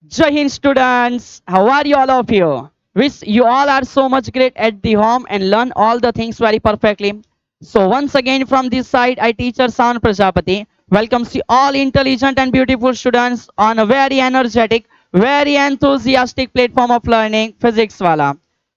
Jai Hind students, how are you all of you? Wish you all are so much great at the home and learn all the things very perfectly. So once again from this side, I teacher Sound Prajapati welcomes you all intelligent and beautiful students on a very energetic, very enthusiastic platform of learning physics वाला.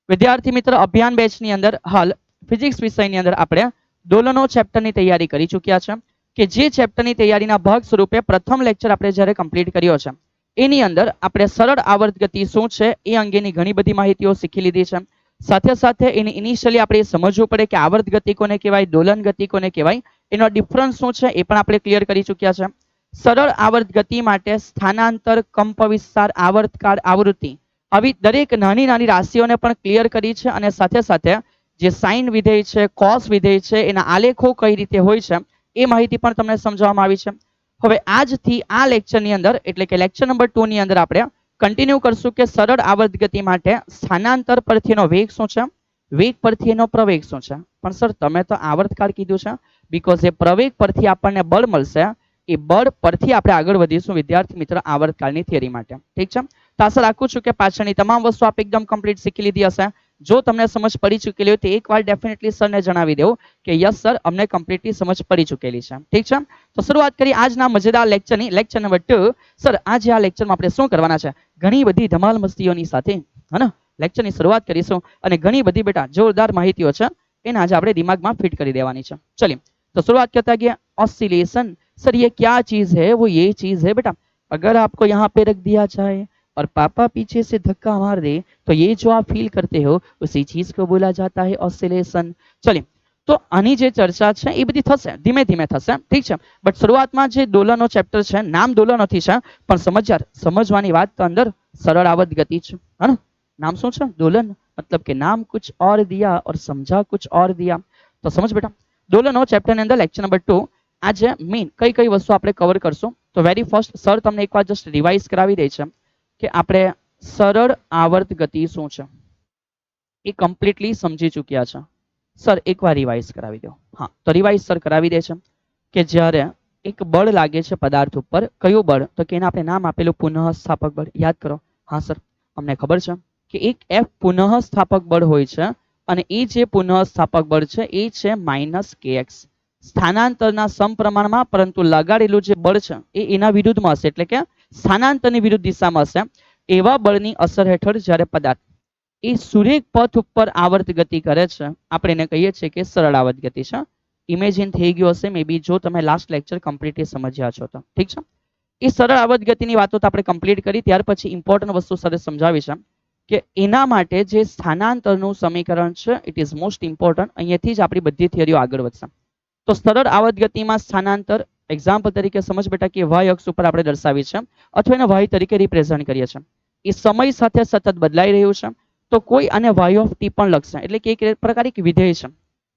વિદ્યાર્થી મિત્ર અભિયાન બેચની અંદર હાલ physics વિષયની અંદર આપણે દોલનો ચેપ્ટરની તૈયારી કરી ચૂક્યા છે કે જે ચેપ્ટરની તૈયારીના ભાગ સ્વરૂપે પ્રથમ લેક્ચર આપણે જ્યારે કમ્પ્લીટ કર્યો છે એની અંદર આપણે સરળ આવર્ત ગતિ શું છે એ અંગેની ઘણી બધી માહિતીઓ શીખી લીધી છે. સાથે સાથે એની ઇનિશિયલી આપણે સમજવું પડે કે આવર્ત ગતિ કોને કહેવાય, દોલન ગતિ કોને કહેવાય, એનો ડિફરન્સ શું છે એ પણ આપણે ક્લિયર કરી ચૂક્યા છે. સરળ આવર્ત ગતિ માટે સ્થાનાંતર, કંપ વિસ્તાર, આવર્તકાળ, આવૃત્તિ આવી દરેક નાની નાની રાશિઓને પણ ક્લિયર કરી છે અને સાથે સાથે જે સાઇન વિધેય છે, કોસ વિધેય છે, એના આલેખો કઈ રીતે હોય છે એ માહિતી પણ તમને સમજાવવામાં આવી છે. હવે આજથી આ લેક્ચરની અંદર એટલે કે લેક્ચર નંબર 2 ની અંદર આપણે કન્ટિન્યુ કરશું કે સરળ આવર્ત ગતિ માટે સ્થાનાંતર પરથી એનો વેગ શું છે, વેગ પરથી એનો પ્રવેગ શું છે. પણ સર તમે તો આવર્તકાળ કીધું છે, બીકોઝ એ પ્રવેગ પરથી આપણને બળ મળશે, એ બળ પરથી આપણે આગળ વધીશું વિદ્યાર્થી મિત્ર આવર્તકાળની થિયરી માટે. ઠીક છે, તો આશા રાખું છું કે પાછળની તમામ વસ્તુ આપ એકદમ કમ્પ્લીટ શીખી લીધી હશે. જો તમને સમજ પડી ચૂકેલી હોય તો એકવાર ડેફિનેટલી સરને જણાવી દેવું કે યસ સર અમને કમ્પ્લીટલી સમજ પડી ચૂકેલી છે. ઠીક છે, તો શરૂઆત કરી આજના મજેદાર લેક્ચરની. Lecture number 2. સર આજે આ લેક્ચરમાં આપણે શું કરવાના છે, ઘણી બધી ધમાલ મસ્તીઓની સાથે હે ને લેક્ચરની શરૂઆત કરીશું અને ઘણી બધી બેટા જોરદાર માહિતીઓ છે એને આજે આપણે દિમાગમાં ફિટ કરી દેવાની છે. ચलिए तो शुरुआत करता गया ऑसिलेशन. सर ये क्या चीज है, वो ये चीज है बेटा, अगर आपको यहाँ पे रख दिया जाए और पापा पीछे से धक्का मार दे तो ये जो आप फील करते हो उसी चीज को बोला जाता है ऑसिलेशन. चलिए તો આની જે ચર્ચા છે એ બધી થશે ધીમે ધીમે થશે. ઠીક છે, બટ શરૂઆતમાં જે દોલનો ચેપ્ટર છે નામ દોલનોથી છે પણ સમજવાની વાત તો અંદર સરળ આવર્ત ગતિ છે. है ना, नाम શું છે દોલન, मतलब કે નામ कुछ और दिया और समझा कुछ और दिया. તો સમજ બેટા દોલનો ચેપ્ટરની અંદર લેક્ચર નંબર 2 આજે મેઇન કઈ કઈ વસ્તુ આપણે કવર કરશું. તો વેરી ફર્સ્ટ સર તમને એકવાર જસ્ટ રિવાઇઝ કરાવી દે છે કે આપણે સરળ આવર્ત ગતિ શું છે એ કમ્પ્લીટલી સમજી ચૂક્યા છે. સર એકવાર રિવાઇઝ કરાવી દો. હા, તો રિવાઇઝ સર કરાવી દે છે કે જ્યારે એક બળ લાગે છે પદાર્થ ઉપર, કયું બળ, તો કે એને આપણે નામ આપેલું પુનઃસ્થાપક બળ. યાદ કરો. હા સર, અમને ખબર છે કે એક એફ પુનઃસ્થાપક બળ હોય છે અને એ જે પુનઃસ્થાપક બળ છે એ છે -kx. સ્થાનાંતરના સમપ્રમાણમાં, પરંતુ લગાડેલું જે બળ છે એ એના વિરુદ્ધમાં હશે, એટલે કે સ્થાનાંતરની વિરુદ્ધ દિશામાં હશે. એવા બળની અસર હેઠળ જ્યારે પદાર્થ એ સુરેખ પથ ઉપર આવર્ત ગતિ કરે છે આપણે એને કહીએ છીએ કે સરળ આવર્ત ગતિ છે. ઇમેજિન થઈ ગયું હશે મે બી જો તમે લાસ્ટ લેક્ચર કમ્પ્લીટલી સમજ્યા છો તો. ઠીક છે, એ સરળ આવર્ત ગતિની વાતો તો આપણે કમ્પ્લીટ કરી. ત્યાર પછી ઇમ્પોર્ટન્ટ વસ્તુ સરે સમજાવી છે કે એના માટે જે સ્થાનાંતરનું સમીકરણ છે ઇટ ઇઝ મોસ્ટ ઇમ્પોર્ટન્ટ. અહીંયાથી જ આપણી બધી થિયરીઓ આગળ વધશે. તો સરળ આવર્ત ગતિમાં સ્થાનાંતર એક્ઝામ્પલ તરીકે સમજ બેટા કે વાય અક્ષ ઉપર આપણે દર્શાવી છે અથવા એને વાય તરીકે રિપ્રેઝન્ટ કરીએ છીએ. એ સમય સાથે સતત બદલાઈ રહ્યું છે તો કોઈ આને વાય ઓફ ટી પણ લખશે, એટલે કે એક પ્રકાર એક વિધેય છે.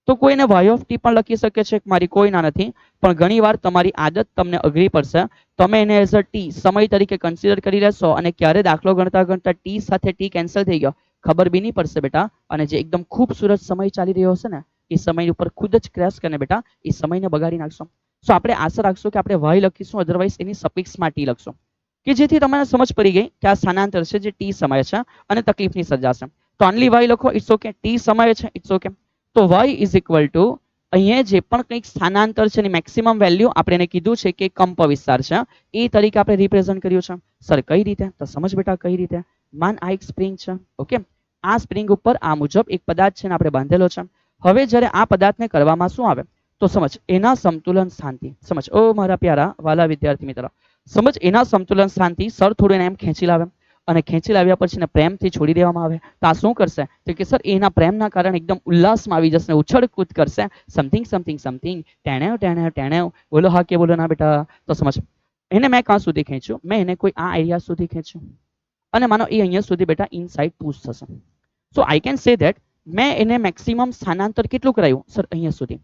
તો કોઈ એને વાય ઓફ ટી પણ લખી શકે છે, મારી કોઈ ના નથી, પણ ઘણીવાર તમારી આદત તમને અઘરી પડશે. તમે એને એઝ અ ટી સમય તરીકે કન્સિડર કરી લેશો અને ક્યારે દાખલો ગણતા ગણતા ટી સાથે ટી કેન્સલ થઈ ગયો ખબર બી નહીં પડશે બેટા. અને જે એકદમ ખૂબસૂરત સમય ચાલી રહ્યો હશે ને એ સમય ઉપર ખુદ જ ક્રેશ કરીને બેટા એ સમયને બગાડી નાખશો. સો આપણે આશા રાખશું કે આપણે વાય લખીશું, અધરવાઇઝ એની સફિક્સમાં ટી લખશું કે જેથી તમને સમજ પડી ગઈ કે આ સ્થાનાંતર છે જે ટી સમય છે અને તકલીફની સર્જાશે. તો ઓનલી વાય લખો, ઇટ્સ ઓકે. ટી સમય છે, ઇટ્સ ઓકે. તો વાય ઇઝ ઇક્વલ ટુ અહીંયા જે પણ કંઈક સ્થાનાંતર છે એની મેક્સિમમ વેલ્યુ આપણે એને કીધું છે કે કંપ વિસ્તાર છે એ તરીકે આપણે રિપ્રેઝન્ટ કર્યું છે. સર કઈ રીતે, તો સમજ બેટા કઈ રીતે. માન આ એક સ્પ્રિંગ છે, ઓકે. આ સ્પ્રિંગ ઉપર આ મુજબ એક પદાર્થ છે ને આપણે બાંધેલો છે. હવે જ્યારે આ પદાર્થને કરવામાં શું આવે તો સમજ એના સમતુલન સ્થાનથી, સમજ ઓ મારા પ્યારા વાલા વિદ્યાર્થી મિત્રો, સમજ એના સમતુલન સ્થાનથી સર થોડું એને એમ ખેંચી લાવે અને ખેંચી લાવ્યા પછી એને પ્રેમથી છોડી દેવામાં આવે તો આ શું કરશે તો કે સર એના પ્રેમના કારણે એકદમ ઉલ્લાસમાં આવી જશે, ઉછળ કૂદ કરશે, સમથિંગ સમથિંગ સમથિંગ, ટેણેવ ટેણેવ ટેણેવ. બોલો હા કે બોલો ના બેટા. તો સમજ એને મેં ક્યાં સુધી ખેંચ્યું, મેં એને કોઈ આ એરિયા સુધી ખેંચ્યું અને માનો એ અહીંયા સુધી બેટા ઇનસાઇડ પુશ થશે. સો આઈ કેન સે ધેટ મેં એને મેક્સિમમ સ્થાનાંતર કેટલું કરાયું સર અહીંયા સુધી.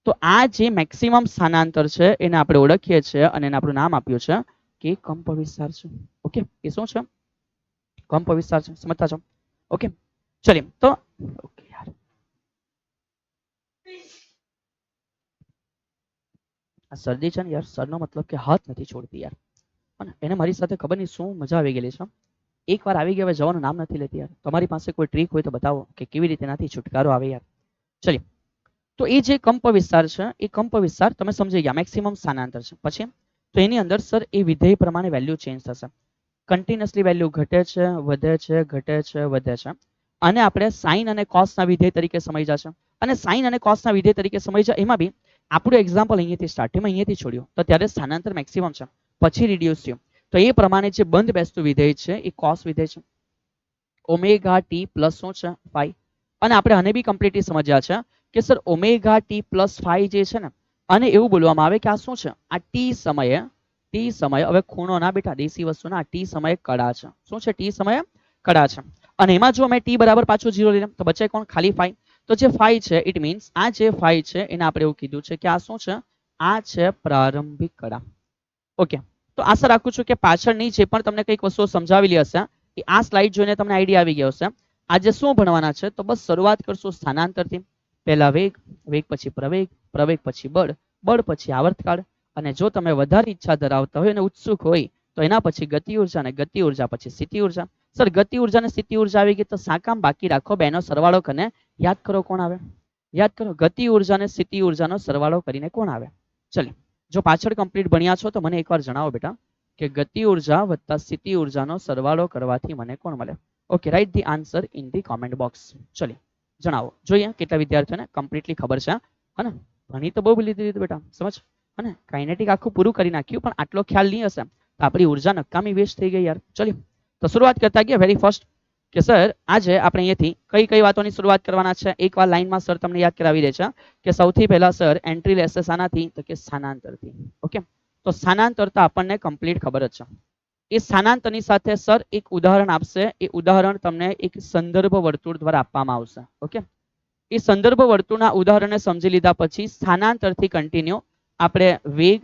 તો આ જે મેક્સિમમ સ્થાનાંતર છે એને આપણે ઓળખીએ છીએ અને એને આપણું નામ આપ્યું છે કે કંપ વિસ્તાર છે. ઓકે, એ શું છે કંપ વિસ્તાર છે, સમજતા છો. ઓકે ચલિए તો ઓકે યાર આ શરદી છે ને યાર, સરનો મતલબ કે હાથ નથી છોડતી યાર. અને એને મારી સાથે ખબર નહીં શું મજા આવી ગયેલી છે. એકવાર આવી ગયા હવે જવાનું નામ નથી લેતી યાર. તમારી પાસે કોઈ ટ્રીક હોય તો બતાવો કે કેવી રીતે એનાથી છુટકારો આવે યાર. ચલિए, તો એ જે કંપ વિસ્તાર છે એ કંપ વિસ્તાર તમે સમજી ગયા, મેક્સિમમ સ્થાનાંતર છે. પછી તો એની અંદર સર એ વિધેય પ્રમાણે વેલ્યુ ચેન્જ થશે. કન્ટિન્યુઅસલી વેલ્યુ ઘટે છે, વધે છે, ઘટે છે, વધે છે. અને આપણે સાઇન અને કોસના વિધેય તરીકે સમજ્યા છે. અને સાઇન અને કોસના વિધેય તરીકે સમજ્યા એમાં બી આપણું એક્ઝામ્પલ અહીંયાથી સ્ટાર્ટ, એમાં અહીંયાથી છોડ્યું તો ત્યારે સ્થાનાંતર મેક્સિમમ છે, પછી રિડ્યુસ થયું. તો એ પ્રમાણે જે બંધ બેસતું વિધેય છે એ કોસ વિધેય છે. ઓમેગા ટી પ્લસ શું છે? ફાઈ. અને આપણે આને બી કમ્પ્લીટલી સમજ્યા છે કે sir omega T plus phi જે છે ને, અને એવું બોલવામાં આવે કે આ શું છે? આ ટી સમયે હવે ખૂણો ના બેટા, દેશી વસ્તુ ના, ટી સમયે કડા છે. શું છે? ટી સમયે કડા છે. અને એમાં જો અમે ટી બરાબર પાછું 0 લઈએ તો બચે કોણ? ખાલી ફાઈ. તો જે ફાઈ છે ઇટ મીન્સ આ જે ફાઈ છે એને આપણે એવું કીધું છે કે આ શું છે? આ છે પ્રારંભિક કડા. ઓકે, તો આશા રાખું છું કે પાછળની જે પણ તમને કંઈક વસ્તુઓ સમજાવેલી હશે એ આ સ્લાઇડ જોઈને તમને આઈડિયા આવી ગયો હશે. આજે શું ભણવાના છે તો બસ શરૂઆત કરશું સ્થાનાંતરથી. પહેલા વેગ, વેગ પછી પ્રવેગ, પ્રવેગ પછી બળ, બળ પછી આવર્તકાળ. અને જો તમે વધારે ઈચ્છા ધરાવતા હોય અને ઉત્સુક હોય તો એના પછી ગતિ ઉર્જા, અને ગતિ ઉર્જા પછી સ્થિતિ ઉર્જા. સર ગતિ ઉર્જા અને સ્થિતિ ઉર્જા આવી ગઈ તો શા કામ બાકી રાખો? બેનો સરવાળો કરીને યાદ કરો. કોણ આવે? યાદ કરો. ગતિ ઉર્જા અને સ્થિતિ ઉર્જાનો સરવાળો કરીને કોણ આવે? ચલો, જો પાછળ કમ્પ્લીટ ભણ્યા છો તો મને એકવાર જણાવો બેટા કે ગતિ ઉર્જા વત્તા સ્થિતિ ઉર્જાનો સરવાળો કરવાથી મને કોણ મળે? Okay, write the answer in the comment box. ચલો જણાવો, જોઈએ કેટલા વિદ્યાર્થીઓને કમ્પ્લીટલી ખબર છે. હે ને? ભણી તો બહુ લીધી બેટા, સમજ. અને કાઇનેટિક આખું પૂરું કરી નાખ્યું પણ આટલો ખ્યાલ નહીં હશે તો આપણી ઉર્જા નકામી વેસ્ટ થઈ ગઈ યાર. ચલો તો શરૂઆત કરતા ગયા વેરી ફર્સ્ટ કે સર આજે આપણે અહીંયાથી કઈ કઈ વાતોની શરૂઆત કરવાના છે. એકવાર લાઈનમાં સર તમને યાદ કરાવી દે છે કે સૌથી પહેલા સર એન્ટ્રી લેશે શાનાથી? તો કે સ્થાનાંતરથી. ઓકે, તો સ્થાનાંતર તો આપણને કમ્પ્લીટ ખબર જ છે. એ સ્થાનાંતરની સાથે સર એક ઉદાહરણ આપશે. એ ઉદાહરણ તમને એક સંદર્ભ વર્તુળ દ્વારા આપવામાં આવશે. ઓકે, એ સંદર્ભ વર્તુળના ઉદાહરણને સમજી લીધા પછી સ્થાનાંતરથી કન્ટિન્યુ આપણે વેગ,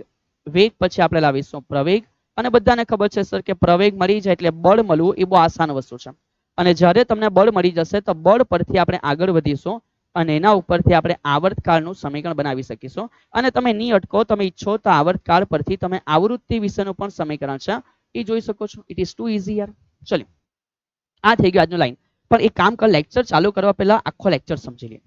વેગ પછી આપણે લાવીશું પ્રવેગ. અને બધાને ખબર છે સર કે પ્રવેગ મળી જાય એટલે બળ મળવું એ બહુ આસાન વસ્તુ છે. અને જ્યારે તમને બળ મળી જશે તો બળ પરથી આપણે આગળ વધીશું અને એના ઉપરથી આપણે આવર્તકાળનું સમીકરણ બનાવી શકીશું. અને તમે નહીં અટકો, તમે ઈચ્છો તો આવર્તકાળ પરથી તમે આવૃત્તિ વિશેનું પણ સમીકરણ છે એ જોઈ શકો છો. ઇટ ઇઝ ટુ ઇઝી યાર. ચલો, આ થઈ ગયું આજનું લાઈન. પણ એક કામ કર, લેક્ચર ચાલુ કરવા પહેલા આખો લેક્ચર સમજી લે.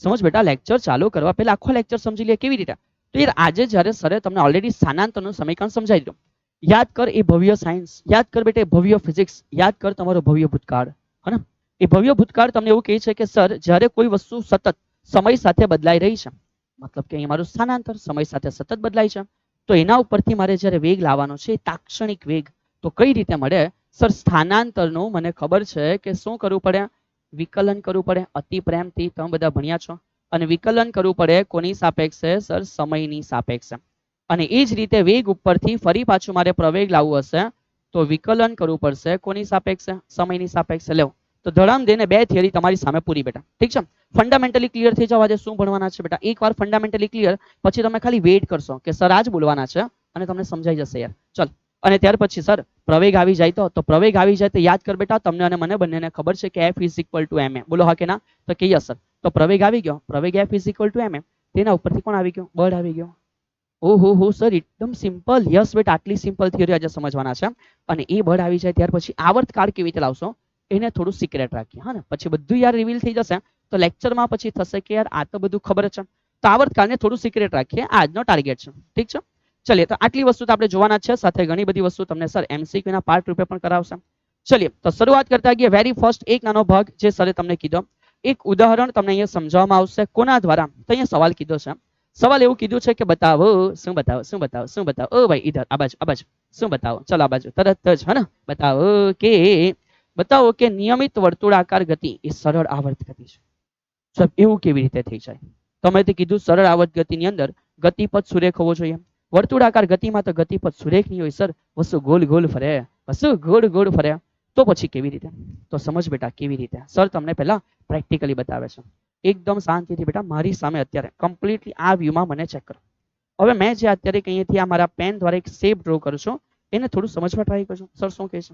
સમજ બેટા, લેક્ચર ચાલુ કરવા પહેલા આખો લેક્ચર સમજી લે. કેવી રીતે? તો યાર આજે જ્યારે સરે તમને ઓલરેડી સ્થાનાંતરનું સમીકરણ સમજાવી દીધું, યાદ કર એ ભવ્ય સાયન્સ, યાદ કર બેટા એ ભવ્ય ફિઝિક્સ, યાદ કર તમારો ભવ્ય ભૂતકાળ. હે ને? એ ભવ્ય ભૂતકાળ તમને એવું કહે છે કે સર જ્યારે કોઈ વસ્તુ સતત સમય સાથે બદલાઈ રહી છે, મતલબ કે અહીં મારું સ્થાનાંતર સમય સાથે સતત બદલાય છે, તો એના ઉપરથી મારે જ્યારે વેગ લાવવાનો છે તાક્ષણિક વેગ, તો કઈ રીતે મળે? સર સ્થાનાંતરનું મને ખબર છે કે શું કરવું પડે? વિકલન કરવું પડે. અતિ પ્રેમથી તમે બધા ભણ્યા છો. અને વિકલન કરવું પડે કોની સાપેક્ષે? સર સમયની સાપેક્ષે. અને એ જ રીતે વેગ ઉપરથી ફરી પાછું મારે પ્રવેગ લાવવું હશે તો વિકલન કરવું પડશે કોની સાપેક્ષે? સમયની સાપેક્ષે. લેવો તો ધડામ દેને બે થિયરી તમારી સામે પૂરી બેટા. ઠીક છે, ફંડામેન્ટલી ક્લિયર થઈ જાવ. આજે શું ભણવાના છે બેટા? એકવાર ફંડામેન્ટલી ક્લિયર પછી તમે ખાલી વેઇટ કરશો કે સર આજ બોલવાના છે અને તમને સમજાઈ જશે યાર. ચલ, અને ત્યાર પછી સર પ્રવેગ આવી જાય તો પ્રવેગ આવી જાય તો યાદ કર બેટા, તમને અને મને બંનેને ખબર છે કે F is equal two ma. બોલો હા કે ના? તો કે યસ સર. તો પ્રવેગ આવી ગયો, પ્રવેગ F is equal two ma. તેના ઉપરથી કોણ આવી ગયો? બળ આવી ગયો. ઓહો હો સર, એકદમ સિમ્પલ. યસ બેટા, આટલી સિમ્પલ થિયરી આજે સમજવાના છે. અને એ બળ આવી જાય ત્યાર પછી આવર્તકાળ કેવી રીતે લાવશો એને થોડું સિક્રેટ રાખીએ. હા ને? પછી બધું યાર રિવીલ થઈ જશે તો લેક્ચરમાં પછી થશે કે યાર આ તો બધું ખબર જ છે. તો આવર્તકાળને થોડું સિક્રેટ રાખીએ, આજનો ટાર્ગેટ છે. ઠીક છે, ચલીએ. તો આટલી વસ્તુ તો આપણે જોવાના છે, સાથે ઘણી બધી વસ્તુ તમને સર MCQ ના પાર્ટ રૂપે પણ કરાવશે. ચલીએ તો શરૂઆત કરતા ગયા. વેરી ફર્સ્ટ એક નાનો ભાગ જે સરે તમને કીધો, એક ઉદાહરણ તમને અહીંયા સમજાવવામાં આવશે. કોના દ્વારા? તો અહીંયા સવાલ કીધો છે. સવાલ એવું કીધું છે કે બતાવો. શું બતાવો? શું બતાવો? શું બતાવો? ઓ ભાઈ ઇધર, આ બાજુ, આ બાજુ. શું બતાવો? ચલો આ બાજુ તરત જ. હે ને? બતાવો કે નિયમિત વર્તુળાકાર ગતિ એ સરળ આવર્ત ગતિ છે. સર એવું કેવી રીતે થઈ જાય? તમે તે કીધું સરળ આવર્ત ગતિની અંદર ગતિપથ સુરેખ હોવો જોઈએ. વર્તુળાકાર ગતિમાં તો ગતિપથ સુરેખ નહીં હોય સર, વસ્તુ ગોલ ગોલ ફરે, વસ્તુ ગોળ ગોળ ફરે. તો પછી કેવી રીતે? તો સમજ બેટા કેવી રીતે. સર તમને પહેલા પ્રેક્ટિકલી બતાવે છે. એકદમ શાંતિથી બેટા મારી સામે અત્યારે કમ્પ્લીટલી આ વ્યૂમાં મને ચેક કરો. હવે મેં જે અત્યારે અહીંયાથી આ મારા પેન દ્વારા એક શેપ ડ્રો કરું છું એને થોડું સમજવા ટ્રાય કરજો. સર શું કહે છે?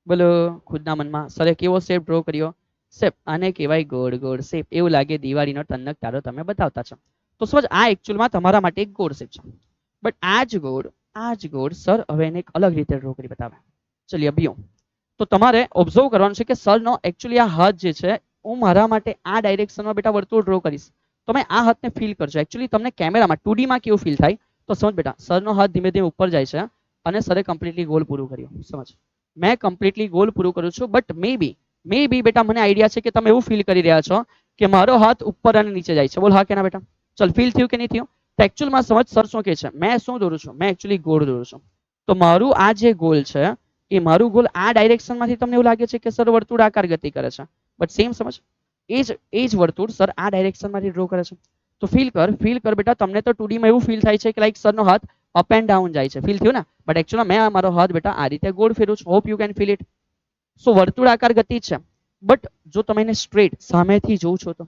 બોલો ખુદના મનમાં. સરે કેવો શેપ ડ્રો કર્યો? શેપ આને કહેવાય ગોળ ગોળ શેપ. એવું લાગે દિવાળીનો ટનક તારો તમે બતાવતા છો. તો સમજ આ એકચ્યુઅલમાં તમારા માટે એક ગોળ શેપ છે. બટ આ જ ગોળ આ જ ગોળ સર હવે એને એક અલગ રીતે ડ્રો કરી બતાવે. ચલિए અભી તો તમારે ઓબ્ઝર્વ કરવાનું છે કે સરનો એકચ્યુઅલી આ હાથ જે છે હું મારા માટે આ ડાયરેક્શનમાં બેટા વર્તુળ ડ્રો કરીશ. તમે આ હાથને ફીલ કરજો. એકચ્યુઅલી તમને કેમેરામાં 2D માં કેવું ફીલ થાય તો સમજ બેટા, સરનો હાથ ધીમે ધીમે ઉપર જાય છે અને સરે કમ્પ્લીટલી ગોલ પૂરું કર્યું. સમજ, મેં કમ્પ્લીટલી ગોલ પૂરું કરું છું, બટ મે બી બેટા મને આઈડિયા છે કે તમે એવું ફીલ કરી રહ્યા છો કે મારો હાથ ઉપર અને નીચે જાય છે. બોલ હા કે ના બેટા? ચલ ફીલ થયું કે નહીં થયું? તો એકચ્યુઅલમાં સમજ સર શું કહે છે, મેં શું દોરું છું, મેં એકચ્યુઅલી ગોળ દોરું છું. તો મારું આ જે ગોલ છે એ મારું ગોલ આ ડાયરેક્શનમાંથી તમને એવું લાગે છે કે સર વર્તુળાકાર ગતિ કરે છે, બટ સેમ સમજ એ જ વર્તુળ સર આ ડાયરેક્શનમાંથી ડ્રો કરે છે. તો ફીલ કર બેટા, તમને તો 2D માં એવું ફીલ થાય છે કે લાઈક સરનો હાથ અપ એન્ડ ડાઉન જાય છે. ફીલ થયું ને? બટ એકચ્યુઅલી મેં મારો હાથ બેટા આ રીતે ગોળ ફેરવું છું. Hope you can feel it. So વર્તુળાકાર ગતિ છે, બટ જો તમે એને સ્ટ્રેટ સામેથી જોવ છો, તો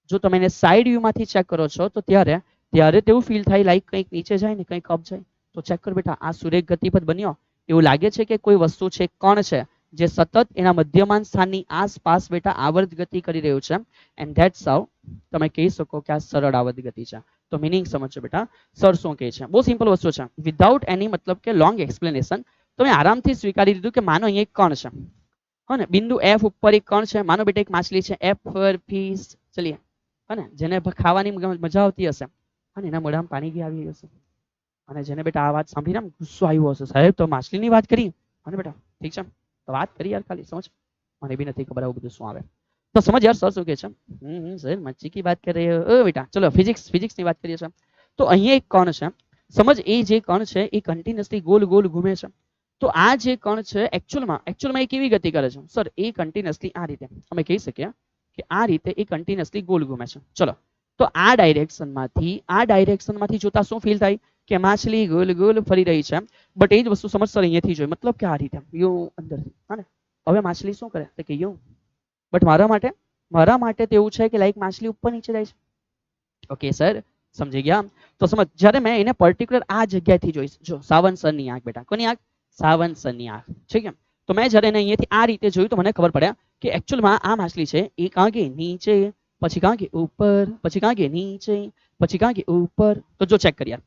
જો તમે એને સાઈડ વ્યૂમાંથી ચેક કરો છો તો ત્યારે તેવું ફીલ થાય લાઈક કંઈક નીચે જાય ને કંઈક અપ જાય. તો ચેક કર બેટા, આ સુરેખ ગતિપથ બન્યો. એવું લાગે છે કે કોઈ વસ્તુ છે, કણ છે, જે સતત એના મધ્યમાન સ્થાનની આસપાસ બેટા આવર્ત ગતિ કરી રહ્યું છે. એન્ડ ધેટ્સ હાઉ તમે કહી શકો કે આ સરળ આવર્ત ગતિ છે. તો મિનિંગ સમજજો બેટા, સર શું કહે છે. બહુ સિમ્પલ વસ્તુ છે, વિધાઉટ એની મતલબ કે લોંગ એક્સપ્લેનેશન. તમે આરામથી સ્વીકારી લીધું કે માનો અહીંયા એક કણ છે, હા ને, બિંદુ એફ ઉપર એક કણ છે. માનો બેટા એક માછલી છે, એફ ફોર ફિશ, ચલીએ, હા ને, જેને ખાવાની મજા આવતી હશે, અને એના મોઢામાં પાણી બી આવી હશે, અને જેને બેટા આ વાત સાંભળીને ગુસ્સો આવ્યો હશે, સાહેબ તો માછલીની વાત કરી, અને બેટા ઠીક છે તો વાત કરી યાર, ખાલી સમજ, મને બી નથી ખબર આવું બધું શું આવે. તો સમજ યાર સર શું કહે છે. સર મચ્છી की बात कर रहे हो बेटा, चलो फिजिक्स ની વાત કરીએ છીએ. તો અહીંયા એક કણ છે, સમજ, એ જે કણ છે એ કન્ટિન્યુઅસલી ગોલ ગોલ ઘૂમે છે. તો આ જે કણ છે એકચ્યુઅલમાં એ કેવી ગતિ કરે છે સર, એ કન્ટિન્યુઅસલી આ રીતે અમે કહી શકીએ કે આ રીતે એ કન્ટિન્યુઅસલી ગોલ ઘૂમે છે. ચલો, તો આ ડાયરેક્શનમાંથી જોતા શું ફીલ થાય કે માછલી ગોલ ગોલ ફરી રહી છે. બટ એ જ વસ્તુ સમજ સર અહીંયાથી જોઈ, મતલબ કે આ રીતે યું અંદરથી, હા ને. હવે માછલી શું કરે તો કે યું, બટ મારા માટે તો એવું છે કે લાઈક માછલી ઉપર નીચે જાય છે. ઓકે સર, સમજી ગયા. તો સમજ, જ્યારે મેં એને પર્ટિક્યુલર આ જગ્યાએથી જોઈશ, જો સાવન સરની આંખ બેટા, કોની આંખ? સાવન સરની આંખ, ઠીક છે. તો મેં જ્યારે એને અહીંયાથી આ રીતે જોયું તો મને ખબર પડ્યા કે એકચ્યુઅલમાં આ માછલી છે એ કાં કે નીચે, પછી કાં કે ઉપર, પછી કાં કે નીચે, પછી કાં કે ઉપર. તો જો ચેક કરીએ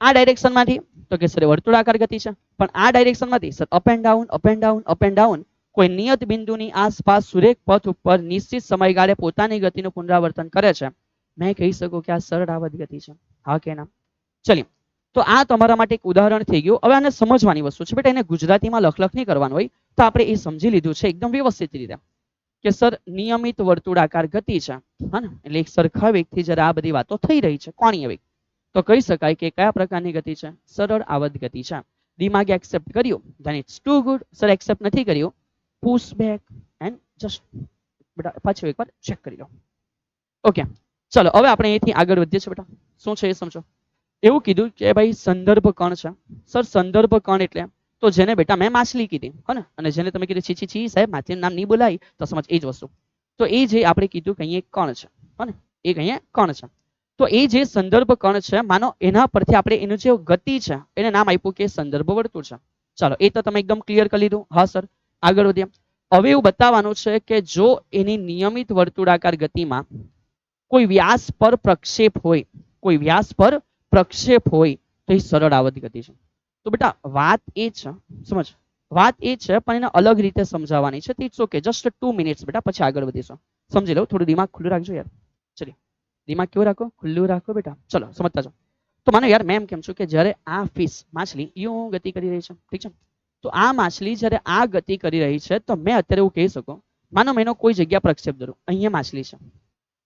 આ ડાયરેક્શનમાંથી તો કે સર વર્તુળાકાર ગતિ છે, પણ આ ડાયરેક્શનમાંથી sir up and down, up and down, up and down, કોઈ નિયત બિંદુની આસપાસ સુરેખ પથ ઉપર નિશ્ચિત સમયગાળે પોતાની ગતિનું પુનરાવર્તન કરે છે. મેં કહી શકું કે આ સરળ આવર્ત ગતિ છે. હા કે ના? ચલિએ, તો આ તમારા માટે એક ઉદાહરણ થઈ ગયું. હવે આને સમજવાની વસ્તુ છે બેટા, એને ગુજરાતીમાં લખ નહીં કરવાનું હોય, તો આપણે એ સમજી લીધું છે એકદમ વ્યવસ્થિત રીતે કે સર નિયમિત વર્તુળાકાર ગતિ છે, હા ને, એટલે એક સરખા વેગથી જ્યારે આ બધી વાતો થઈ રહી છે, કોણીય વેગ, તો કહી શકાય કે કયા પ્રકારની ગતિ છે? સરળ આવર્ત ગતિ છે. દિમાગે એક્સેપ્ટ કર્યું, then it's too good. Sir accept નથી કર્યું, પુશ બેક એન્ડ જસ્ટ બેટા પાછું એકવાર ચેક કરી લો. ઓકે, ચલો હવે આપણે અહીંથી આગળ વધીએ છીએ બેટા. શું છે એ સમજો. એવું કીધું કે ભાઈ સંદર્ભ કણ છે. સર સંદર્ભ કણ એટલે તો જેને બેટા મેં માછલી કીધી, હે ને, અને જેને તમે કીધું છી છી છી સાહેબ માછલીનું નામ નહીં બોલાય, તો સમજ એ જ વસ્તુ. તો એ જે આપણે કીધું કે અહીંયા એક કણ છે, હે ને, એક અહીંયા કણ છે. તો એ જે સંદર્ભ કણ છે, માનો એના પરથી આપણે એનું જે ગતિ છે એને નામ આપ્યું કે સંદર્ભ વર્તુળ છે. ચાલો, એ તો તમે એકદમ ક્લિયર કરી લીધું. હા સર, આગળ વધીએ. હવે એવું બતાવવાનું છે કે જો એની નિયમિત વર્તુળાકાર ગતિમાં કોઈ વ્યાસ પર પ્રક્ષેપ હોય, કોઈ વ્યાસ પર પ્રક્ષેપ હોય તો એ સરળ આવર્ત ગતિ છે. તો બેટા વાત એ છે, સમજ, વાત એ છે પણ એને અલગ રીતે સમજાવવાની છે. ઇટ્સ ઓકે, જસ્ટ 2 મિનિટ્સ બેટા, પછી આગળ વધીશું. સમજી લો, થોડું દિમાગ ખુલ્લું રાખજો યાર. ચલિए, દિમાગ કેવું રાખો? ખુલ્લું રાખો બેટા. ચલો સમજતા જાઓ. તો માનો યાર મેં એમ કેમ છું કે જ્યારે આ ફિશ માછલી યું ગતિ કરી રહી છે, ઠીક છે, તો આ માછલી જ્યારે આ ગતિ કરી રહી છે તો મેં અત્યારે એવું કહી શકું, માનો મેં એનો કોઈ જગ્યા પ્રક્ષેપ દોરું, અહીંયા માછલી છે,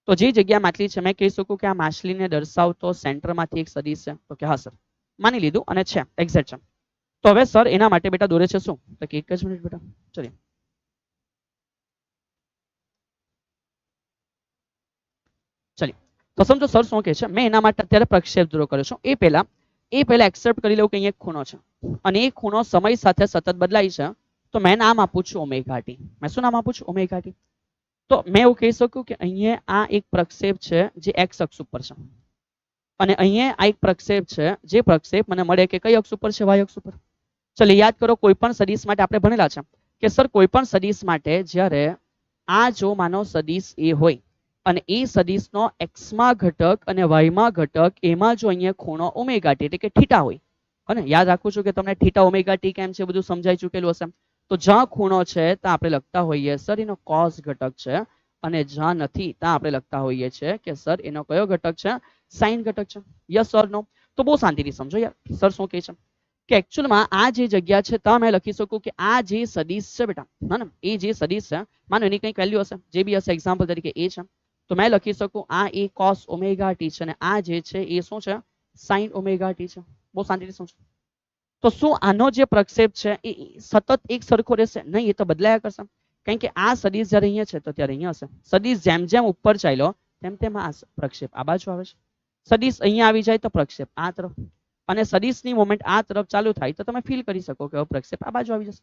તો જે જગ્યા માછલી છે મેં કહી શકું કે આ માછલીને દર્શાવતો સેન્ટરમાંથી એક સદિશ છે. તો કે હા સર, માની લીધું અને છે, એક્ઝેક્ટ છે. તો હવે સર એના માટે બેટા દોરે છે શું? તો કે એક જ મિનિટ બેટા, ચલીએ. ચલીએ, તો સમજો સર શું કહે છે, મેં એના માટે અત્યારે પ્રક્ષેપ ડ્રો કર્યો છું. એ પહેલા એક્સેપ્ટ કરી લઉં કે અહીંયા એક ખૂણો છે, અને એ ખૂણો સમય સાથે સતત બદલાય છે. તો મેં નામ આપું છું ઓમેગા ટી. મેં શું નામ આપું છું? Omega T. તો મેં એવું કહી શકું કે અહીંયા આ એક પ્રક્ષેપ છે જે એક્સ અક્ષ ઉપર છે, અને અહીંયા આ એક પ્રક્ષેપ છે જે પ્રક્ષેપ મને મળે કે કઈ અક્ષ ઉપર છે? વાય અક્ષ ઉપર. ચલો યાદ કરો, કોઈ પણ સદિશ માટે આપણે ભણેલા છે કે સર કોઈ પણ સદિશ માટે જ્યારે આ જો માનો સદિશ એ હોય અને એ સદિશનો એક્સ માં ઘટક અને વાય માં ઘટક એમાં જો અહીંયા ખૂણો ઓમેગા ટી એટલે કે થીટા હોય, અને યાદ રાખું છું કે તમને થીટા ઓમેગા ટી કેમ છે બધું સમજાઈ ચૂકેલું હશે. તો જ્યાં ખૂણો છે ત્યાં આપણે લખતા હોઈએ સર એનો કોસ ઘટક છે, અને જ્યાં નથી ત્યાં આપણે લખતા હોઈએ છીએ કે સર એનો કયો ઘટક છે, સાઇન ઘટક છે. યસ ઓર નો? તો બહુ શાંતિથી સમજો યાર, સર શું કહે છે કે એકચ્યુઅલમાં આ જે જગ્યા છે ત્યાં મેં લખી શકું કે આ જે સદિશ છે બેટા, હા ને, એ જે સદિશ છે માનો એની કંઈક વેલ્યુ હશે, જે બી હશે, એક્ઝામ્પલ તરીકે એ છે, તો મેં લખી શકું આ એ કોસ ઓમેગા ટી છે અને આ જે છે એ શું છે, સાઇન ઓમેગા ટી છે. બહુ શાંતિથી સમજો. તો શું આનો જે પ્રક્ષેપ છે એ સતત એક સરખો રહેશે? નહીં, એ તો બદલાયા કરશે. કારણ કે આ સદિશ જ્યારે અહીંયા છે તો ત્યારે અહીંયા હશે. સદિશ જેમ જેમ ઉપર ચાલ્યો તેમ તેમ આ પ્રક્ષેપ આ બાજુ આવે છે. સદિશ અહીંયા આવી જાય તો પ્રક્ષેપ આ તરફ, અને સદિશની મોમેન્ટ આ તરફ ચાલુ થાય તો તમે ફીલ કરી શકો કે પ્રક્ષેપ આ બાજુ આવી જશે.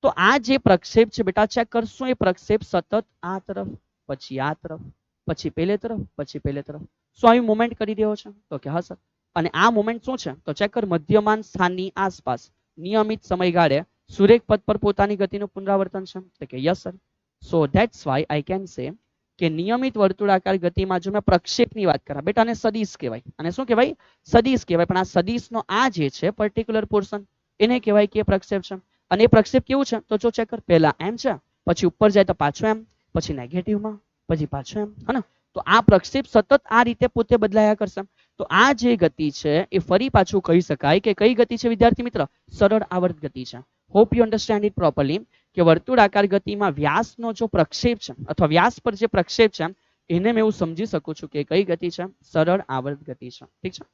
તો આ જે પ્રક્ષેપ છે બેટા, ચેક કરશું એ પ્રક્ષેપ સતત આ તરફ, પછી આ તરફ, પછી પેલે તરફ, પછી પેલે તરફ. શું આવી મોમેન્ટ કરી રહ્યો છે? તો કે હા સર. અને આ મોમેન્ટ શું છે? તો ચેક કર, મધ્યમાન સ્થાનની આસપાસ નિયમિત સમયગાળે સુરેખ પથ પર પોતાની ગતિનું પુનરાવર્તન છે. તો કે yes sir. So that's why I can સે કે નિયમિત વર્તુળાકાર ગતિમાં જો મેં પ્રક્ષેપની વાત કરા બેટા, આને સદિશ કહેવાય. અને શું કહેવાય? સદિશ કહેવાય. પણ આ સદિશનો આ જે છે પર્ટિક્યુલર પોર્શન એને કહેવાય કે પ્રક્ષેપ છે. અને એ પ્રક્ષેપ કેવું છે? તો જો ચેક કર, પહેલા એમ છે, પછી ઉપર જાય તો પાછો એમ, પછી નેગેટિવમાં, પછી પાછો એમ, હે ને? તો આ પ્રક્ષેપ સતત આ રીતે પોતે બદલાયા કરશે. તો આ જે ગતિ છે એ ફરી પાછું કહી શકાય કે કઈ ગતિ છે વિદ્યાર્થી મિત્ર? સરળ આવર્ત ગતિ છે. Hope you understand it properly. કે વર્તુળાકાર ગતિમાં વ્યાસનો જો પ્રક્ષેપ છે અથવા વ્યાસ પર જે પ્રક્ષેપ છે એને મેં એવું સમજી શકું છું કે કઈ ગતિ છે? સરળ આવર્ત ગતિ છે. ઠીક છે.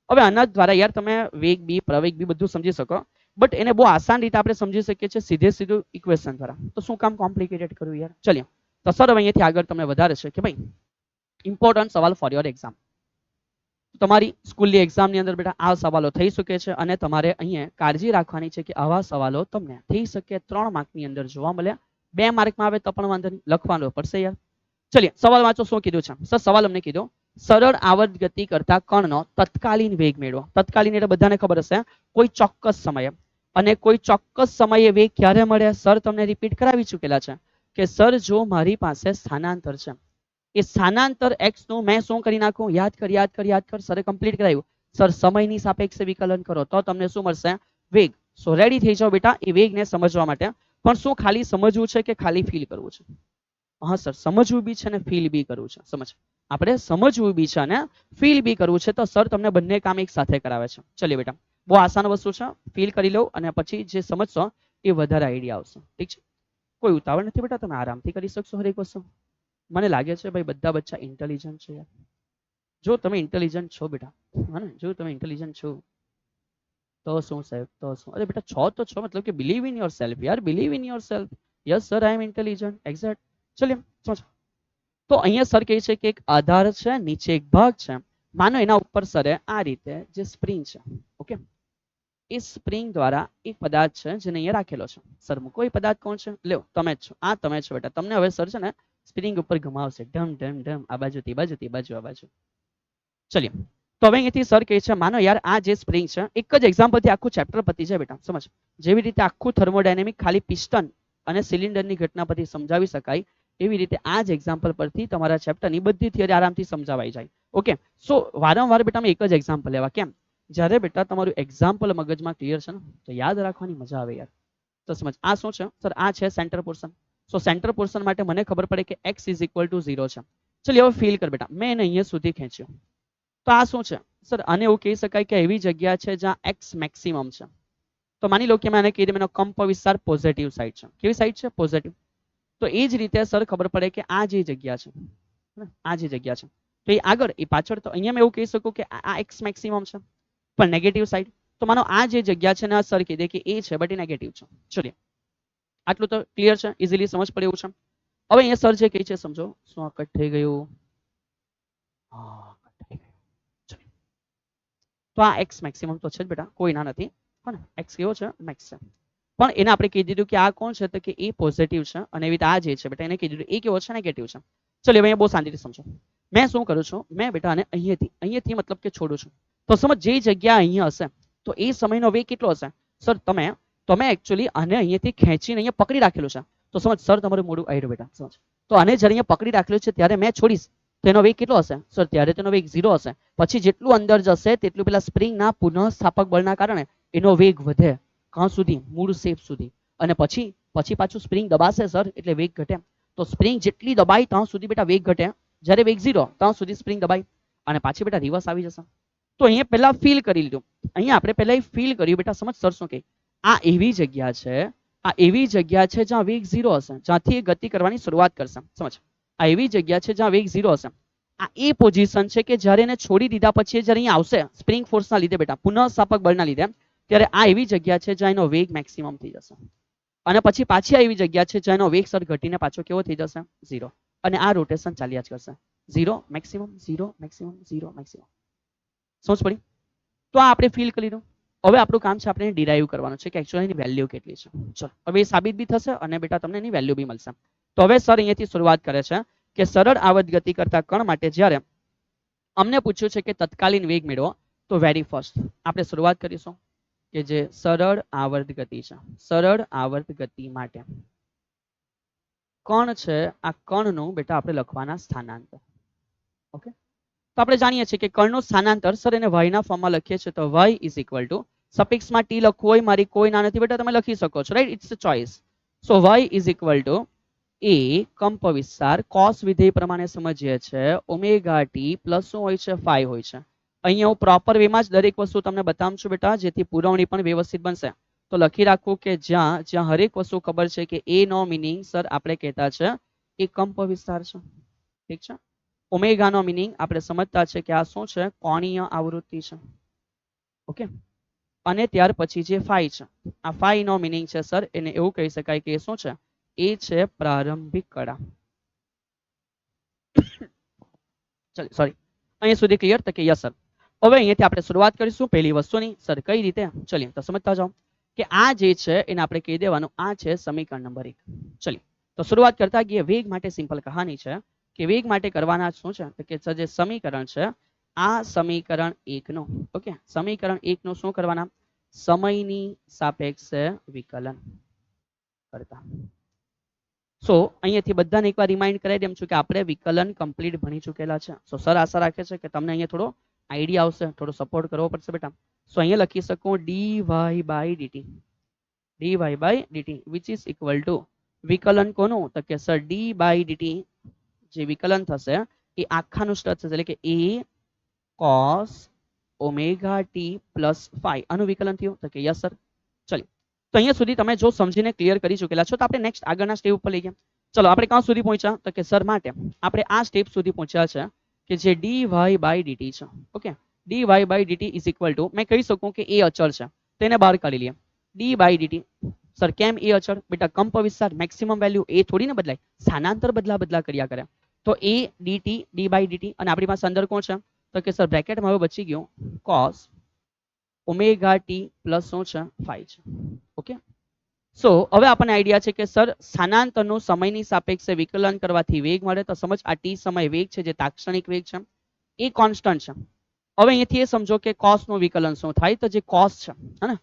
હવે આના દ્વારા યાર તમે વેગ બી, પ્રવેગ બી બધું સમજી શકો, બટ એને બહુ આસાન રીતે આપણે સમજી શકીએ છીએ સીધે સીધું ઇક્વેશન દ્વારા. તો શું કામ કોમ્પ્લિકેટેડ કરવું યાર? ચલિએ. તો સર હવે અહીંયાથી આગળ તમને વધારે છે કે ભાઈ ઇમ્પોર્ટન્ટ સવાલ ફોર યોર એક્ઝામ. તમારી સ્કૂલની એક્ઝામની અંદર બેટા આ સવાલો થઈ શકે છે અને તમારે અહીંયા કાળજી રાખવાની છે કે આવા સવાલો તમને થઈ શકે 3 માર્કની અંદર જોવા મળ્યા. 2 માર્કમાં આવે તો પણ વાંધો નહીં, લખવાનો પડશે યાર. ચલિએ સવાલ વાંચો. શું કીધું છે સર? સવાલ અમને કીધો સરળ આવર્ત ગતિ કરતા કણનો તત્કાલીન વેગ મેળવો. તત્કાલીન એટલે બધાને ખબર હશે કોઈ ચોક્કસ સમયે, અને કોઈ ચોક્કસ સમયે વેગ ક્યારે મળે? સર તમને રિપીટ કરાવી ચૂકેલા છે કે સર જો મારી પાસે સ્થાનાંતર છે, એ સ્થાનાંતર x નું મેં શું કરી નાખું? યાદ કર, યાદ કર, યાદ કર. સરે કમ્પ્લીટ કરાવ્યું. સર સમયની સાપેક્ષે વિકલન કરો તો તમને શું મળશે? વેગ. સો રેડી થઈ જાઓ બેટા એ વેગને સમજવા માટે. પણ શું ખાલી સમજવું છે કે ખાલી ફીલ કરવું છે? હા સર, સમજવું બી છે ને ફીલ બી કરવું છે. સમજ, આપણે સમજવું બી છે અને ફીલ બી કરવું છે. તો સર તમને બંને કામ એક સાથે કરાવે છે. ચલિए બેટા, બહુ આસાન વસ્તુ છે. ફીલ કરી લો અને પછી જે સમજશો એ વધારે આઈડિયા આવશે. ઠીક છે. કોઈ ઉતાવળ નથી બેટા, તમે આરામથી કરી શકશો હરેક વસ્તુ. મને લાગે છે ભાઈ બધા બચ્ચા ઇન્ટેલિજન્ટ છે યાર. જો તમે ઇન્ટેલિજન્ટ છો બેટા, હા ને, જો તમે ઇન્ટેલિજન્ટ છો તો શું સાહેબ, તો શું? અરે બેટા છો તો છો, મતલબ કે બિલીવ ઇન યોર સેલ્ફ યાર, believe in yourself. Yes sir, I am intelligent. Exact. ચલિए સમજો. તો અહીંયા સર કહે છે કે એક આધાર છે, નીચે એક ભાગ છે. માનો એના ઉપર સરે આ રીતે જે સ્પ્રિંગ છે, ઓકે, એ સ્પ્રિંગ દ્વારા એક પદાર્થ છે જેને અહીંયા રાખેલો છે. સર મૂકો એ પદાર્થ કોણ છે? લ્યો તમે જ છો. આ તમે છો બેટા. તમને હવે સર છે ને સ્પ્રિંગ ઉપર ઘુમાવશે, ઢમ ઢમ ઢમ, આ બાજુ તે બાજુ, તે બાજુ આ બાજુ. ચલિए. તો હવે અહીંથી સર કહે છે માનો યાર આ જે સ્પ્રિંગ છે, એક જ એક્ઝામ્પલથી આખું ચેપ્ટર પતી જાય બેટા. સમજ, જેવી રીતે આખું થર્મોડાયનેમિક ખાલી પિસ્ટન અને સિલિન્ડરની ઘટના પરથી સમજાવી શકાય, એવી રીતે આ જ એક્ઝામ્પલ પરથી તમારા ચેપ્ટરની બધી થિયરી આરામથી સમજાવાઈ જાય. ઓકે. સો વારંવાર બેટા મેં એક જ એક્ઝામ્પલ લેવા. કેમ? જ્યારે બેટા તમારું એક્ઝામ્પલ મગજમાં ક્લિયર છે ને તો યાદ રાખવાની મજા આવે યાર. તો સમજ, આ શું છે સર? આ છે સેન્ટર પોર્શન. સો સેન્ટર પોર્શન માટે મને ખબર પડે કે x ઇઝ ઇક્વલ ટુ 0 છે. ચલિए હવે ફીલ કર બેટા, મેં એને અહીંયા સુધી ખેંચ્યો. તો આ શું છે સર? આને એવું કહી શકાય કે એવી જગ્યા છે જ્યાં x મેક્સિમમ છે. તો માની લો કે મેં આને કીધું એનો કંપ વિસ્તાર પોઝિટિવ સાઈડ છે. કેવી સાઈડ છે? પોઝિટિવ. તો એ જ રીતે સર ખબર પડે કે આ જે જગ્યા છે, આ જે જગ્યા છે, તો એ આગળ એ પાછળ, તો અહીંયા મેં એવું કહી શકું કે આ x મેક્સિમમ છે પણ નેગેટિવ સાઈડ. તો માનો આ જે જગ્યા છે ને સર કીધે કે એ છે બટ એ નેગેટિવ છે. ચલિए આટલું તો ક્લિયર છે, ઇઝીલી સમજ પડે એવું છે. હવે અહીંયા સર જે કહે છે સમજો. શું આ કટ થઈ ગયું? હા કટ થઈ ગયું. તો આ x મેક્સિમમ તો છે જ બેટા, કોઈ ના નથી, હા ને. x કેવો છે? મેક્સ છે. પણ એને આપણે કહી દીધું કે આ કોણ છે? તો કે એ પોઝિટિવ છે. અને એવી રીતે આ જે છે બેટા એને કહી દીધું એ કેવો છે? નેગેટિવ છે. ચલો હવે બહુ શાંતિથી સમજો. મેં શું કરું છું? મેં બેટા આને અહીંયાથી મતલબ કે છોડું છું. તો સમજ, જે જગ્યા અહીંયા હશે તો એ સમયનો વેગ કેટલો હશે? સર તમે એકચ્યુઅલી આને અહીંયાથી ખેંચીને અહીંયા પકડી રાખેલું છે. તો સમજ સર તમારું મોઢું આવ્યું બેટા. સમજ, તો આને જ્યારે અહીંયા પકડી રાખેલું છે ત્યારે મેં છોડીશ તેનો વેગ કેટલો હશે? સર ત્યારે તેનો વેગ 0 હશે. પછી જેટલું અંદર જશે તેટલું પેલા સ્પ્રિંગના પુનઃસ્થાપક બળના કારણે એનો વેગ વધે ક્યાં સુધી? મૂળ શેપ સુધી. અને પછી પછી પાછું સ્પ્રિંગ દબાશે સર એટલે વેગ ઘટે. તો સ્પ્રિંગ જેટલી દબાય ત્યાં સુધી બેટા વેગ ઘટે. જ્યારે વેગ 0 ત્યાં સુધી સ્પ્રિંગ દબાય અને પાછી બેટા રિવર્સ આવી જશે. તો અહીંયા પહેલા ફીલ કરી લીધું. અહીંયા આપણે પહેલા ફીલ કર્યું બેટા. સમજ સર શું કહે? આ એવી જગ્યા છે, આ એવી જગ્યા છે જ્યાં વેગ 0 હશે, જ્યાંથી એ ગતિ કરવાની શરૂઆત કરશે. સમજ, આ એવી જગ્યા છે જ્યાં વેગ 0 હશે. આ એ પોઝિશન છે કે જ્યારે એને છોડી દીધા પછી જ્યારે અહીંયા આવશે સ્પ્રિંગ ફોર્સના લીધે બેટા, પુનઃસ્થાપક બળના લીધે, ત્યારે આ એવી જગ્યા છે જ્યાં એનો વેગ મેક્સિમમ થઈ જશે. અને પછી પાછી આ એવી જગ્યા છે જ્યાં એનો વેગ સર ઘટીને પાછો કેવો થઈ જશે? 0. અને આ રોટેશન ચાલ્યા જ કરશે. 0 મેક્સિમમ, 0 મેક્સિમમ, 0 મેક્સિમમ. સમજ પડી? તો આ આપણે ફીલ કરી લીધું. હવે આપણું કામ છે આપણે ડિરાઈવ કરવાનું છે કે એકચ્યુઅલી એની વેલ્યુ કેટલી છે. ચલો હવે એ સાબિત બી થશે અને બેટા તમને એની વેલ્યુ બી મળશે. તો હવે સર અહીંયાથી શરૂઆત કરે છે કે સરળ આવર્ત ગતિ કરતા કણ માટે જ્યારે અમને પૂછ્યું છે કે તત્કાલીન વેગ મેળવો, તો વેરી ફર્સ્ટ આપણે શરૂઆત કરીશું કે જે સરળ આવર્ત ગતિ છે. સરળ આવર્ત ગતિ માટે કણ છે, આ કણનું બેટા આપણે લખવાના સ્થાનાંતર. ઓકે, તો આપણે જાણીએ છીએ કે કર્ણનું સ્થાનાંતર સર એને y ના ફોર્મમાં લખીએ છીએ. તો y ઇઝ ઇક્વલ ટુ સફિક્સમાં t લખવું હોય મારી કોઈ ના નથી બેટા, તમે લખી શકો છો, right? It's a choice. So y is equal to A કંપ વિસ્તાર cos વિધેય પ્રમાણે સમજીએ છે ઓમેગા ટી પ્લસ શું હોય છે? ફાઈ હોય છે. અહીંયા હું પ્રોપર વેમાં જ દરેક વસ્તુ તમને બતાવું છું બેટા, જેથી પુરવણી પણ વ્યવસ્થિત બનશે. તો લખી રાખવું કે જ્યાં જ્યાં હરેક વસ્તુ ખબર છે કે એ નો મિનિંગ સર આપણે કહેતા છે એ કંપ વિસ્તાર છે. ઠીક છે? ઓમેગા નો મિનિંગ આપણે સમજતા છે કે આ શું છે? કોણીય આવૃત્તિ છે. ઓકે, અને ત્યાર પછી જે ફાઈ છે, આ ફાઈ નો મિનિંગ છે સર એને એવું કહી શકાય કે એ શું છે? એ છે પ્રારંભિક કળા. સોરી, અહીંયા સુધી ક્લિયર? તો કે યસ સર. હવે અહીંયાથી આપણે શરૂઆત કરીશું પહેલી વસ્તુની. સર કઈ રીતે? ચલીએ તો સમજતા જાઓ કે આ જે છે એને આપણે કહી દેવાનું આ છે સમીકરણ નંબર 1. ચલીએ તો શરૂઆત કરતા ગઈએ. વેગ માટે સિમ્પલ કહાની છે કે વેગ માટે કરવાના શું છે તો કે જે સમીકરણ છે આ સમીકરણ 1 નું, ઓકે, સમીકરણ 1 નું શું કરવાના? સમયની સાપેક્ષે વિકલન કરતા. સો અહીંયાથી બધાને એકવાર રિમાઇન્ડ કરાવી દઉં છું કે આપણે વિકલન કમ્પ્લીટ ભણી ચૂકેલા છે. સો સર આશા રાખે છે કે તમને અહીંયા થોડો આઈડિયા આવશે, થોડો સપોર્ટ કરવો પડશે બેટા. સો અહીંયા લખી શકું dy by dt, dy by dt which is equal to વિકલન કોનું? તો કે સર d by dt જે વિકલન થશે એ આખાનું સ્ટચ થશે, એટલે કે a cos omega t plus phi. આનું વિકલન થયું? તો કે યસ સર. ચલો તો અહીંયા સુધી તમે જો સમજીને ક્લિયર કરી ચૂકેલા છો તો આપણે નેક્સ્ટ આગળના સ્ટેપ ઉપર લઈ ગયા. ચલો આપણે ક્યાં સુધી પહોંચ્યા? તો કે સર માટે આપણે આ સ્ટેપ સુધી પહોંચ્યા છે કે જે dy by dt છે. Okay, dy by dt is equal two મેં કહી શકું કે એ અચળ છે, તેને બહાર કાઢી લઈએ. d by dt સર કેમ એ અચળ? બેટા કંપ વિસ્તાર મેક્સિમમ વેલ્યુ એ થોડી ને બદલાય, સ્થાનાંતર બદલા કર્યા કરે. તો a dt d by dt અને આપણી પાસે અંદર કોણ છે? તો કે સર બ્રેકેટમાં હવે બચી ગયું cos ઓમેગા t પ્લસ શું છે? ફાઈ છે. ઓકે, સો હવે આપણને આઈડિયા છે કે સર સ્થાનાંતરનું સમયની સાપેક્ષે વિકલન કરવાથી વેગ મળે. તો સમજ આ t સમય વેગ છે જે તાત્ક્ષણિક વેગ છે એ કોન્સ્ટન્ટ છે. હવે અહીંયાથી એ સમજો કે cos નું વિકલન શું થાય? તો જે cos છે હે ને,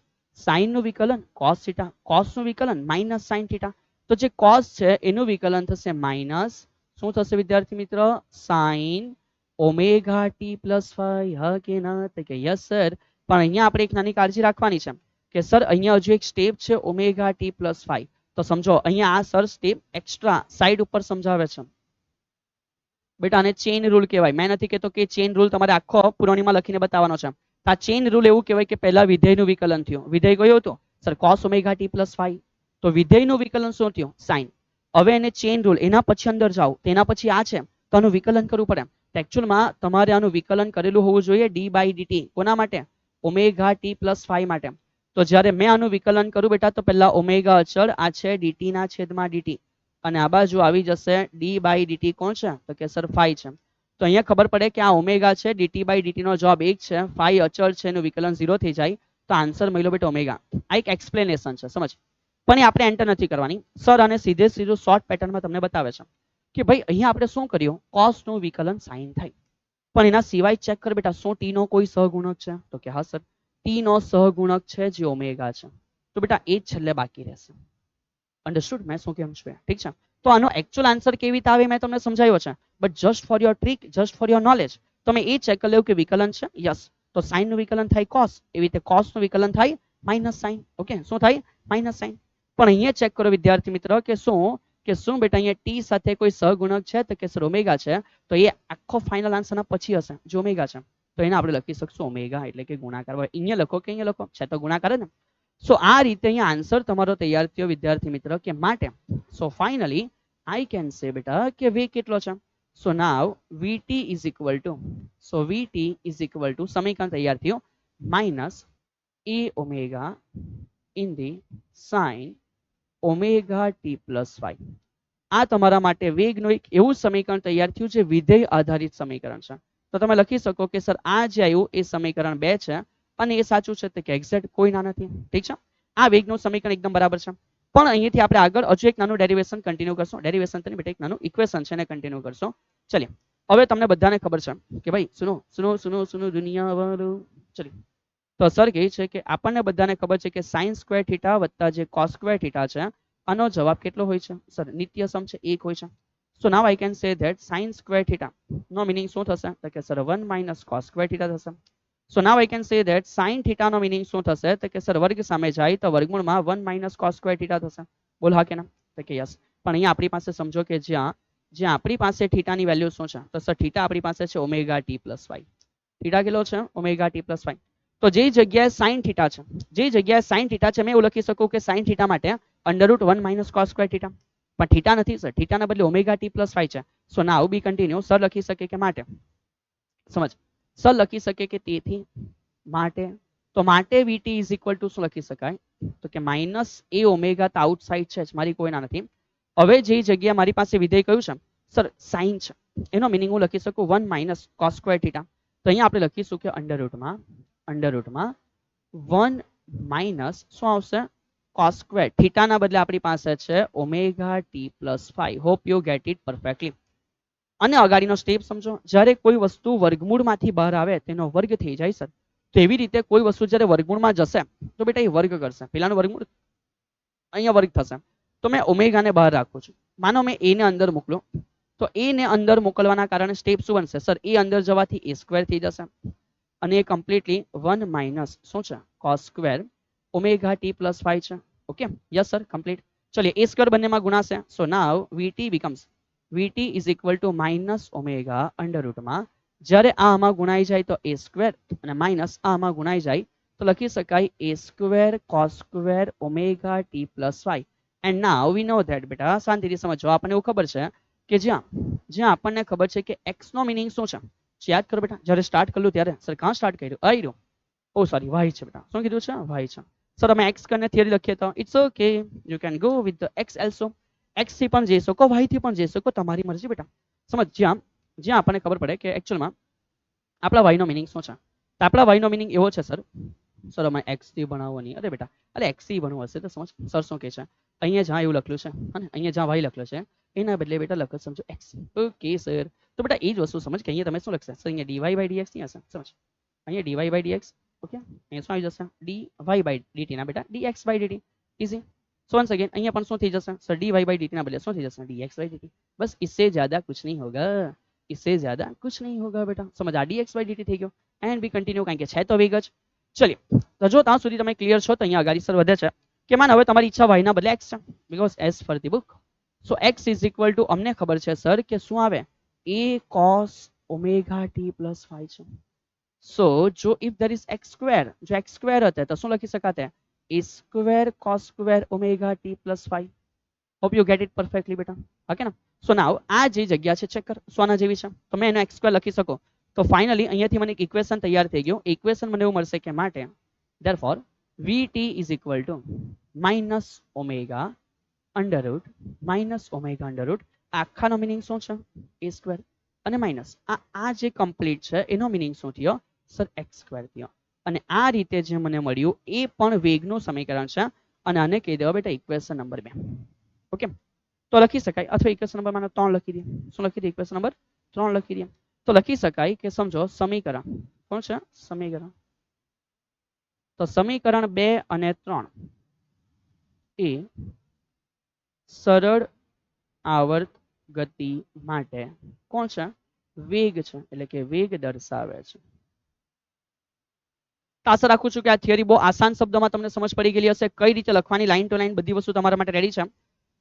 sin નું વિકલન cos થીટા, cos નું વિકલન માઇનસ sin થીટા. તો જે cos છે એનું વિકલન થશે માઇનસ શું થશે વિદ્યાર્થી મિત્ર? sin omega t plus phi. હા કે ના? તો કે યસ સર. પણ અહીંયા આપણે એક નાની કાળજી રાખવાની છે કે સર અહીંયા હજુ એક સ્ટેપ છે ઓમેગા ટી પ્લસ ફાઈ. તો સમજો અહીંયા આ સર સ્ટેપ એક્સ્ટ્રા સાઈડ ઉપર સમજાવે છે બેટા, આને ચેઇન રૂલ કહેવાય. મેં નથી કહેતો કે ચેઇન રૂલ તમારે આખો પુરવણીમાં લખીને બતાવવાનો છે. આ ચેઇન રૂલ એવું કહેવાય કે પહેલા વિધેયનું વિકલન થયું. વિધેય કયું હતું sir? cos omega T plus phi. તો વિધેયનું વિકલન શું થયું? sin. હવે એને ચેઇન રૂલ, એના પછી અંદર જાઓ, તેના પછી આ છે તો આનું વિકલન કરવું પડે. એકચ્યુઅલમાં તમારે આનું વિકલન કરેલું હોવું જોઈએ d by dt. કોના માટે? ઓમેગા ટી પ્લસ ફાઈ માટે. તો જ્યારે મેં આનું વિકલન કરું બેટા તો પહેલા ઓમેગા અચળ આ છે dt ના છેદમાં dt અને આ બાજુ આવી જશે d by dt. કોણ છે? તો કે સર ફાઈ છે. તો અહીંયા ખબર પડે કે આ ઓમેગા છે, dt by dt નો જવાબ 1 છે, ફાઈ અચળ છે, એનું વિકલન 0 થઈ જાય તો આન્સર મળ્યો બેટા ઓમેગા. આ એક એક્સપ્લેનેશન છે, સમજ. પણ એ આપણે એન્ટર નથી કરવાની સર, અને સીધે સીધું શોર્ટ પેટર્નમાં તમને બતાવે છે કે ભાઈ અહીંયા આપણે શું કર્યું? cos નું વિકલન sin થાય. પણ એના સિવાય ચેક કર બેટા, શું t નો કોઈ સહગુણક છે? તો કે હા સર, t નો સહગુણક છે જે ઓમેગા છે. તો બેટા એ જ છેલ્લે બાકી રહેશે. અન્ડરસ્ટુડ મેં શું કેમ છું? ઠીક છે. તો આનો એકચ્યુઅલ આન્સર કેવી રીતે આવે મેં તમને સમજાવ્યો છે, but just for your trick, just for your knowledge તમે એ ચેક કરી લેવું કે વિકલન છે યસ, તો sin નું વિકલન થાય cos, એવી રીતે cos નું વિકલન થાય માઇનસ સાઇન. ઓકે, શું થાય? Minus sign. પણ અહીંયા ચેક કરો વિદ્યાર્થી મિત્ર કે શું બેટા અહીંયા ટી સાથે કોઈ સહગુણક છે તો કે સર ઓમેગા છે, તો એ આખો ફાઇનલ આન્સરના પછી હશે. જો ઓમેગા છે તો એને આપણે લખી શકશું ઓમેગા એટલે કે ગુણાકાર. અહીંયા લખો કે અહીંયા લખો, છે તો ગુણાકાર જ ને. સો આ રીતે અહીંયા આન્સર તમારો તૈયાર થયો વિદ્યાર્થી મિત્ર કે માટે. સો ફાઇનલી આઈ કેન સે બેટા કે વે કેટલો છે? So now Vt is equal to, so Vt is equal to સમીકરણ તૈયાર થયું minus a omega in the sin omega t plus 5. આ તમારા માટે વેગનું એક એવું સમીકરણ તૈયાર થયું જે વિધેય આધારિત સમીકરણ છે. તો તમે લખી શકો કે સર આ જે આવ્યું એ સમીકરણ 2 છે અને એ સાચું છે તો કે એક્ઝેક્ટ કોઈ ના નથી. ઠીક છે, આ વેગનું સમીકરણ એકદમ બરાબર છે. પણ અહીંથી આપણે આગળ હજુ એક નાનું ડેરિવેશન કન્ટિન્યુ કરશું. ડેરિવેશન તો નહીં બેટા, એક નાનું ઇક્વેશન છે એને કન્ટિન્યુ કરશું. ચલિए, હવે તમને બધાને ખબર છે કે ભાઈ સુનો સુનો સુનો સુનો દુનિયા વાળું. ચલિए, તો સર કહે છે કે આપણને બધાને ખબર છે કે sin સ્ક્વેર થીટા વત્તા જે cos સ્ક્વેર થીટા છે આનો જવાબ કેટલો હોય છે? સર નિત્ય સમ છે, 1 હોય છે. So now I can say that sin square theta નો મિનિંગ શું થશે? તો કે sir 1 minus cos square theta થશે. So now I can say that sin theta નો મિનિંગ શું થશે? તો કે સર વર્ગ સામે જાય તો વર્ગમૂળમાં 1 માઇનસ cos સ્ક્વેર થીટા થશે. બોલ હા કે ના? તો કે યસ. પણ અહીંયા આપણી પાસે સમજો કે જ્યાં આપણી પાસે થીટાની વેલ્યુ શું છે? તો સર થીટા આપણી પાસે છે ઓમેગા ટી પ્લસ 5. થીટા કેટલો છે? Omega T plus 5. તો જે જગ્યાએ sin થીટા છે, મેં એવું લખી શકું કે sin થીટા માટે √1 માઇનસ cos સ્ક્વેર થીટા. પણ થીટા નથી સર, થીટાના બદલે ઓમેગા ટી પ્લસ 5 છે. સો નાઉ બી કન્ટિન્યુ. સર લખી શકે કે માટે, સમજ, સર લખી શકે કે તેથી માટે. તો માટે Vt ઇઝ ઇક્વલ ટુ શું લખી શકાય? તો કે માઇનસ એ ઓમેગા તો આઉટસાઇડ છે જ, મારી કોઈના નથી. હવે જે જગ્યા મારી પાસે વિધેય કયું છે? સર સાઇન છે. એનો મિનિંગ હું લખી શકું 1 માઇનસ cos સ્ક્વેર થીટા. તો અહીંયા આપણે લખીશું કે અંડરરૂટમાં 1 માઇનસ શું આવશે? cos square. થીટાના બદલે આપણી પાસે છે omega T plus 5. Hope you get it perfectly. અને અગાડીનો સ્ટેપ સમજો. જ્યારે કોઈ વસ્તુ વર્ગમૂળમાંથી બહાર આવે તેનો વર્ગ થઈ જાય સર, તો એવી રીતે કોઈ વસ્તુ જ્યારે વર્ગમૂળમાં જશે તો બેટા એ વર્ગ કરશે. પેલાનું વર્ગમૂળ અહીંયા વર્ગ થશે. તો મેં ઓમેગાને બહાર રાખું છું. માનો મેં એ ને અંદર મોકલું, તો એ ને અંદર મોકલવાના કારણે સ્ટેપ શું બનશે? સર એ અંદર જવાથી a સ્ક્વેર થઈ જશે અને એ કમ્પ્લીટલી 1 માઇનસ શું છે? cos square omega T plus 5 છે. Okay, yes sir, complete. ચલિए, a સ્ક્વેર બંનેમાં ગુણાશે. સો નાવ Vt becomes Vt is equal to minus omega અંડરરૂટમાં જ્યારે આ આમાં ગુણાઈ જાય તો a સ્ક્વેર અને માઇનસ આ આમાં ગુણાઈ જાય તો લખી શકાય a square cos square omega T plus 5. And now we know that, બેટા શાંતિથી સમજો, આપણને એવું ખબર છે કે જ્યાં આપણને ખબર છે કે x નો મિનિંગ શું છે? યાદ કરો બેટા, જ્યારે સ્ટાર્ટ કર્યું ત્યારે સર કાં સ્ટાર્ટ કર્યું? આઈ ઓ સોરી, y છે બેટા. શું કીધું છે? y છે. સર અમે x કરીને થિયરી લખીએ તો it's okay, you can go with the x also. x થી પણ જઈ શકો, y થી પણ જઈ શકો, તમારી મરજી બેટા. સમજ, જ્યાં આપણને ખબર પડે કે એકચ્યુઅલમાં આપણા y નો મિનિંગ શું છે. તો આપણા y નો મિનિંગ એવો છે સર અમે x થી ભણાવવાની. અરે બેટા, અરે x થી ભણવું હશે તો સમજ. સર શું કહે છે? અહીંયા જ્યાં એવું લખેલું છે અને અહીંયા જ્યાં y લખેલું છે એના બદલે બેટા લખો સમજો x. ઓકે સર, તો બેટા એ જ વસ્તુ સમજ કે અહીંયા તમે શું લખશે? સર અહીંયા dy/dx નહીં હશે, સમજ. અહીંયા dy/dx. ઓકે, અહીંયા શું આવી જશે? dy/dt ના બેટા dx/dt. Easy. So once again અહીંયા પણ શું થઈ જશે? સર dy/dt ના બદલે શું થઈ જશે? dx/dt. बस इससे ज्यादा कुछ नहीं होगा, इससे ज्यादा कुछ नहीं होगा बेटा. समझ आ? dx/dt થઈ ગયો. એન્ડ બી કન્ટિન્યુ કારણ કે છે તો વેગ જ. ચલિए, તો જો ત્યાં સુધી તમે ક્લિયર છો તો અહીંયા અગાડી સર વધે છે કે માન હવે તમારી ઈચ્છા y ના બદલે x છે, because s for the book. So x is equal two અમને ખબર છે સર કે શું આવે? a cos omega t plus 5 છે. સો જો if there is x square, જો x સ્ક્વેર હતે તો શું લખી શકાતે? a square cos square omega t plus 5. hope you get it perfectly બેટા. ઓકે ના? સો નાવ આ જે જગ્યા છે ચેક કર, સોના જેવી છે, તો મેં એનો x સ્ક્વેર લખી શકો. તો ફાઇનલી અહીંયાથી મને એક ઇક્વેશન તૈયાર થઈ ગયું. ઇક્વેશન મને એવું મળશે કે માટે therefore Vt is equal to minus omega under root આખાનો મિનિંગ શું છે? a સ્ક્વેર અને માઇનસ આ જે કમ્પ્લીટ છે એનો મિનિંગ શું થયો? સર x સ્ક્વેર થયો. અને આ રીતે જે મને મળ્યું એ પણ વેગનું સમીકરણ છે અને આને કહી દેવા બેટા ઇક્વેશન નંબર 2. ઓકે, તો લખી શકાય, અથવા ઇક્વેશન નંબર માનો 3 લખી દઈએ. શું લખી દઈએ? ઇક્વેશન નંબર 3 લખી દઈએ. તો લખી શકાય કે સમજો સમીકરણ કોણ છે? સમીકરણ. તો સમીકરણ 2 અને 3 એ સરળ આવર્ત ગતિ માટે કોણ છે? વેગ છે, એટલે કે વેગ દર્શાવે છે. તો આશા રાખું છું કે આ થિયરી બહુ આસાન શબ્દોમાં તમને સમજ પડી ગયેલી હશે. કઈ રીતે લખવાની લાઈન ટુ લાઈન બધી વસ્તુ તમારા માટે રેડી છે.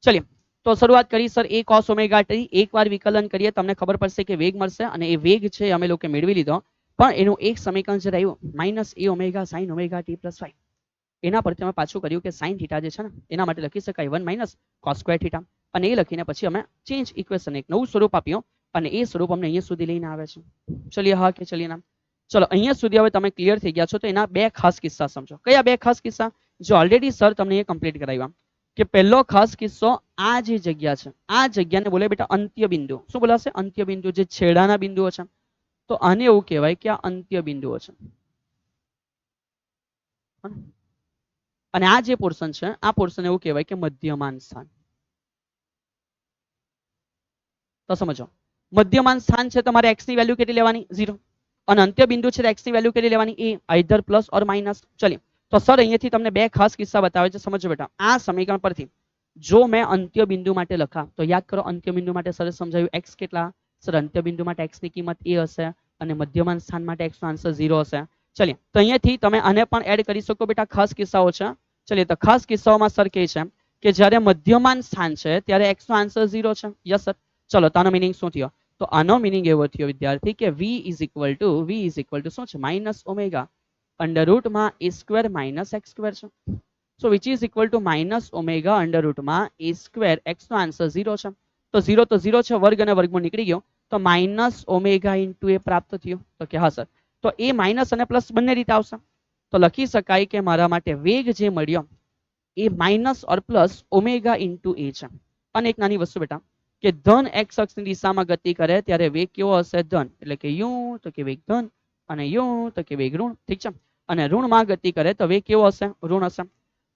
ચલિએ તો શરૂઆત કરી sir a cos omega t. એકવાર વિકલન કરીએ તમને ખબર પડશે કે વેગ મળશે અને એ વેગ છે અમે લોકો મેળવી લીધો. પણ એનું એક સમીકરણ છે આવ્યું minus a omega sin omega t plus 5. એના પરથી અમે પાછું કર્યું કે sin થીટા જે છે ને એના માટે લખી શકાય 1 માઇનસ cos સ્ક્વેર થીટા. અને એ લખીને પછી અમે ચેન્જ ઇક્વેશન એક નવું સ્વરૂપ આપ્યું અને એ સ્વરૂપ અમને અહીંયા સુધી લઈને આવે છે. ચલિए હા કે ચલિए ના. ચલો અહીંયા સુધી હવે તમે ક્લિયર થઈ ગયા છો તો એના બે ખાસ કિસ્સા સમજો. કયા બે ખાસ કિસ્સા? જો ઓલરેડી સર તમને એ કમ્પ્લીટ કરાવ્યા કે પહેલો ખાસ કિસ્સો આ જે જગ્યા છે આ જગ્યાને બોલે બેટા અંત્ય બિંદુ. શું બોલાશે? અંત્ય બિંદુ. જે છેડાના બિંદુઓ છે તો આને એવું કહેવાય કે આ અંત્ય બિંદુઓ છે. અને આ જે પોર્શન છે આ પોર્શન એવું કહેવાય કે મધ્યમાન સ્થાન. તો સમજો મધ્યમાન સ્થાન છે તમારે x ની વેલ્યુ કેટલી લેવાની? 0. અને અંત્ય બિંદુ છે x ની વેલ્યુ કેટલી લેવાની? a. Either plus or minus. ચલિए તો સર અહીંયાથી તમને બે ખાસ કિસ્સા બતાવે છે. સમજો બેટા આ સમીકરણ પરથી જો મેં અંત્ય બિંદુ માટે લખા તો યાદ કરો અંત્ય બિંદુ માટે સર સમજાવ્યું x કેટલા? સર અંત્ય બિંદુ માટે x ની કિંમત a હશે અને મધ્યમાન સ્થાન માટે x નો આન્સર 0 હશે. ચલિए તો અહીંયાથી તમે આને પણ એડ કરી શકો બેટા. ખાસ કિસ્સાઓ છે. ચલિए તો ખાસ કિસ્સાઓમાં સર કહે છે કે જ્યારે મધ્યમાન સ્થાન છે ત્યારે x નો આન્સર 0 છે. Yes sir. ચલો તો આનો મિનિંગ શું થયો? તો આનો મિનિંગ એવો થયો વિદ્યાર્થી કે v ઇઝ ઇક્વલ ટુ શું છે? માઇનસ ઓમેગા અંડર રૂટમાં a square minus x square છે. So which is equal to minus omega under રૂટમાં a સ્ક્વેર x નો આન્સર 0 છે. તો 0 તો 0 છે, વર્ગ અને વર્ગમૂળ નીકળી ગયો તો માઇનસ ઓમેગા ઇન્ટુ a પ્રાપ્ત થયું. તો કે હા સર. તો એ માઇનસ અને પ્લસ બંને રીતે આવશે. તો લખી શકાય કે મારા માટે વેગ જે મળ્યો એ minus or plus omega into a છે. અને એક નાની વસ્તુ બેટા કે ધન x અક્ષની દિશામાં ગતિ કરે ત્યારે વેગ કેવો હશે? ધન. એટલે કે યુ તો કે વેગ ધન અને યુ તો કે વેગ ઋણ. ઠીક છે. અને ઋણમાં ગતિ કરે તો વેગ કેવો હશે? ઋણ હશે.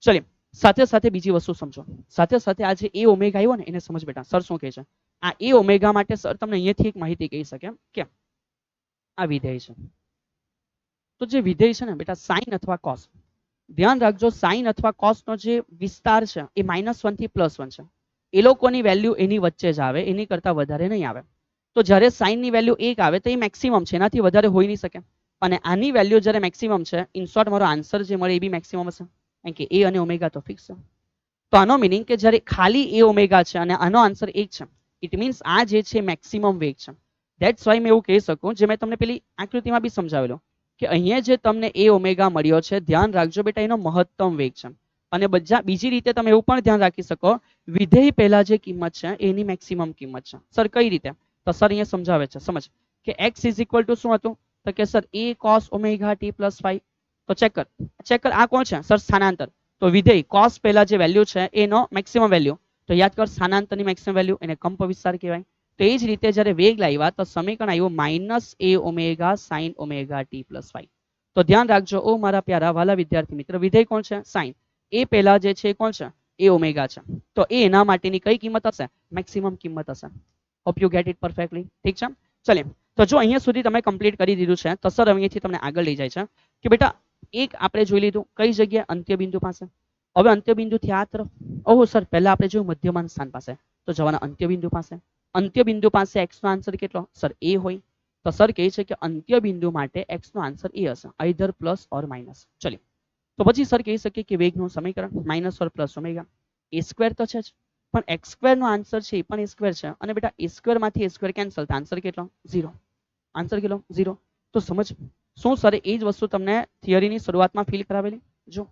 ચલિए સાથે સાથે બીજી વસ્તુ સમજો. સાથે સાથે આ જે a ઓમેગા આવ્યો ને એને સમજ બેટા. સર શું કહે છે? આ a ઓમેગા માટે સર તમને અહીંયાથી એક માહિતી કહી શકે કે આ વિધેય છે. તો જે વિધેય છે ને બેટા સાઇન અથવા કોસ. ધ્યાન રાખજો સાઇન અથવા કોસ નો જે વિસ્તાર છે એ -1 થી +1 છે. એ લોકોની વેલ્યુ એની વચ્ચે જ આવે, એની કરતા વધારે નહીં આવે. તો જ્યારે સાઇન ની વેલ્યુ 1 આવે તો એ મેક્સિમમ છે, એનાથી વધારે હોઈ નહીં શકે. અને આની વેલ્યુ જ્યારે મેક્સિમમ છે, ઇન શોર્ટ મારો આન્સર જે મળે એ બી મેક્સિમમ હશે. કારણ કે a અને ઓમેગા તો ફિક્સ છે. તો આનો મિનિંગ કે જ્યારે ખાલી a ઓમેગા છે અને આનો આન્સર 1 છે, ઇટ મીન્સ આ જે છે મેક્સિમમ વેગ છે. ધેટ્સ વાય મેં એવું કહી શકું જે મેં તમને પેલી આકૃતિમાં બી સમજાવેલો કે અહીંયા જે તમને a ઓમેગા મળ્યો છે ધ્યાન રાખજો બેટા એનો મહત્તમ વેગ છે. અને બીજી રીતે તમે એવું પણ ધ્યાન રાખી શકો વિધેય પહેલા જે કિંમત છે એની મેક્સિમમ કિંમત છે. સર કઈ રીતે? તો સર અહીંયા સમજાવે છે. સમજ કે x ઇઝ ઇક્વલ ટુ શું હતું? તો કે sir a cos omega t + 5. તો ચેક કર આ કોણ છે? સર સ્થાનાંતર. તો વિધેય cos પહેલા જે વેલ્યુ છે એનો મેક્સિમમ વેલ્યુ. તો યાદ કર સ્થાનાંતરની મેક્સિમમ વેલ્યુ એને કંપ વિસ્તાર કહેવાય. તો એ જ રીતે જ્યારે વેગ લાવ્યા તો સમીકરણ આવ્યું -a omega sin omega t + 5. તો ધ્યાન રાખજો ઓ મારા પ્યારા વાલા વિદ્યાર્થી મિત્ર, વિધેય કોણ છે? સાઇન. એ પહેલા જે છે કોણ છે? a ઓમેગા છે. તો એ એના માટેની કઈ કિંમત હશે? મેક્સિમમ કિંમત હશે. Hope you get it perfectly. ઠીક છે. ચલિए તો જો અહીંયા સુધી તમે કમ્પ્લીટ કરી દીધું છે તો સર અહીંયાથી તમને આગળ લઈ જાય છે કે બેટા એક આપણે જોઈ લીધું કઈ જગ્યાએ? અંત્ય બિંદુ પાસે. હવે અંત્ય બિંદુથી આ તરફ ઓહો સર પહેલા આપણે જોયું મધ્યમાન સ્થાન પાસે, તો જવાના અંત્ય બિંદુ પાસે. અંત્ય બિંદુ પાસે x નો આન્સર કેટલો? સર a હોય. તો સર કહે છે કે અંત્ય બિંદુ માટે x નો આન્સર a હશે, આઈધર પ્લસ ઓર માઇનસ. ચલિए તો પછી સર કહી શકીએ કે વેગનું સમીકરણ minus or plus omega. a square તો છે જ પણ x સ્ક્વેર નો આન્સર છે એ પણ a સ્ક્વેર છે અને બેટા a સ્ક્વેર માંથી a સ્ક્વેર કેન્સલ તો આન્સર કેટલો? 0. આન્સર કેટલો? 0. તો સમજ શું સર એ જ વસ્તુ તમને થિયરીની શરૂઆતમાં ફીલ કરાવેલી? જો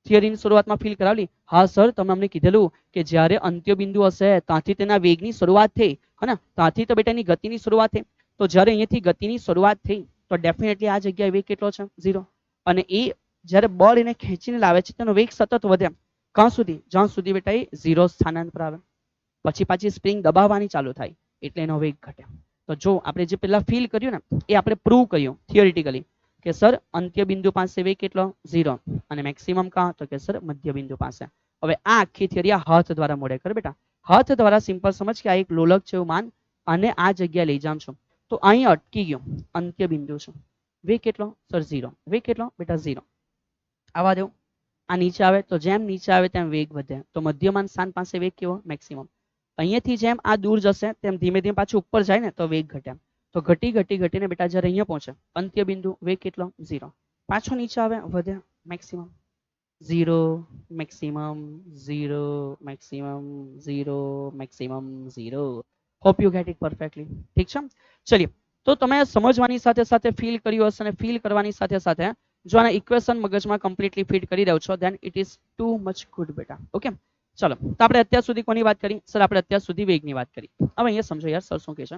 થિયરીની શરૂઆતમાં ફીલ કરાવેલી. હા સર તમે અમને કીધેલું કે જ્યારે અંત્ય બિંદુ હશે ત્યાંથી તેના વેગની શરૂઆત થઈ હે ને, ત્યાંથી તો બેટા એની ગતિની શરૂઆત થઈ. તો જ્યારે અહીંયાથી ગતિની શરૂઆત થઈ તો ડેફિનેટલી આ જગ્યાએ વેગ કેટલો છે? 0. અને એ જ્યારે બળ એને ખેંચીને લાવે છે તેનો વેગ સતત વધે. ક્યાં સુધી? જ્યાં સુધી બેટા એ 0 સ્થાનાંતર પર આવે. પછી પાછી સ્પ્રિંગ દબાવવાની ચાલુ થાય એટલે એનો વેગ ઘટે. તો જો આપણે જે પહેલા ફીલ કર્યું ને એ આપણે પ્રૂવ કર્યું થિયોરિટિકલી કે સર અંત્ય બિંદુ પાસે વેગ કેટલો? 0. અને મેક્સિમમ કાં? તો કે સર મધ્ય બિંદુ પાસે. હવે આ આખી થિયરી આ હાથ દ્વારા મળે. ખરે બેટા હાથ દ્વારા સિમ્પલ સમજ કે આ એક લોલક છે એવું માન અને આ જગ્યાએ લઈ જામ છો. તો અહીં અટકી ગયો અંત્ય બિંદુ છે. વેગ કેટલો? સર 0. વેગ કેટલો? બેટા 0. આવા દો આ નીચે આવે તો જેમ નીચે આવે તેમ વેગ વધે. તો મધ્યમાન સ્થાન પાસે વેગ કેવો? મેક્સિમમ. અહીંયાથી જેમ આ દૂર જશે તેમ ધીમે ધીમે પાછું ઉપર જાય ને તો વેગ ઘટે. તો ઘટીને બેટા જ્યારે અહીંયા પહોંચે અંત્ય બિંદુ વેગ કેટલો? 0. પાછો નીચે આવે વધે maximum 0 maximum 0 maximum 0 maximum 0. hope you get it perfectly. ઠીક છે ચલિए તો તમે સમજવાની સાથે સાથે ફીલ કર્યું હશે અને ફીલ કરવાની સાથે સાથે જો આના ઇક્વેશન મગજમાં કમ્પ્લીટલી ફિટ કરી રહ્યો છો then it is too much good બેટા. ઓકે ચલો તો આપણે અત્યાર સુધી કોની વાત કરી સર? આપણે અત્યાર સુધી વેગની વાત કરી. હવે અહીંયા સમજો યાર સર શું કહે છે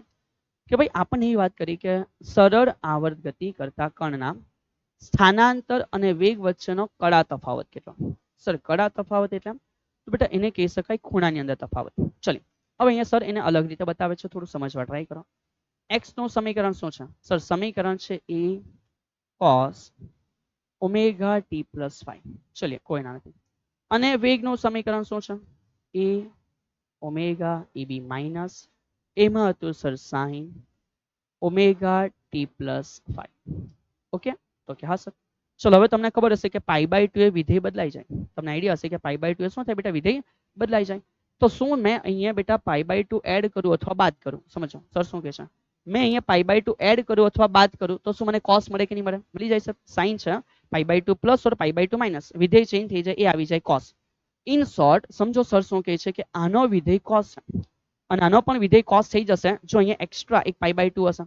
કે ભાઈ આપણને એવી વાત કરી કે સરળ આવર્ત ગતિ કરતા કણના સ્થાનાંતર અને વેગ વચ્ચેનો કડા તફાવત કેટલો? સર કડા તફાવત એટલે તો બેટા એને કહી શકાય ખૂણાની અંદર તફાવત. ચલી હવે અહીંયા સર એને અલગ રીતે બતાવે છે, થોડું સમજવા ટ્રાય કરો. x નું સમીકરણ શું છે સર? સમીકરણ છે a cos omega t plus 5. ચલિए કોઈ ના નથી. અને વેગનું સમીકરણ શું છે? a ઓમેગા eb માઇનસ એમાં હતું sir sin omega t plus 5. Okay તો કે હા સર. ચલો હવે તમને ખબર હશે કે π/2 એ વિધેય બદલાઈ જાય. તમને આઈડિયા હશે કે π/2 એ શું થાય બેટા? વિધેય બદલાઈ જાય. તો શું મેં અહીંયા બેટા π/2 એડ કરું અથવા બાદ કરું? સમજો સર શું કહે છે. મેં અહીંયા π/2 એડ કરું અથવા બાદ કરું તો શું મને cos મળે કે નહીં મળે? મળી જાય સર. sin છે π/2 પ્લસ ઓર π/2 માઇનસ, વિધેય ચેન્જ થઈ જાય, એ આવી જાય cos. ઇન શોર્ટ સમજો સર શું કહે છે કે આનો વિધેય cos છે અને આનો પણ વિધેય cos થઈ જશે જો અહીંયા એક્સ્ટ્રા એક π/2 હશે.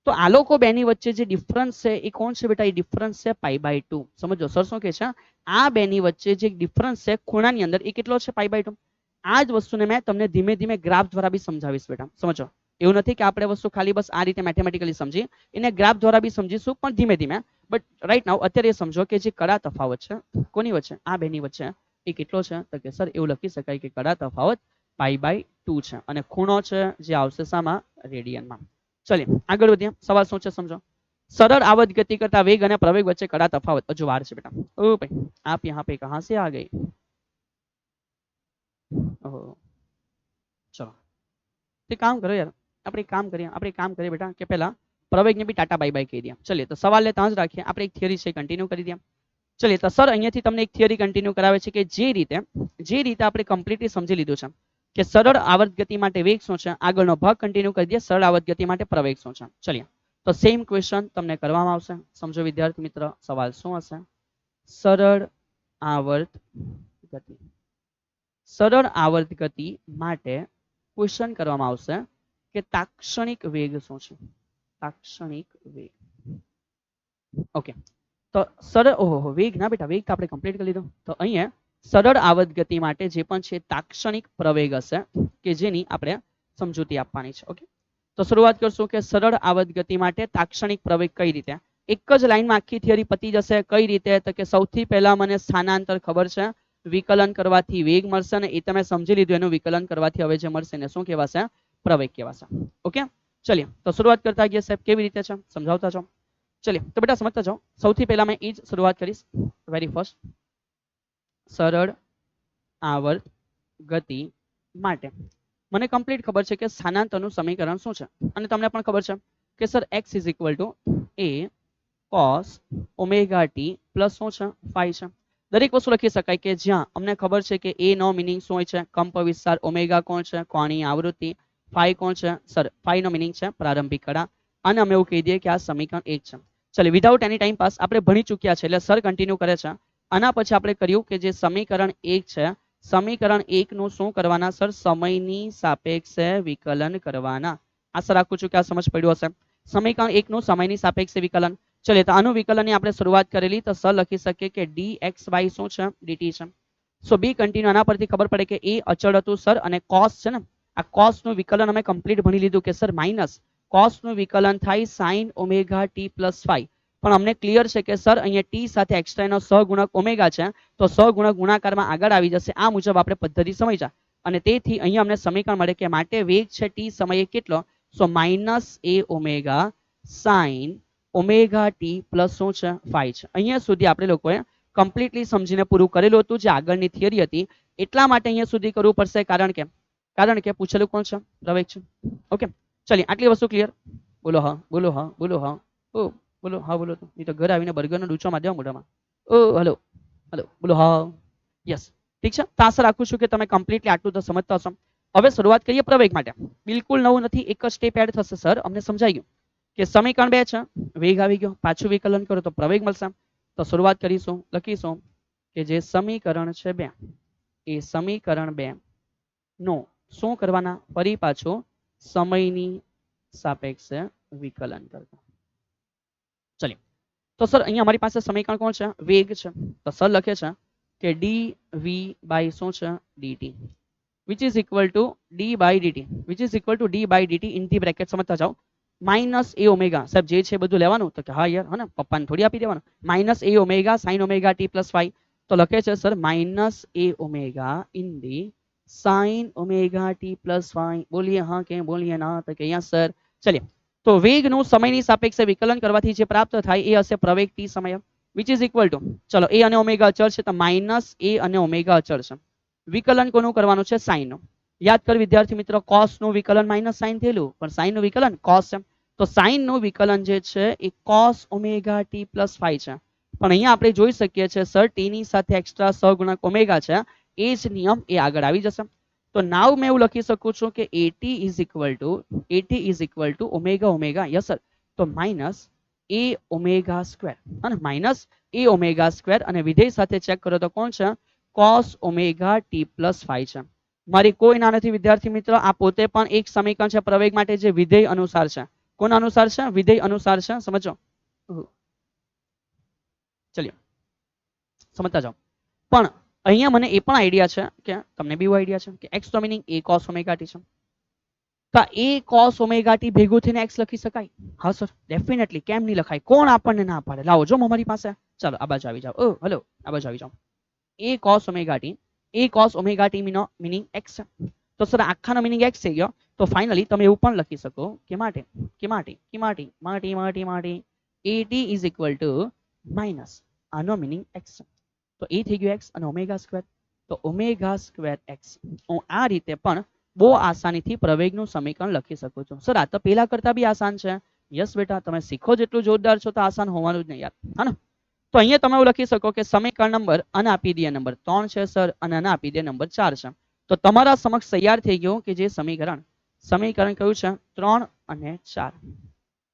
તો આ લોકો બેની વચ્ચે જે ડિફરન્સ છે એ કોણ છે બેટા? એ ડિફરન્સ છે π/2. સમજો સર શું કહે છે આ બેની વચ્ચે જે ડિફરન્સ છે ખૂણાની અંદર એ કેટલો છે? π/2. આ જ વસ્તુને મેં તમને ધીમે ધીમે ગ્રાફ દ્વારા બી સમજાવીશ બેટા. સમજો એવું નથી કે આપણે વસ્તુ ખાલી બસ આ રીતે મેથેમેટિકલી સમજી, એને ગ્રાફ દ્વારા બી સમજીશું પણ ધીમે ધીમે. બટ રાઈટ નાઉ અત્યારે એ સમજો કે જે કડા તફાવત છે કોની વચ્ચે? આ બેની વચ્ચે એ કેટલો છે? તો કે સર એવું લખી શકાય કે કડા તફાવત π/2 છે અને ખૂણો છે જે આવશે શામાં? રેડિયનમાં. ચલિए આગળ વધીએ. સવાલ શું છે સમજો. સરળ આવર્ત ગતિ કરતા વેગ અને પ્રવેગ વચ્ચે કડા તફાવત. હજુ વાર છે બેટા. ओ भाई आप यहाँ पे कहाँ से आ गए? ચલો તે કામ કરો યાર, આપણે કામ કરીએ બેટા કે પહેલા પ્રવેગને બી ટાટા બાય બાય કહી દઈએ. ચલિए તો સવાલને ત્યાં જ રાખીએ. આપણે એક થિયરી છે કન્ટિન્યુ કરી દઈએ. ચલિए તો સર અહીંયાથી તમને એક થિયરી કન્ટિન્યુ કરાવે છે કે જે રીતે આપણે કમ્પ્લીટલી સમજી લીધું છે કે સરળ આવર્ત ગતિ માટે વેગ શું છે, આગળનો ભાગ કન્ટિન્યુ કરી દઈએ. સરળ આવર્ત ગતિ માટે પ્રવેગ શું છે. ચલિए તો સેમ ક્વેશ્ચન તમને કરવામાં આવશે. સમજો વિદ્યાર્થી મિત્ર સવાલ શું હશે? સરળ આવર્ત ગતિ. સરળ આવર્ત ગતિ માટે ક્વેશ્ચન કરવામાં આવશે કે તાક્ષણિક વેગ શું છે? તાક્ષણિક વેગ. ઓકે તો સરળ ઓહો વેગ ના બેટા, વેગ તો આપણે કમ્પ્લીટ કરી લીધો. તો અહીંયા સરળ આવર્ત ગતિ માટે જે પણ છે તાક્ષણિક પ્રવેગ હશે કે જેની આપણે સમજૂતી આપવાની છે. ઓકે તો શરૂઆત કરશું કે સરળ આવર્ત ગતિ માટે તાક્ષણિક પ્રવેગ કઈ રીતે? એક જ લાઈનમાં આખી થિયરી પતી જશે. કઈ રીતે? તો કે સૌથી પહેલા મને સ્થાનાંતર ખબર છે, વિકલન કરવાથી વેગ મળશે ને એ તમે સમજી લીધું. એનું વિકલન કરવાથી હવે જે મળશે ને શું કહેવાશે? પ્રવેગ કહેવાશે. ઓકે ચલિए તો શરૂઆત કરતા ગયા સાહેબ. કેવી રીતે છે સમજાવતા જાઓ. ચલિए તો બેટા સમજતા જાઓ. સૌથી પહેલા મેં એ જ શરૂઆત કરીશ. વેરી ફર્સ્ટ સરળ આવર્ત ગતિ માટે મને કમ્પ્લીટ ખબર છે કે સ્થાનાંતરનું સમીકરણ શું છે અને તમને પણ ખબર છે કે sir x is equal two a cos omega t plus શું છે? 5 છે. દરેક વસ્તુ લખી શકાય કે જ્યાં અમને ખબર છે કે a નો મિનિંગ શું હોય છે? કંપ વિસ્તાર. ઓમેગા કોણ છે? કોણીય આવૃત્તિ. 5 કોણ છે? સર 5 નો મિનિંગ છે પ્રારંભિક કડા. અને અમે એવું કહી દઈએ કે આ સમીકરણ 1 છે. ચલો વિધાઉટ એની ટાઈમ પાસ આપણે ભણી ચૂક્યા છે એટલે સર કન્ટિન્યુ કરે છે. આના પછી આપણે કર્યું કે જે સમીકરણ 1 છે, સમીકરણ 1 નું શું કરવાના સર? સમયની સાપેક્ષે વિકલન કરવાના. આશા રાખું છું કે આ સમજ પડ્યું હશે. સમીકરણ 1 નું સમયની સાપેક્ષે વિકલન. ચલો તો આનું વિકલનની આપણે શરૂઆત કરેલી તો સર લખી શકીએ કે dxy શું છે? dt છે. સો બી કન્ટિન્યુ. આના પરથી ખબર પડે કે એ અચળ હતું સર અને cos છે ને, આ cos નું વિકલન અમે કમ્પ્લીટ ભણી લીધું કે સર માઇનસ cos નું વિકલન થાય sin ઓમેગા t પ્લસ 5. પણ અમને ક્લિયર છે કે સર અહીંયા t સાથે એક્સ્ટ્રા નો સહગુણક ઓમેગા છે તો સહગુણક ગુણાકારમાં આગળ આવી જશે. આ મુજબ આપણે પદ્ધતિ સમજ્યા અને તેથી અહીંયા અમને સમીકરણ મળે કે માટે વેગ છે t સમયે કેટલો? So minus a omega sin omega t plus શું છે? 5 છે. અહીંયા સુધી આપણે લોકોએ કમ્પ્લીટલી સમજીને પૂરું કરેલું હતું જે આગળની થિયરી હતી. એટલા માટે અહીંયા સુધી કરવું પડશે કારણ કે પૂછેલું કોણ છે? પ્રવેગ છે. ઓકે ચલિए આટલી વસ્તુ ક્લિયર. બોલો હા, બોલો હા, બોલો હા. ઓ બોલો હા, બોલો તો નહીં તો ઘર આવીને બર્ગરનો ડૂચો માં દેવા મોઢામાં. ઓ હલો હલો બોલો હા. યસ ઠીક છે. તો આશા રાખું છું કે તમે કમ્પ્લીટલી આટલું તો સમજતા હશો. હવે શરૂઆત કરીએ પ્રવેગ માટે. બિલકુલ નવું નથી, એક જ સ્ટેપ એડ થશે સર. અમને સમજાઈ ગયું કે સમીકરણ 2 છે, વેગ આવી ગયો, પાછું વિકલન કરો તો પ્રવેગ મળશે. તો શરૂઆત કરીશું, લખીશું કે જે સમીકરણ છે 2 એ સમીકરણ 2 નો શું કરવાના, ફરી પાછું સમયની સાપેક્ષે વિકલન કરતા. ચલિए તો સર અહીંયા અમારી પાસે સમીકરણ કોણ છે, વેગ છે. તો સર લખે છે કે dv બાય શું છે, dt which is equal to d by dt which is equal to d by dt in the bracket સમજતા જાઓ માઇનસ એ ઓમેગા. સાહેબ જે છે બધું લેવાનું, તો કે હા યાર, હા ને, પપ્પાને થોડી આપી દેવાનું. Minus A omega sine omega T plus 5. તો લખે છે sir minus A omega in the sine omega T plus 5. બોલીએ હા કે બોલીએ ના, તો કે અહીંયા સર. ચલિए તો વેગનું સમયની સાપેક્ષે વિકલન કરવાથી જે પ્રાપ્ત થાય એ હશે પ્રવેગ ટી સમય which is equal to, ચલો એ અને ઓમેગા અચળ છે તો માઇનસ એ અને ઓમેગા અચળ છે. વિકલન કોનું કરવાનું છે, સાઇન નું. યાદ કર વિદ્યાર્થી મિત્રો, કોસ નું વિકલન માઇનસ સાઇન થયેલું, પણ સાઇન નું વિકલન કોસ છે. તો સાઇન નું વિકલન જે છે એ કોસ ઓમેગા ટી પ્લસ 5 છે. પણ અહીંયા આપણે જોઈ શકીએ છીએ સર ટી ની સાથે એક્સ્ટ્રા સહગુણક ઓમેગા છે, એ જ નિયમ એ આગળ આવી જશે. તો નાવ મેં એવું લખી શકું છું કે at is equal to omega omega, yes sir, તો માઇનસ એ ઓમેગા સ્ક્વેર, અને માઇનસ એ ઓમેગા સ્ક્વેર, અને વિધેય સાથે ચેક કરો તો કોણ છે, કોસ ઓમેગા ટી પ્લસ 5 છે. મારી કોઈ ના નથી વિદ્યાર્થી મિત્રો, આ પોતે પણ એક સમીકરણ છે પ્રવેગ માટે જે વિધેય અનુસાર છે. કોના અનુસાર છે, વિધેય અનુસાર છે. સમજો, ચલિए સમજતા જાઓ. પણ અહીંયા મને એ પણ આઈડિયા છે કે તમને બી આઈડિયા છે કે x નો meaning a cos omega t છે. તો a cos ઓમેગા t ભેગું થઈને x લખી શકાય? હા સર, ડેફિનેટલી. કેમ નહીં લખાય? કોણ આપણને ના પાડે? લાવો જો અમારી પાસે. ચાલો આ બાજુ આવી જાઓ. ઓ હેલો, આ બાજુ આવી જાઓ. a cos omega t meaning x છે. તો સર આખાનો મીનિંગ x થઈ ગયો. તો ફાઇનલી તમે એવું પણ લખી શકો કે માટે at is equal to minus આનો મીનિંગ x છે. તો એ થઈ ગયું x અને ઓમેગા સ્ક્વેર. તો ઓમેગા સ્ક્વેર x. હું આ રીતે પણ બહુ આસાનીથી પ્રવેગનું સમીકરણ લખી શકું છું. સર આ તો પેલા કરતા બી આસાન છે. યસ બેટા, તમે શીખો જેટલું જોરદાર છો તો આસાન હોવાનું જ નહીં યાર, હા ને. તો અહીંયા તમે એવું લખી શકો કે સમીકરણ નંબર અને આપી દે નંબર 3 છે સર, અને આને આપી દે નંબર 4 છે. તો તમારા સમક્ષ તૈયાર થઈ ગયું કે જે સમીકરણ કયું છે, 3 અને 4.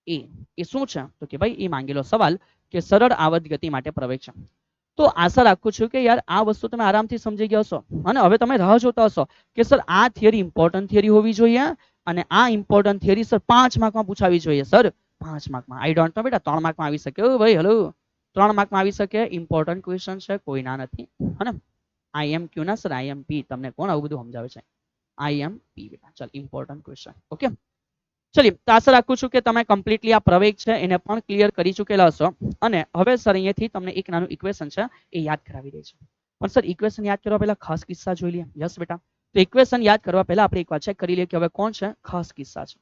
એ શું છે, તો કે ભાઈ એ માંગેલો સવાલ કે સરળ આવર્ત ગતિ માટે પ્રવેગ છે. તો આશા રાખું છું કે યાર આ વસ્તુ તમે આરામથી સમજી ગયા હશો, અને હવે તમે રાહ જોતા હશો કે સર આ થિયરી ઇમ્પોર્ટન્ટ થિયરી હોવી જોઈએ, અને આ ઇમ્પોર્ટન્ટ થિયરી સર 5 માર્કમાં પૂછાવી જોઈએ. સર 5 માર્કમાં આઈ ડોન્ટ નો બેટા, 3 માર્કમાં આવી શકે. ઓ ભાઈ હેલો, 3 માર્કમાં આવી શકે. ઇમ્પોર્ટન્ટ ક્વેશ્ચન છે, કોઈ ના નથી, હે ને. IMQ ના સર, IMP. તમને કોણ આવું બધું સમજાવે છે? IMP બેટા. ચાલ, ઇમ્પોર્ટન્ટ ક્વેશ્ચન. ઓકે, ચલિए તો આશા રાખું છું કે તમે કમ્પ્લીટલી આ પ્રવેગ છે એને પણ ક્લિયર કરી ચૂકેલા હશો. અને હવે સર અહીંયાથી તમને એક નાનું ઇક્વેશન છે એ યાદ કરાવી દે છે. પણ સર ઇક્વેશન યાદ કરવા પહેલા ખાસ કિસ્સા જોઈ લઈએ. યસ બેટા, તો ઇક્વેશન યાદ કરવા પહેલા આપણે એકવાર ચેક કરી લઈએ કે હવે કોણ છે ખાસ કિસ્સા છે.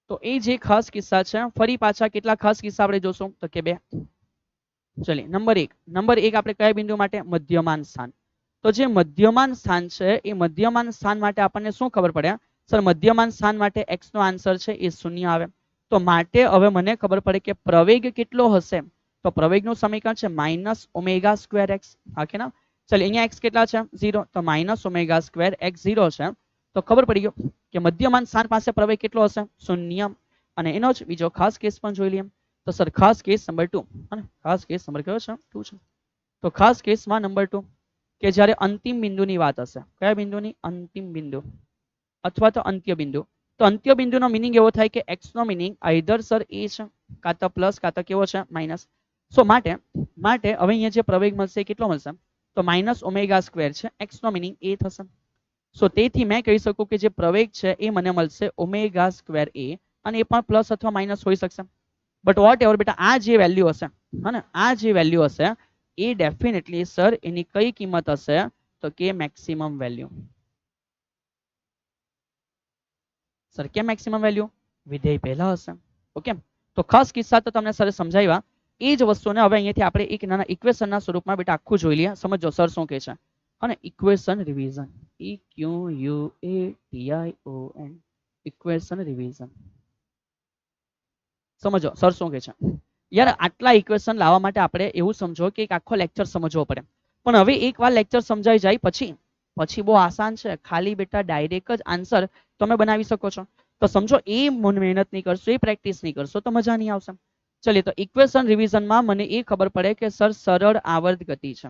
તો એ જે ખાસ કિસ્સા છે, ફરી પાછા કેટલા ખાસ કિસ્સા આપણે જોશું, તો કે 2. ચલિए નંબર 1 આપણે કયા બિંદુ માટે, મધ્યમાન સ્થાન. તો જે મધ્યમાન સ્થાન છે એ મધ્યમાન સ્થાન માટે આપણને શું ખબર પડે, સર મધ્યમાન સ્થાન માટે x નો આન્સર છે એ 0 આવે. તો માટે હવે મને ખબર પડે કે પ્રવેગ કેટલો હશે. તો પ્રવેગનું સમીકરણ છે માઇનસ ઓમેગા સ્ક્વેર x. હા કે ના? ચલો અહીંયા x કેટલા છે, 0. તો માઇનસ ઓમેગા સ્ક્વેર x 0 છે. તો ખબર પડી ગયો કે મધ્યમાન સ્થાન પાસે પ્રવેગ કેટલો હશે, 0. અને એનો જ બીજો ખાસ કેસ પણ જોઈ લઈએ. તો સર ખાસ કેસ નંબર 2, અને ખાસ કેસ નંબર કયો છે, 2 છે. તો ખાસ કેસમાં નંબર 2 કે જ્યારે અંતિમ બિંદુની વાત હશે. કયા બિંદુની? અંતિમ બિંદુ અથવા તો અંત્ય બિંદુ. તો અંત્ય બિંદુનો મીનિંગ એવો થાય કે x નો મીનિંગ આઈધર સર a છે, કાં તો પ્લસ કાં તો કેવો છે, માઇનસ. સો માટે હવે અહીંયા જે પ્રવેગ મળશે કેટલો મળશે, તો માઇનસ ઓમેગા સ્ક્વેર છે. x નો મીનિંગ a થશે. સો તેથી મેં કહી શકું કે જે પ્રવેગ છે એ મને મળશે ઓમેગા સ્ક્વેર a, અને એ પણ પ્લસ અથવા માઇનસ હોઈ શકશે. બટ વોટ એવર બેટા, આ જે વેલ્યુ હશે, હા ને, આ જે વેલ્યુ હશે એ ડેફિનેટલી સર એની કઈ કિંમત હશે, તો કે મેક્સિમમ વેલ્યુ. સર કેમ મેક્સિમમ વેલ્યુ? વિધેય પહેલા હશે. ઓકે, તો ખાસ કિસ્સા તો તમને સર સમજાવ્યા. એ જ વસ્તુને હવે અહીંયાથી આપણે એક નાના ઇક્વેશનના સ્વરૂપમાં બેટા આખું જોઈ લઈએ. સમજો સર શું કહે છે, અને equation revision, EQUATION, equation revision. સમજો સર શું કહે છે. યાર આટલા ઇક્વેશન લાવવા માટે આપણે એવું સમજો કે એક આખો લેક્ચર સમજવો પડે. પણ હવે એકવાર લેક્ચર સમજાઈ જાય પછી બહુ આસાન છે. ખાલી બેટા ડાયરેક્ટ જ આન્સર તમે બનાવી શકો છો. તો સમજો એ મહેનત નહીં કરશો, એ પ્રેક્ટિસ નહીં કરશો તો મજા નહીં આવશે. ચલિए તો ઇક્વેશન રિવિઝનમાં મને એ ખબર પડે કે સર સરળ આવર્ત ગતિ છે.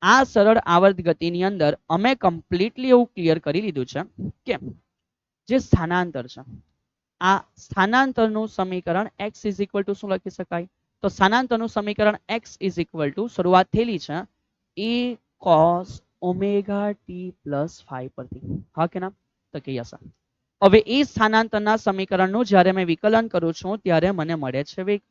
આ સરળ આવર્ત ગતિની અંદર અમે કમ્પ્લીટલી એવું ક્લિયર કરી લીધું છે કે જે સ્થાનાંતર છે આ સ્થાનાંતરનું સમીકરણ x ઇઝ ઇક્વલ ટુ શું લખી શકાય? તો સ્થાનાંતરનું સમીકરણ x ઇઝ ઇક્વલ ટુ શરૂઆત થયેલી છે a cos omega t plus 5 પરથી. હા કે ના? તો કે યસ. હવે એ સ્થાનાંતરના સમીકરણનું જ્યારે મેં વિકલન કરું છું ત્યારે મને મળે છે વેગ.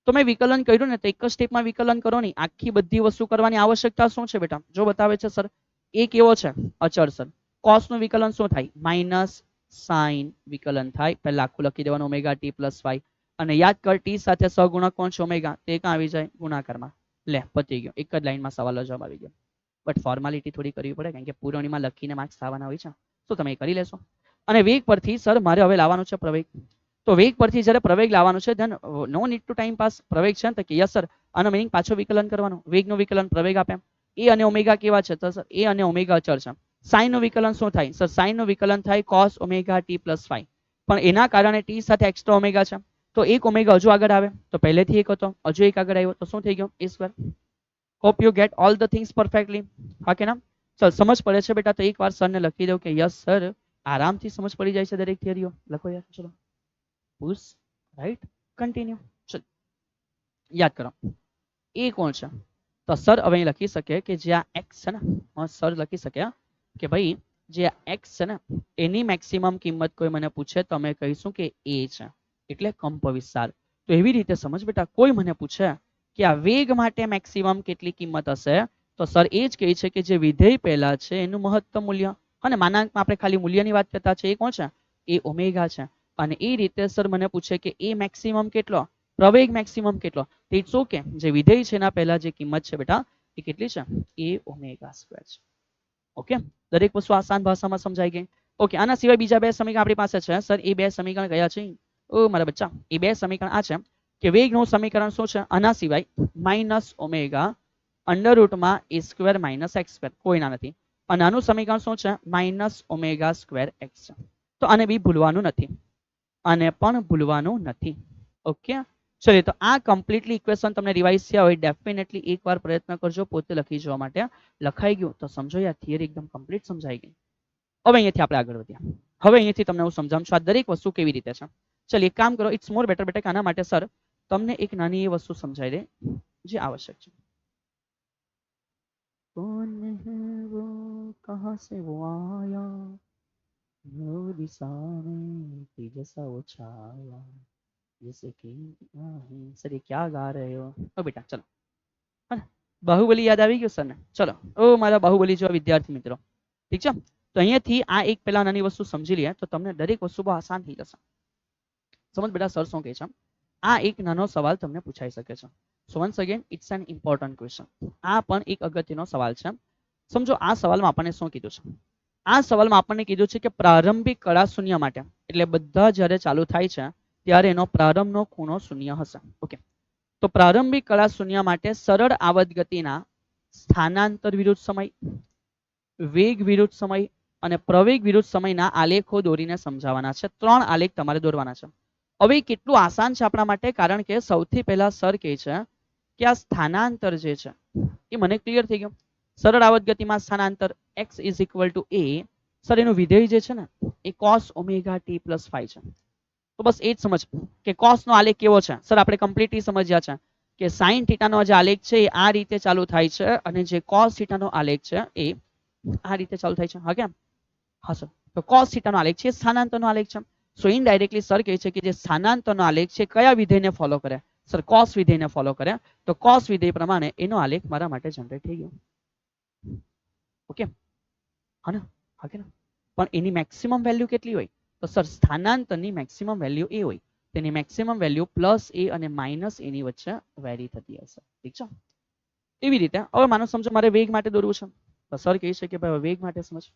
તો મેં વિકલન કર્યું ને તો એક જ સ્ટેપમાં વિકલન કરો નહીં, આખી બધી વસ્તુ કરવાની આવશ્યકતા શું છે બેટા? જો બતાવે છે સર એ કેવો છે? અચળ સર. cos નું વિકલન શું થાય? માઇનસ સાઇન વિકલન થાય. પહેલા આખું લખી દેવાનું ઓમેગા ટી પ્લસ 5 અને યાદ કર ટી સાથે સહગુણક કોણ છે? ઓમેગા. તે ક્યાં આવી જાય? ગુણાકારમાં. લે પતી ગયો, એક જ લાઈનમાં સવાલનો જવાબ આવી ગયો. બટ ફોર્માલિટી થોડી કરવી પડે કારણ કે પૂરણીમાં લખીને માર્ક્સ થવાના હોય છે, તો તમે એ કરી લેશો. અને વેગ પરથી સર મારે હવે લાવવાનું છે પ્રવેગ. તો વેગ પરથી જ્યારે પ્રવેગ લાવવાનું છે then no need to time pass. પ્રવેગ છે ને તો કે યસ સર આનો મિનિંગ પાછો વિકલન કરવાનું. વેગનું વિકલન પ્રવેગ આપે. એ અને ઓમેગા કેવા છે? તો સર એ અને ઓમેગા અચળ છે. સાઇન નું વિકલન શું થાય? સર સાઇન નું વિકલન થાય cos ઓમેગા t પ્લસ 5. પણ એના કારણે t સાથે એક્સ્ટ્રા ઓમેગા છે તો એક ઓમેગા હજુ આગળ આવે. તો પહેલેથી એક હતો હજુ એક આગળ આવ્યો તો શું થઈ ગયો? a square. Hope you gate all the things perfectly. હા કે ના? ચલ સમજ પડે છે બેટા? તો એકવાર સરને લખી દઉં કે યસ સર. આરામથી સમજ પડી જાય છે દરેક થિયરીઓ. લખો યાર. ચલો પુશ રાઈટ કન્ટિન્યુ. ચલ યાદ કરો એ કોણ છે? તો સર હવે અહીં લખી શકે કે જે આ x છે ને, સર લખી શકે કે ભાઈ જે આ x છે ને એની મેક્સિમમ કિંમત કોઈ મને પૂછે તો અમે કહીશું કે a છે, એટલે કંપ વિસ્તાર. તો એવી રીતે સમજ બેટા, કોઈ મને પૂછે કે આ વેગ માટે મેક્સિમમ કેટલી કિંમત હશે તો સર એ જ કહે છે કે જે વિધેય પહેલા છે એનું મહત્તમ મૂલ્ય. અને માનાંકમાં આપણે ખાલી મૂલ્યની વાત કરતા છે. એ કોણ છે? એ ઓમેગા છે. અને એ રીતે સર મને પૂછે કે એ મેક્સિમમ કેટલો? પ્રવેગ મેક્સિમમ કેટલો? તો ઇટ્સ ઓકે, જે વિધેય છે એના પહેલા જે કિંમત છે બેટા એ કેટલી છે? એ ઓમેગા સ્ક્વેર છે. ઓકે, દરેક વસ્તુ આસાન ભાષામાં સમજાઈ ગઈ. ઓકે, આના સિવાય બીજા બે સમીકરણ આપણી પાસે છે. સર એ બે સમીકરણ કયા છે? ઓ મારા બચ્ચા, એ બે સમીકરણ આ છે કે વેગનું સમીકરણ શું છે? આના સિવાય માઇનસ ઓમેગા અંડર રૂટમાં a square minus x square, કોઈના નથી. અને આનું સમીકરણ શું છે? માઇનસ ઓમેગા સ્ક્વેર એક્સ છે. તો આને બી ભૂલવાનું નથી, આને પણ ભૂલવાનું નથી. ઓકે, ચલો તો આ કમ્પ્લીટલી ઇક્વેશન તમને રિવાઇઝ થયા હોય ડેફિનેટલી એકવાર પ્રયત્ન કરજો પોતે લખી જવા માટે. લખાઈ ગયું તો સમજો યાર, થિયરી એકદમ કમ્પ્લીટ સમજાઈ ગઈ. હવે અહીંયાથી આપણે આગળ વધ્યા. હવે અહીંયાથી તમને હું સમજાવું છું આ દરેક વસ્તુ કેવી રીતે છે. ચલ એક કામ કરો, ઇટ્સ મોર બેટર બેટા, આના માટે સર તમને એક નાની એ વસ્તુ સમજાવી દે જે આવશ્યક છે. कौन है वो कहाँ से वो आया वो दिशा में तेजसा वो छाया जैसे कि सर ये क्या गा रहे हो? ओ बेटा चलो, બાહુબલી યાદ આવી ગયું સર ને? ચલો ઓ મારા બાહુબલી જેવા વિદ્યાર્થી મિત્રો, ઠીક છે. તો અહીંયાથી આ એક પહેલા નાની વસ્તુ સમજી લઈએ તો તમને દરેક વસ્તુ બહુ આસાન થઈ જશે. સમજ બેટા સર શું કહે છે? આ એક નાનો સવાલ તમને પૂછાઈ શકે છે. So once again it's an important question. આ પણ એક અગત્યનો સવાલ છે. સમજો આ સવાલમાં આપણને શું કીધું છે? આ સવાલમાં આપણને કીધું છે કે પ્રારંભિક કળા શૂન્ય માટે, એટલે બધા જ્યારે ચાલુ થાય છે ત્યારે એનો પ્રારંભનો ખૂણો શૂન્ય હશે. ઓકે, તો પ્રારંભિક કળા શૂન્ય માટે સરળ આવર્ત ગતિના સ્થાનાંતર વિરુદ્ધ સમય, વેગ વિરુદ્ધ સમય અને પ્રવેગ વિરુદ્ધ સમયના આલેખો દોરીને સમજાવવાના છે. 3 આલેખ તમારે દોરવાના છે. હવે કેટલું આસાન છે આપણા માટે, કારણ કે સૌથી પહેલા સર કહે છે કે આ સ્થાનાંતર જે છે એ મને ક્લિયર થઈ ગયું. સરળ આવર્ત ગતિમાં સ્થાનાંતર x is equal two a. Sir એનું વિધેય જે છે ને એ cos ઓમેગા t પ્લસ 5 છે. તો બસ એ જ સમજ કે cos નો આલેખ કેવો છે. સર આપણે કમ્પ્લીટલી સમજ્યા છે કે sin થીટાનો જે આલેખ છે એ આ રીતે ચાલુ થાય છે અને જે cos થીટાનો આલેખ છે એ આ રીતે ચાલુ થાય છે. હા કેમ? હા સર. તો cos થીટાનો આલેખ છે સ્થાનાંતરનો આલેખ છે. સો ઇનડાયરેક્ટલી સર કહે છે કે જે સ્થાનાંતરનો આલેખ છે કયા વિધેયને ફોલો કરે? સર cos વિધેયને ફોલો કરે. તો cos વિધેય પ્રમાણે એનો આલેખ મારા માટે જનરેટ થઈ ગયો. ઓકે, હા ને? હા કે ના? પણ એની મેક્સિમમ વેલ્યુ કેટલી હોય? તો સર સ્થાનાંતરની મેક્સિમમ વેલ્યુ એ હોય. તેની મેક્સિમમ વેલ્યુ પ્લસ એ અને માઇનસ એની વચ્ચે વેરી થતી હશે. ઠીક છે? એવી રીતે હવે માનો સમજો મારે વેગ માટે દોરવું છે તો સર કહે છે કે ભાઈ વેગ માટે સમજ.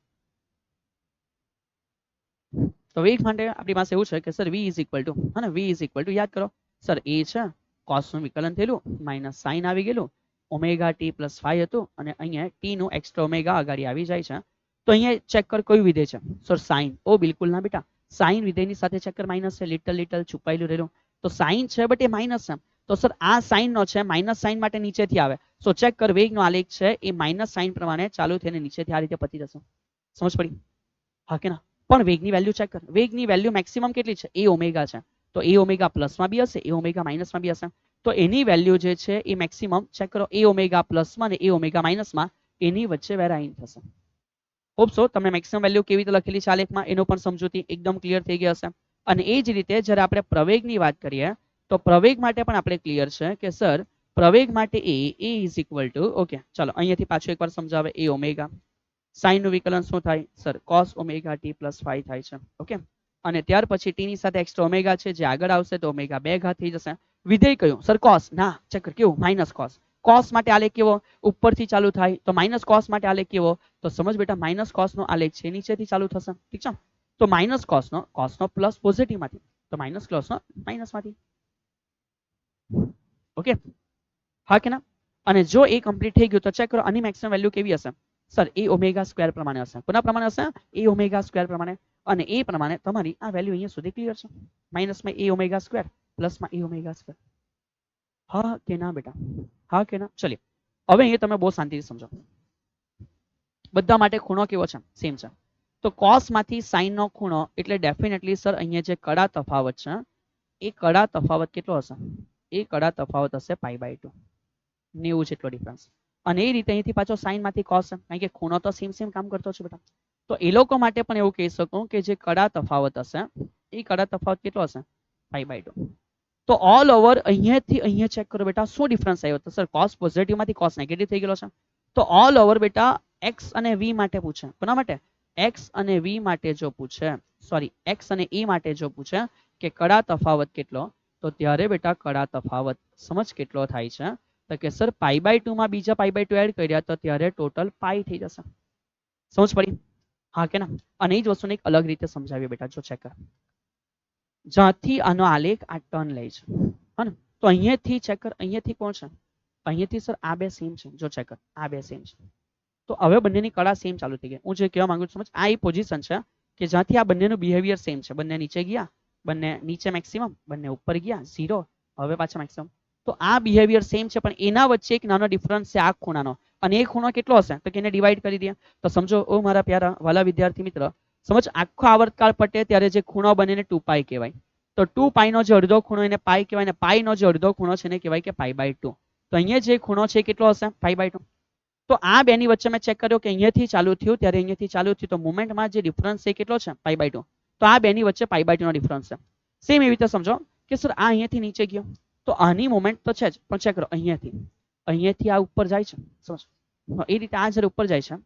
તો વેગ માટે આપણી પાસે એવું છે કે sir v is equal two, હા ને, v ઇઝ ઇક્વલ ટુ યાદ કરો સર એ છે cos નું વિકલન થયેલું માઇનસ સાઇન આવી ગયેલું ઓમેગા t પ્લસ 5 હતું અને અહીંયા t નું એક્સ્ટ્રા ઓમેગા આગળ આવી જાય છે. તો અહીંયા ચેક કર કયું વિધેય છે? Sir sign. ઓ બિલકુલ ના બેટા, સાઇન વિધેયની સાથે ચેક કર માઇનસ છે, લિટલ લિટલ છુપાયેલું રહેલું. તો સાઇન છે બટ એ માઇનસ છે. તો સર આ સાઇન નો છે, માઇનસ સાઇન માટે નીચેથી આવે. સો ચેક કર, વેગનો આલેખ છે એ માઇનસ સાઇન પ્રમાણે ચાલુ થઈને નીચેથી આ રીતે પતી જશે. સમજ પડી? હા કે ના? પણ વેગની વેલ્યુ ચેક કર, વેગની વેલ્યુ મેક્સિમમ કેટલી છે? એ ઓમેગા છે. તો એ ઓમેગા પ્લસમાં બી હશે, એ ઓમેગા માઇનસમાં બી હશે. તો એની વેલ્યુ જે છે એ મેક્સિમમ ચેક કરો, એ ઓમેગા પ્લસમાં અને એ ઓમેગા માઇનસમાં એની વચ્ચે વેરાઈન થશે. હોપ સો તમને મેક્સિમમ વેલ્યુ કેવી રીતે લખેલી છે આલેખમાં એનો પણ સમજૂતી એકદમ ક્લિયર થઈ ગઈ હશે. અને એ જ રીતે જ્યારે આપણે પ્રવેગની વાત કરીએ તો પ્રવેગ માટે પણ આપણે ક્લિયર છે કે સર પ્રવેગ માટે એ ઇઝ ઇક્વલ ટુ, ઓકે ચાલો અહીંયાથી પાછું એકવાર સમજાવે, એ ઓમેગા સાઇન નું વિકલન શું થાય sir? cos omega t plus 5 થાય છે. ઓકે, અને ત્યાર પછી t ની સાથે એક્સ્ટ્રા ઓમેગા છે જે આગળ આવશે તો ઓમેગા 2 ઘાત થઈ જશે. વિધેય કયું સર? cos. ના, ચેક કર કેવું, માઇનસ cos. cos માટે આલેખ કેવો? ઉપરથી ચાલુ થાય. તો માઇનસ cos માટે આલેખ કેવો? તો સમજ બેટા, માઇનસ cos નો આલેખ છે નીચેથી ચાલુ થશે. ઠીક છે? તો માઇનસ cos નો પ્લસ પોઝિટિવ માંથી, તો માઇનસ cos નો માઇનસ માંથી. ઓકે, હા કે ના? અને જો એ કમ્પ્લીટ થઈ ગયું તો ચેક કરો આની મેક્સિમમ વેલ્યુ કેવી હશે સર? એ ઓમેગા સ્ક્વેર પ્રમાણે હશે. કોના પ્રમાણે હશે? એ ઓમેગા સ્ક્વેર પ્રમાણે. અને એ પ્રમાણે તમારી આ વેલ્યુ અહીંયા સુધી ક્લિયર છે. માઇનસમાં એ ઓમેગા સ્ક્વેર, પ્લસમાં એ ઓમેગા સ્ક્વેર. હા કે ના બેટા? હા કે ના? ચલિए હવે અહીંયા તમે બહુ શાંતિથી સમજો. બધા માટે ખૂણો કેવો છે? સેમ છે. તો cos માંથી sin નો ખૂણો એટલે ડેફિનેટલી સર અહીંયા જે કડા તફાવત છે એ કડા તફાવત કેટલો હશે? એ કડા તફાવત હશે π/2, 90 જેટલો ડિફરન્સ. અને એ રીતે અહીંથી પાછો sin માંથી cos છે, કારણ કે ખૂણો તો સેમ કામ કરતો છે બેટા. તો એ લોકો માટે પણ એવું કહી શકું કે જે કડા તફાવત હશે એ કડા તફાવત કેટલો હશે? π/2. તો ઓલ ઓવર અહીંયાથી અહીંયા ચેક કરો બેટા, શું ડિફરન્સ આવ્યો? તો સર cos પોઝિટિવ માંથી cos નેગેટિવ થઈ ગયેલો છે. તો ઓલ ઓવર બેટા x અને v માટે પૂછે. કોના માટે? x અને v માટે જો પૂછે, સોરી x અને e માટે જો પૂછે કે કડા તફાવત કેટલો, તો ત્યારે બેટા કડા તફાવત સમજ કેટલો થાય છે? તો કે સર π/2 માં બીજા π/2 એડ કર્યા તો ત્યારે ટોટલ પાઈ થઈ જશે. સમજ પડી? હા કે ના? અને એ જ વસ્તુને એક અલગ રીતે સમજાવીએ બેટા, જો ચેક કર. જ્યાંથી આનો આલેખ આ ટર્ન લે છે, હા ને? તો અહીંયાથી ચેક કર, અહીંયાથી કોણ છે? અહીંયાથી સર આ બે સેમ છે. જો ચેક કર, આ બે સેમ છે. તો હવે બંનેની કડા સેમ ચાલુ થઈ ગઈ. હું જે કહેવા માંગુ છું સમજ, આ એ પોઝિશન છે કે જ્યાંથી આ બંનેનું બિહેવિયર સેમ છે. બંને નીચે ગયા, બંને નીચે મેક્સિમમ, બંને ઉપર ગયા 0, હવે પાછા મેક્સિમમ. તો આ બિહેવિયર સેમ છે પણ એના વચ્ચે એક નાનો ડિફરન્સ છે આ ખૂણાનો. અને એ ખૂણો કેટલો હશે? તો કે એને ડિવાઈડ કરી દઈએ. તો સમજો ઓ મારા પ્યારા વાલા વિદ્યાર્થી મિત્ર, સમજ આખો આવર્તકાળ પટે ત્યારે જે ખૂણો બને એને 2π કહેવાય. તો 2π નો જે અડધો ખૂણો એને પાઈ કહેવાય, અને પાઈ નો જે અડધો ખૂણો છે એને કહેવાય કે π/2. તો અહીંયા જે ખૂણો છે કેટલો હશે? π/2. તો આ બેની વચ્ચે મેં ચેક કર્યો કે અહીંયાથી ચાલુ થયું ત્યારે અહીંયાથી ચાલુ થયું, તો મુવમેન્ટમાં જે ડિફરન્સ છે કેટલો છે? π/2. તો આ બેની વચ્ચે π/2 નો ડિફરન્સ છે. સેમ એવી રીતે સમજો કે સર આ અહીંયાથી નીચે ગયો તો આની મુવમેન્ટ તો છે જ, પણ ચેક કરો અહીંયાથી આ ઉપર જાય છે. સમજ? એ રીતે આ જ્યારે ઉપર જાય છે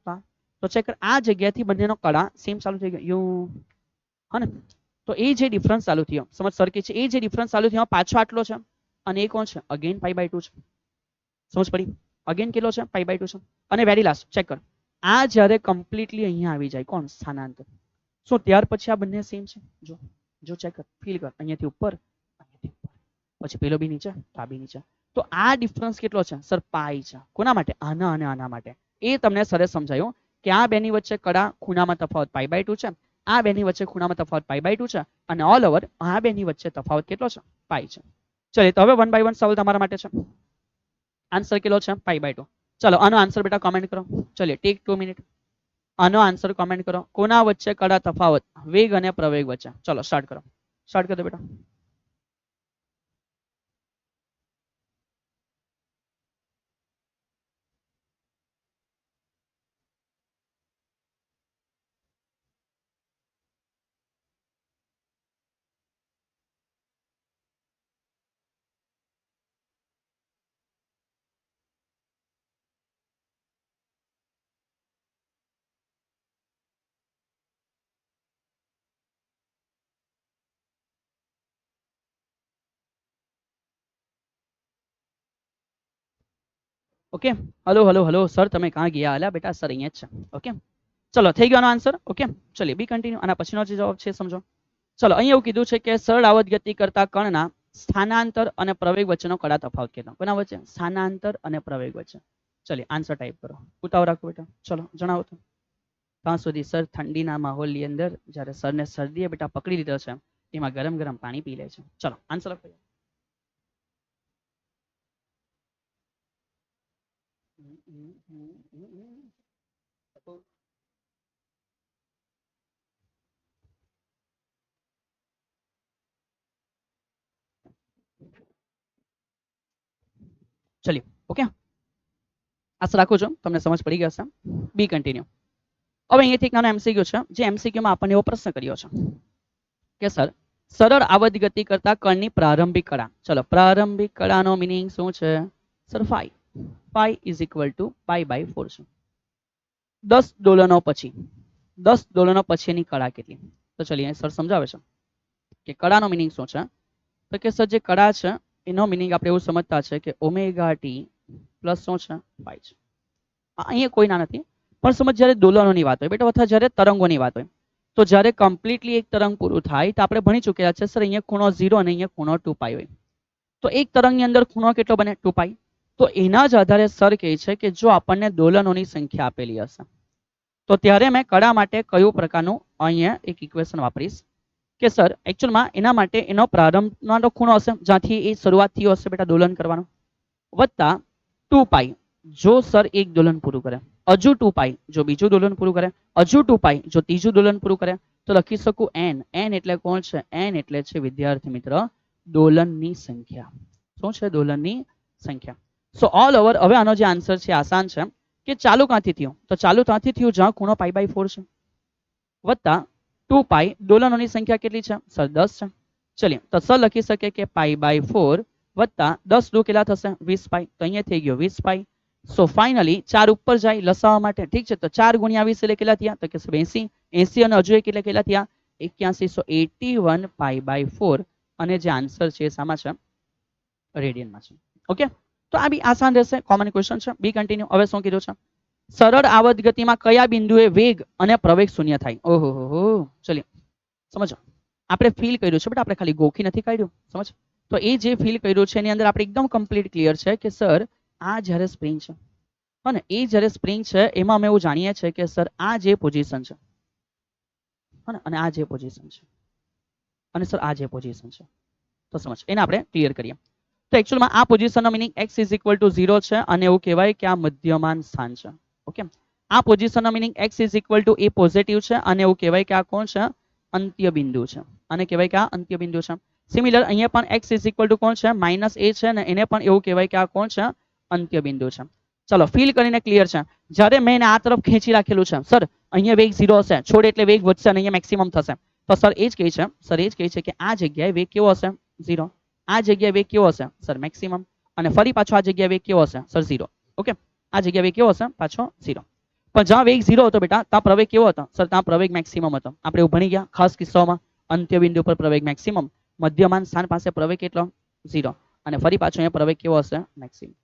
તો ચેક કર, આ જગ્યાથી બંનેનો કડા સેમ ચાલુ થઈ ગયો. હા ને? તો એ જે ડિફરન્સ ચાલુ થયો, સમજ સર કે છે એ જે ડિફરન્સ ચાલુ થયો પાછો આટલો છે, અને એ કોણ છે? અગેન π/2 છે. સમજ પડી? અગેન કેટલો છે? π/2 છે. અને વેરી લાસ્ટ ચેક કર, આ જ્યારે કમ્પ્લીટલી અહીંયા આવી જાય કોણ? સ્થાનાંતર. સો ત્યાર પછી આ બંને સેમ છે. જો ચેક કર, ફીલ કર, અહીંયાથી ઉપર, પછી પેલો બી નીચે, આ બી નીચે. તો આ ડિફરન્સ કેટલો છે સર? પાઈ છે. કોના માટે? આના અને આના માટે. એ તમને સરે સમજાયું કે આ બેની વચ્ચે કડા ખૂણામાં તફાવત π/2 છે, આ બેની વચ્ચે ખૂણામાં તફાવત π/2 છે, અને ઓલ ઓવર આ બેની વચ્ચે તફાવત કેટલો છે? પાઈ છે. ચલો તો હવે 1 by 1 સવાલ તમારા માટે છે. આન્સર કેટલો છે? π/2. ચલો આનો આન્સર બેટા કમેન્ટ કરો. ચલિए ટેક 2 મિનિટ. આનો આન્સર કમેન્ટ કરો. કોના વચ્ચે કડા તફાવત? વેગ અને પ્રવેગ વચ્ચે. ચલો સ્ટાર્ટ કરો. સ્ટાર્ટ કરી દો બેટા. Okay, hello hello hello sir તમે ક્યાં ગયા? અલ્યા બેટા સર અહીંયા જ છે. ઓકે ચલો થઈ ગયો આનો આન્સર. ઓકે ચલિए બી કન્ટિન્યુ. આના પછીનો જે જવાબ છે સમજો. ચલો અહીં એવું કીધું છે કે સરળ આવત ગતિ કરતા કણના સ્થાનાંતર અને પ્રવેગ વચ્ચેનો કડા તફાવત કેટલો? કોના વચ્ચે? સ્થાનાંતર અને પ્રવેગ વચ્ચે. ચલિए આન્સર ટાઈપ કરો. ઉતાવળ રાખો બેટા. ચલો જણાવો તો. ત્યાં સુધી સર ઠંડીના માહોલની અંદર જ્યારે સરને શરદીએ બેટા પકડી લીધો છે એમાં ગરમ ગરમ પાણી પી લે છે. ચલો આન્સર લખો. ચલિए ઓકે, આશા રાખું છું તમને સમજ પડી ગઈ હશે. બી કન્ટિન્યુ. હવે અહીંયાથી એક નાનો એમસીક્યુ છે, જે એમસીક્યુમાં આપણને એવો પ્રશ્ન કર્યો છે કે સર સરળ આવર્ત ગતિ કરતા કણની પ્રારંભિક કળા. ચલો, પ્રારંભિક કળાનો મિનિંગ શું છે sir? Phi. Phi is equal to pi by 4 છે. 10 દોલનો પછી, 10 દોલનો પછીની કળા કેટલી? તો ચલીએ સર સમજાવે છે કે કળાનો મિનિંગ શું છે. તો કે સર જે કળા છે એનો મિનિંગ આપણે એવું સમજતા છે કે ઓમેગા ટી પ્લસ શું છે? પાઈ છે. અહીંયા કોઈ ના નથી, પણ સમજ જ્યારે દોલનોની વાત હોય બેટા, અથવા જ્યારે તરંગોની વાત હોય, તો જ્યારે કમ્પ્લીટલી એક તરંગ પૂરું થાય તો આપણે ભણી ચૂક્યા છે સર, અહીંયા ખૂણો 0 અને અહીંયા ખૂણો 2 પાઈ હોય. તો એક તરંગની અંદર ખૂણો કેટલો બને? 2 પાઈ. તો એના જ આધારે સર કહે છે કે જો આપણને દોલનોની સંખ્યા આપેલી હશે તો ત્યારે મેં કળા માટે કયું પ્રકારનું અહીંયા એક ઇક્વેશન વાપરીશ કે સર એકચ્યુઅલમાં એના માટે એનો પ્રારંભનો ખૂણો હશે જ્યાંથી એ શરૂઆત થયો હશે બેટા દોલન કરવાનો, વત્તા 2 પાઈ જો સર એક દોલન પૂરું કરે, હજુ 2 પાઈ જો બીજું દોલન પૂરું કરે, હજુ 2 પાઈ જો ત્રીજું દોલન પૂરું કરે, તો લખી શકું n. n એટલે કોણ છે? n એટલે છે વિદ્યાર્થી મિત્ર દોલનની સંખ્યા. શું છે? દોલનની સંખ્યા. સો ઓલ ઓવર હવે આનો જે આન્સર છે આસાન છે કે ચાલુ ક્યાંથી થયું? તો ચાલુ ત્યાંથી થયું જ્યાં ખૂણો પાઈ બાય 4 છે, વત્તા 2 પાઈ દોલનોની સંખ્યા કેટલી છે સર? 10 છે. ચલીએ તો સર લખી શકે કે પાઈ બાય 4 વત્તા 10 દો કેટલા થશે? 20 પાઈ. તો અહીંયા થઈ ગયો 20 પાઈ. સો ફાઇનલી 4 ઉપર જાય લસાવા માટે, ઠીક છે. તો 4 ગુણ્યા 20 એટલે કેટલા થયા? તો કે 80. 80 અને હજુ એક એટલે કેટલા થયા? 81. સો 81 પાઈ બાય 4 અને જે આન્સર છે એ શામાં છે? રેડિયનમાં છે. ઓકે, તો આ બી આસાન રહેશે, કોમન ક્વેશ્ચન છે. Be continue. હવે શું કીધું છે? સરળ આવર્ત ગતિમાં કયા બિંદુએ વેગ અને પ્રવેગ શૂન્ય થાય? ઓહો હો, ચલિए સમજો. આપણે ફીલ કર્યું છે બટ આપણે ખાલી ગોખી નથી કાઢ્યું, સમજ. તો એ જે ફીલ કર્યું છે એની અંદર આપણે એકદમ કમ્પ્લીટ ક્લિયર છે કે સર આ જ્યારે સ્પ્રિંગ છે અને એ જ્યારે સ્પ્રિંગ છે એમાં અમે એવું જાણીએ છીએ કે સર આ જે પોઝિશન છે અને આ જે પોઝિશન છે અને સર આ જે પોઝિશન છે, તો સમજ એને આપણે ક્લિયર કરીએ. તો એકચ્યુઅલમાં આ પોઝિશનનો meaning x is equal to 0 છે અને એવું કહેવાય કે આ મધ્યમાન સ્થાન છે. ઓકે, આ પોઝિશનનો meaning x is equal to A positive છે અને એવું કહેવાય કે આ કોણ છે? અંત્ય બિંદુ છે. અને કહેવાય કે આ અંત્ય બિંદુ છે. સિમિલર અહીંયા પણ x ઇઝ ઇક્વલ ટુ કોણ છે? માઇનસ a છે ને એને પણ એવું કહેવાય કે આ કોણ છે? અંત્ય બિંદુ છે. ચલો ફીલ કરીને ક્લિયર છે. જ્યારે મેં એને આ તરફ ખેંચી રાખેલું છે સર અહીંયા વેગ 0 હશે, છોડ એટલે વેગ વધશે અને અહીંયા મેક્સિમમ થશે, તો સર એ જ કહે છે, સર એ જ કહે છે કે આ જગ્યાએ વેગ કેવો હશે? 0. આ જગ્યાએ વેગ કેવો હશે સર? મેક્સિમમ. અને ફરી પાછો આ જગ્યાએ વેગ કેવો હશે સર? 0. ઓકે, આ જગ્યાએ વેગ કેવો હશે? પાછો 0. પણ જ્યાં વેગ 0 હતો બેટા ત્યાં પ્રવેગ કેવો હતો સર? ત્યાં પ્રવેગ મેક્સિમમ હતો. આપણે એવું ભણી ગયા ખાસ કિસ્સાઓમાં અંત્ય બિંદુ પર પ્રવેગ મેક્સિમમ, મધ્યમાન સ્થાન પાસે પ્રવેગ કેટલો? 0. અને ફરી પાછો અહીંયા પ્રવેગ કેવો હશે? મેક્સિમમ.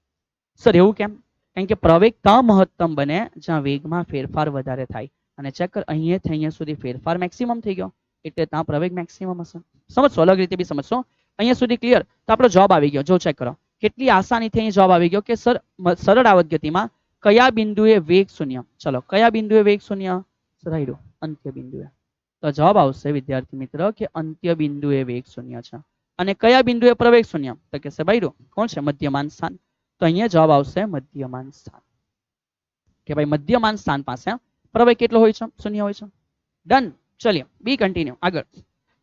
સર એવું કેમ? કારણ કે પ્રવેગ ત્યાં મહત્તમ બને જ્યાં વેગમાં ફેરફાર વધારે થાય. અને ચેક કર અહીંયાથી અહીંયા સુધી ફેરફાર મેક્સિમમ થઈ ગયો એટલે ત્યાં પ્રવેગ મેક્સિમમ હશે. સમજશો, અલગ રીતે બી સમજશો. અહીંયા સુધી ક્લિયર? તો આપણો જવાબ આવી ગયો. જો ચેક કરો કેટલી આસાનીથી અહીં જવાબ આવી ગયો કે સર સરળ આવર્ત ગતિમાં કયા બિંદુએ વેગ શૂન્ય? ચલો કયા બિંદુએ વેગ શૂન્ય? સર આયરો અંત્ય બિંદુએ. તો જવાબ આવશે વિદ્યાર્થી મિત્ર કે અંત્ય બિંદુએ વેગ શૂન્ય છે. અને કયા બિંદુએ પ્રવેગ શૂન્ય? તો કે સાહેબ આયરો કોણ છે? મધ્યમાન સ્થાન. તો અહીંયા જવાબ આવશે મધ્યમાન સ્થાન. કે ભાઈ મધ્યમાન સ્થાન પાસે પ્રવેગ કેટલો હોય છે? શૂન્ય હોય છે. ડન. ચલિए બી કન્ટિન્યુ. આગળ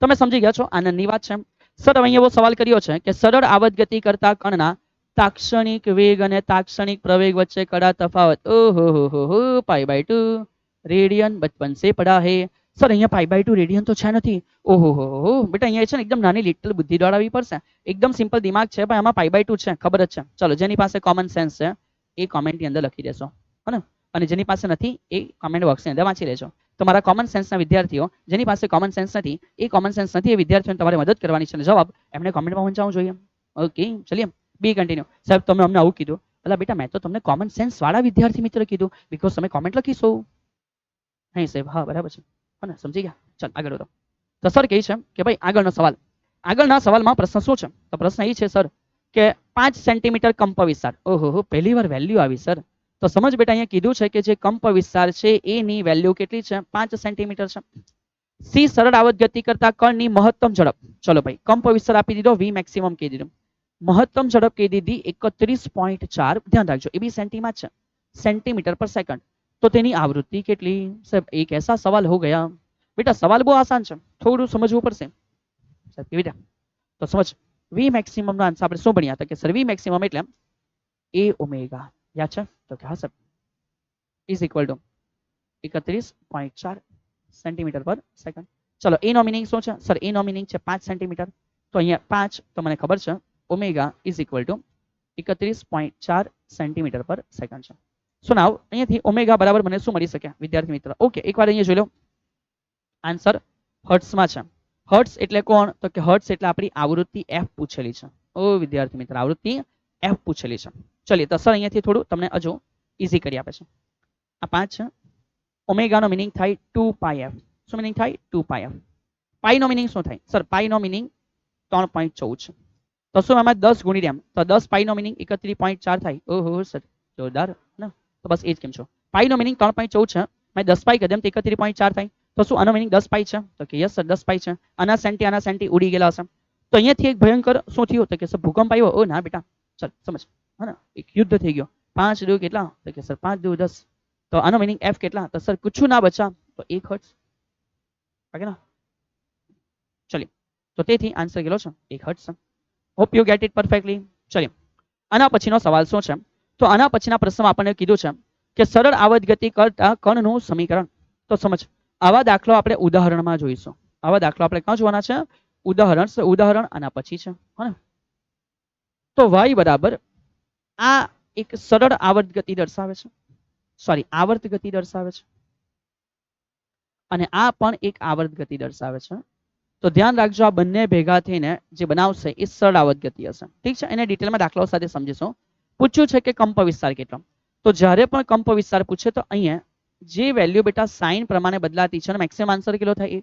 તમે સમજી ગયા છો, આનંદની વાત છે. સર અહીંયા એવો સવાલ કર્યો છે કે સરળ આવર્ત ગતિ કરતા કણના તાક્ષણિક વેગ અને તાક્ષણિક પ્રવેગ વચ્ચે કડા તફાવત ઓહો હો પાઈ બાય 2 રેડિયન બચપન સે પડા હે. સર અહીંયા પાઈ બાય 2 રેડિયન તો છે નથી. ઓહો હો બેટા અહીંયા છે ને એકદમ નાની લિટલ બુદ્ધિ દોડાવવી પડશે. એકદમ સિમ્પલ દિમાગ છે ભાઈ, આમાં પાઈ બાય 2 છે ખબર જ છે. ચલો જેની પાસે કોમન સેન્સ છે એ કોમેન્ટની અંદર લખી દેશો, હે ને? અને જેની પાસે નથી એ કોમેન્ટ બોક્સની અંદર વાંચી લેજો. તમારા કોમન સેન્સના વિદ્યાર્થીઓ જેની પાસે કોમન સેન્સ નથી એ કોમન સેન્સ નથી એ વિદ્યાર્થીઓને તમારે મદદ કરવાની છે અને જવાબ એમને કોમેન્ટમાં પહોંચાડવું જોઈએ. ઓકે ચલિए બી કન્ટિન્યુ. સાહેબ તમે અમને આવું કીધું. એટલે બેટા મેં તો તમને કોમન સેન્સ વાળા વિદ્યાર્થી મિત્ર કીધું બીકોઝ તમે કોમેન્ટ લખીશો. નહીં સાહેબ, હા બરાબર છે, હે ને? સમજી ગયા? ચાલ આગળ વધો. તો સર કહે છે કે ભાઈ આગળનો સવાલ, આગળના સવાલમાં પ્રશ્ન શું છે? તો પ્રશ્ન એ છે સર કે 5 સેન્ટીમીટર કંપ વિસ્તાર. ઓહો પહેલી વાર વેલ્યુ આવી સર. તો સમજ બેટા અહીંયા કીધું છે કે જે કંપ વિસ્તાર છે એની વેલ્યુ કેટલી છે? 5 સેન્ટીમીટર છે. સી સરળ આવર્ત ગતિ કરતા કણની મહત્તમ ઝડપ. ચલો ભાઈ કંપ વિસ્તાર આપી દીધો, વી મેક્સિમમ કહી દીધું, મહત્તમ ઝડપ કહી દીધી 31.4. ધ્યાન રાખજો એ બી સેન્ટીમાં છે. सेंटीमीटर पर सेकंड। तो तेनी आवृत्ति કેટલી? સાહેબ એક ऐसा सवाल हो गया। बेटा सवाल બહુ આસાન છે, થોડું સમજવું પડશે સાહેબ કેવી રીતે? તો સમજ, વી મેક્સિમમ નો આન્સર આપણે શું ભણ્યા હતા કે સર વી મેક્સિમમ એટલે એ ઓમેગા, યાદ છે? તો કે હા sir is equal two 31.4 centimetre પર સેકન્ડ। ચલો એ નો મિનિંગ શું છે સર? એ નો મિનિંગ છે 5 સેન્ટીમીટર। તો અહીંયા 5 તો મને ખબર છે omega is equal two 31.4 centimetre પર સેકન્ડ છે। સો નાવ અહીંયાથી ઓમેગા બરાબર મને શું મળી શકે વિદ્યાર્થી મિત્ર? ઓકે એકવાર અહીંયા જોઈ લો, આન્સર હર્ટ્સમાં છે। હર્ટ્સ એટલે કોણ? તો કે હર્ટ્સ એટલે આપણી આવૃત્તિ f પૂછેલી છે। ઓ વિદ્યાર્થી મિત્ર આવૃત્તિ f પૂછેલી છે। ચલિए તો સર અહીંયાથી થોડું તમને હજુ ઈઝી કરી આપે છે। આ 5 છે, ઓમેગાનો મિનિંગ થાય 2 પાઈ f। શું મિનિંગ થાય? 2 પાઈ f। પાઈનો મિનિંગ શું થાય સર? પાઈનો મિનિંગ 3.14 છે। તો શું એમાં 10 ગુણી રહ્યા તો 10 પાઈનો મિનિંગ 31.4 થાય। ઓહો સર જોરદાર ને? તો બસ એ જ કેમ છો, પાઈનો મિનિંગ 3.14 છે, મેં 10 પાઈ કદમ 31.4 થાય। તો શું આનો મિનિંગ 10 પાઈ છે? તો કે યસ સર 10 પાઈ છે। આના સેન્ટી ઉડી ગયેલા હશે। તો અહીંયાથી એક ભયંકર શું થયું? તો કે સર ભૂકંપ આવ્યો। ઓ ના બેટા સર સમજ, હા ને એક યુદ્ધ થઈ ગયો। 5 દુ કેટલા? તો કે સર 5 દુ 10। તો આનો મિનિંગ f કેટલા? તો સર કુછ ના બચા તો 1 હર્ટ્ઝ, ઓકે ના? ચલિए તો તેથી આન્સર કેટલો છે? 1 હર્ટ્ઝ છે। Hope you get it perfectly. ચલિए આના પછીનો સવાલ શું છે? તો આના પછીના પ્રશ્નમાં આપણને કીધું છે કે સરળ આવર્ત ગતિ કરતા કણનું સમીકરણ। તો સમજ, આવા દાખલો આપણે ઉદાહરણમાં જોઈશું। આવા દાખલો આપણે ક્યાં જોવાના છે? ઉદાહરણ। ઉદાહરણ આના પછી છે, હા ને? તો y બરાબર આ એક સરળ આવર્ત ગતિ દર્શાવે છે, સોરી આવર્ત ગતિ દર્શાવે છે, અને આ પણ એક આવર્ત ગતિ દર્શાવે છે। તો ધ્યાન રાખજો આ બંને ભેગા થઈને જે બનાવશે એ સરળ આવર્ત ગતિ હશે। ઠીક છે, એને ડિટેલમાં દાખલાઓ સાથે સમજીશું। પૂછ્યું છે કે કંપ વિસ્તાર કેટલો? તો જ્યારે પણ કંપ વિસ્તાર પૂછે તો અહીંયા જે વેલ્યુ બેટા સાઇન પ્રમાણે બદલાતી છે, મેક્સિમમ આન્સર કેટલો થાય?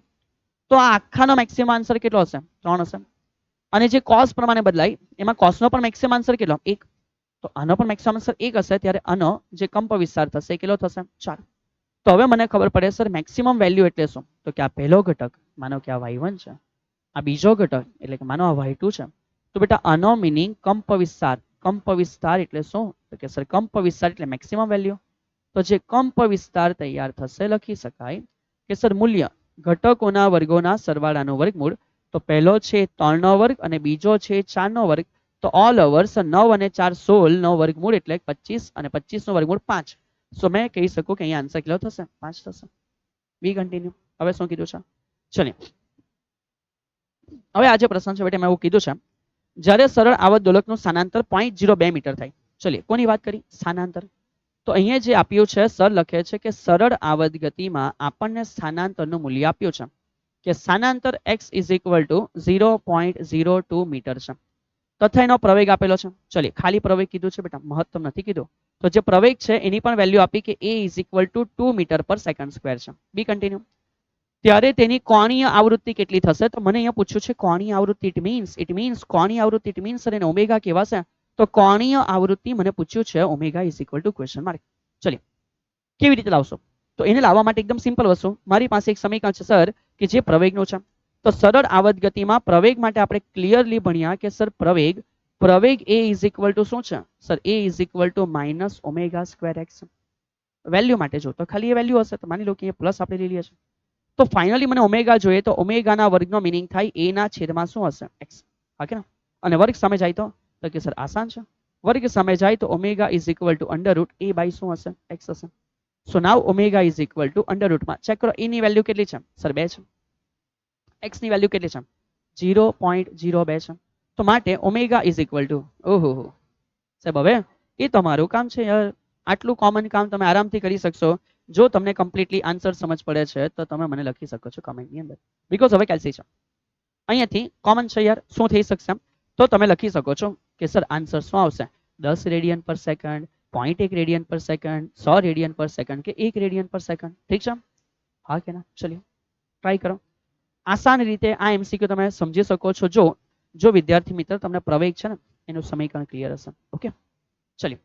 તો આ આખાનો મેક્સિમમ આન્સર કેટલો હશે? 3 હશે। અને જે કોસ પ્રમાણે બદલાય એમાં કોસનો પણ મેક્સિમમ આન્સર કેટલો? 1। તો આનો પણ મેક્સિમમ આન્સર 1 હશે, ત્યારે આનો જે કંપ વિસ્તાર થશે કેટલો થશે? 4। તો હવે મને ખબર પડે સર મેક્સિમમ વેલ્યુ એટલે શું? તો કે આ પહેલો ઘટક માનો કે આ y1 છે, આ બીજો ઘટક એટલે કે માનો આ y2 છે। તો બેટા આનો મિનિંગ કંપ વિસ્તાર, કંપ વિસ્તાર એટલે શું? તો કે સર કંપ વિસ્તાર એટલે મેક્સિમમ વેલ્યુ। તો જે કંપ વિસ્તાર તૈયાર થશે લખી શકાય કે સર મૂલ્ય ઘટકોના વર્ગોના સરવાળાનું વર્ગમૂળ। તો પહેલો છે 3 નો વર્ગ અને બીજો છે 4 નો વર્ગ। તો ઓલ ઓવર 9 અને 4 16 નો વર્ગમૂળ એટલે 25 અને 25 નો વર્ગમૂળ 5। સો મેં કહી શકું કે અહીંયા આન્સર કેટલો થશે? 5 થશે। વી કન્ટિન્યુ। હવે શું કીધું છે? ચલિए હવે આજે પ્રશ્ન છે બેટા મેં એવું કીધું છે જ્યારે સરળ આવર્ત દોલકનું સ્થાનાંતર 0.02 મીટર થાય। ચલિए કોની વાત કરી? સ્થાનાંતર। તો અહીંયા જે આપ્યું છે સર લખે છે કે સરળ આવર્ત ગતિમાં આપણને સ્થાનાંતરનું મૂલ્ય આપ્યું છે કે સ્થાનાંતર x is equal to 0.02 meter છે, તથા એનો પ્રવેગ આપેલો છે। ચલિए ખાલી પ્રવેગ કીધું છે બેટા, મહત્તમ નથી કીધું। તો જે પ્રવેગ છે એની પણ વેલ્યુ આપી કે a is equal to 2 meter per second square છે। Be continue. ત્યારે તેની કોણીય આવૃત્તિ કેટલી થશે? તો મને અહીંયા પૂછ્યું છે કોણીય આવૃત્તિ, ઇટ મીન્સ કોણીય આવૃત્તિ ઇટ મીન્સ અને ઓમેગા કેવા છે? તો કોણીય આવૃત્તિ મને પૂછ્યું છે omega is equal to question mark. ચલિए કેવી રીતે લાવશો? તો એને લાવવા માટે એકદમ સિમ્પલ વસ્તુ, મારી પાસે એક સમીકરણ છે સર કે જે પ્રવેગનું છે। તો સરળ આવર્ત ગતિમાં પ્રવેગ માટે આપણે ક્લિયરલી ભણ્યા કે સર પ્રવેગ a ઇઝ ઇક્વલ ટુ શું છે sir? a is equal to minus omega square x। Value માટે જો તો ખાલી એ વેલ્યુ હશે તો માની લો કે એ પ્લસ આપણે લઈ લઈએ છીએ। તો ફાઇનલી મને ઓમેગા જોઈએ તો ઓમેગાના વર્ગનો મિનિંગ થાય a ના છેદમાં શું હશે? x, ઓકે ના? અને વર્ગ સામે જાય તો કે સર આસાન છે, વર્ગ સામે જાય તો omega is equal to under root a by શું હશે? x હશે। So now omega is equal to under રૂટમાં ચેક કરો a ની વેલ્યુ કેટલી છે સર? 2 છે। x ની વેલ્યુ કેટલી છે? 0.02 છે। તો માટે ઓમેગા ઇઝ ઇક્વલ ટુ ઓહો સાહેબ હવે એ તમારું કામ છે યાર, આટલું કોમન કામ તમે આરામથી કરી શકશો। જો તમને કમ્પ્લીટલી આન્સર સમજ પડે છે તો તમે મને લખી શકો છો કમેન્ટની અંદર, બીકોઝ હવે કેલ્સી છે અહીંયાથી કોમન છે યાર, શું થઈ શકશે? તો તમે લખી શકો છો કે સર આન્સર શું આવશે? 10 રેડિયન પર સેકન્ડ, 0.1 રેડિયન પર સેકન્ડ, 100 રેડિયન પર સેકન્ડ કે 1 રેડિયન પર સેકન્ડ। ઠીક છે, હા કે ના? ચલિए ટ્રાય કરો, આસાન રીતે આ એમસીક્યુ તમે સમજી શકો છો જો વિદ્યાર્થી મિત્ર તમને પ્રવેગ છે ને એનું સમીકરણ ક્લિયર હશે। ઓકે ચલિए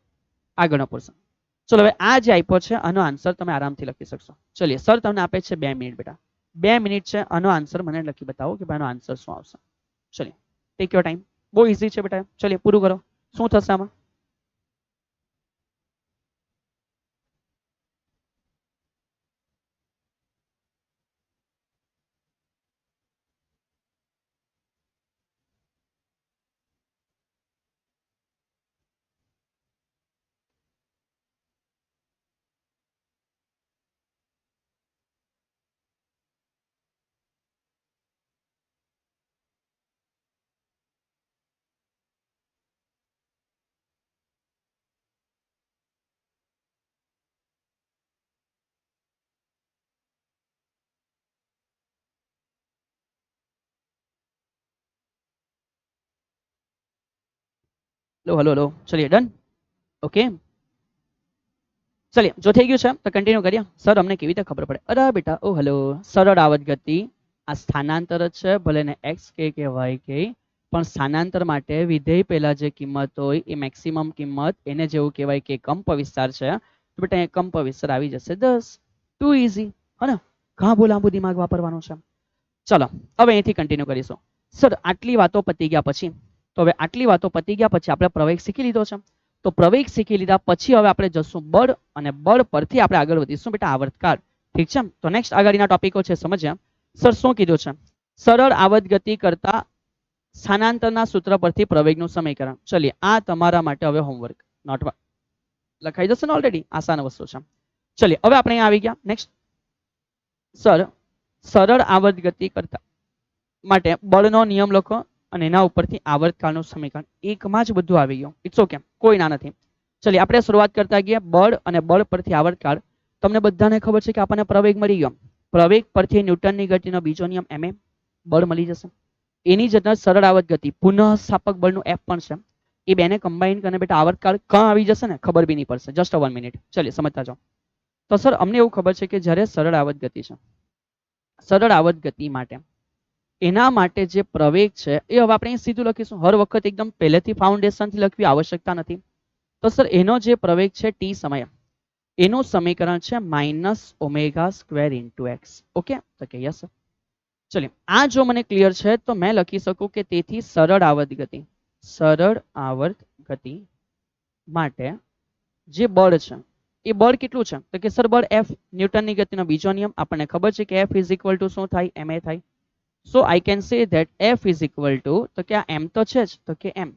આગળનો પ્રશ્ન। ચલો હવે આ જે આપ્યો છે આનો આન્સર તમે આરામથી લખી શકશો। ચલિए સર તમને આપે છે 2 મિનિટ બેટા, 2 મિનિટ છે, આનો આન્સર મને લખી બતાવો કે ભાઈ આનો આન્સર શું આવશે। ચલિए ટેક યોર ટાઈમ, બહુ ઈઝી છે બેટા। ચલિए પૂરું કરો, શું થશે આમાં? लो हलो हलो चलिए डन ओके चलिए जो થઈ ગયું છે તો કન્ટિન્યુ કરીએ સર અમને કેવી રીતે ખબર પડે અરે બેટા ઓ હલો સરળ આવત ગતિ આ સ્થાનાંતર જ છે ભલે ને x કે y કે પણ સ્થાનાંતર માટે વિધેય પહેલા જે કિંમત હોય એ મેક્સિમમ કિંમત એને જેવું કહેવાય કે કંપ વિસ્તાર છે તો બેટા એ કંપ વિસ્તાર આવી જશે 10 ટુ ઈઝી હે ને ઘા બહુ લાંબુ દિમાગ વાપરવાનું છે ચલો હવે અહીંથી કન્ટિન્યુ કરીશું સર આટલી વાતો પતી ગયા પછી તો હવે આટલી વાતો પતી ગયા પછી આપણે પ્રવેગ શીખી લીધો છે તો પ્રવેગ શીખી લીધા પછી હવે આપણે જશું બળ અને બળ પરથી આપણે આગળ વધીશું બેટા આવર્તકાળ ઠીક છે તો નેક્સ્ટ આગળના ટોપિકો છે સમજ્યા સર શું કીધું છે સરળ આવત ગતિ કરતા સ્થાનાંતરના સૂત્ર પરથી પ્રવેગનું સમીકરણ ચલિए આ તમારા માટે હવે હોમવર્ક નોટ લખાઈ જશે ને ઓલરેડી આસાન વસ્તુ છે ચલિए હવે આપણે અહીંયા આવી ગયા નેક્સ્ટ સર સરળ આવત ગતિ કરતા માટે બળનો નિયમ લખો અને એના ઉપરથી આવર્તકાળનું સમીકરણ એકમાં જ બધું આવી ગયું ઇટ્સ ઓકે કોઈ ના નથી ચલિए આપણે શરૂઆત કરતા ગયા બળ અને બળ પરથી આવર્તકાળ તમને બધાને ખબર છે કે આપણને પ્રવેગ મળી ગયો પ્રવેગ પરથી ન્યૂટનની ગતિનો બીજો નિયમ ma બળ મળી જશે એની જ અંદર સરળ આવત ગતિ પુનઃ સ્થાપક બળનું f પણ છે એ બેને કમ્બાઈન કરીને બેટા આવર્તકાળ ક્યાં આવી જશે ને ખબર બી નહીં પડશે જસ્ટ 1 મિનિટ ચલિए સમજતા જાઓ તો સર અમને એવું ખબર છે કે જ્યારે સરળ આવત ગતિ છે સરળ આવત ગતિ માટે એના માટે જે પ્રવેગ છે એ હવે આપણે સીધું લખીશું હર વખત એકદમ પહેલેથી ફાઉન્ડેશનથી લખવી આવશ્યકતા નથી તો સર એનો જે પ્રવેગ છે t સમય એનું સમીકરણ છે -ω² x ઓકે તો કે યસ ચલિए આ જો મને ક્લિયર છે તો મેં લખી શકું કે તેથી સરળ આવત ગતિ માટે જે બળ છે એ બળ કેટલું છે તો કે સર બળ f ન્યૂટનની ગતિનો બીજો નિયમ આપણને ખબર છે કે f = શું થાય ma થાય so I can say that f = તો કે આ m તો છે જ તો કે m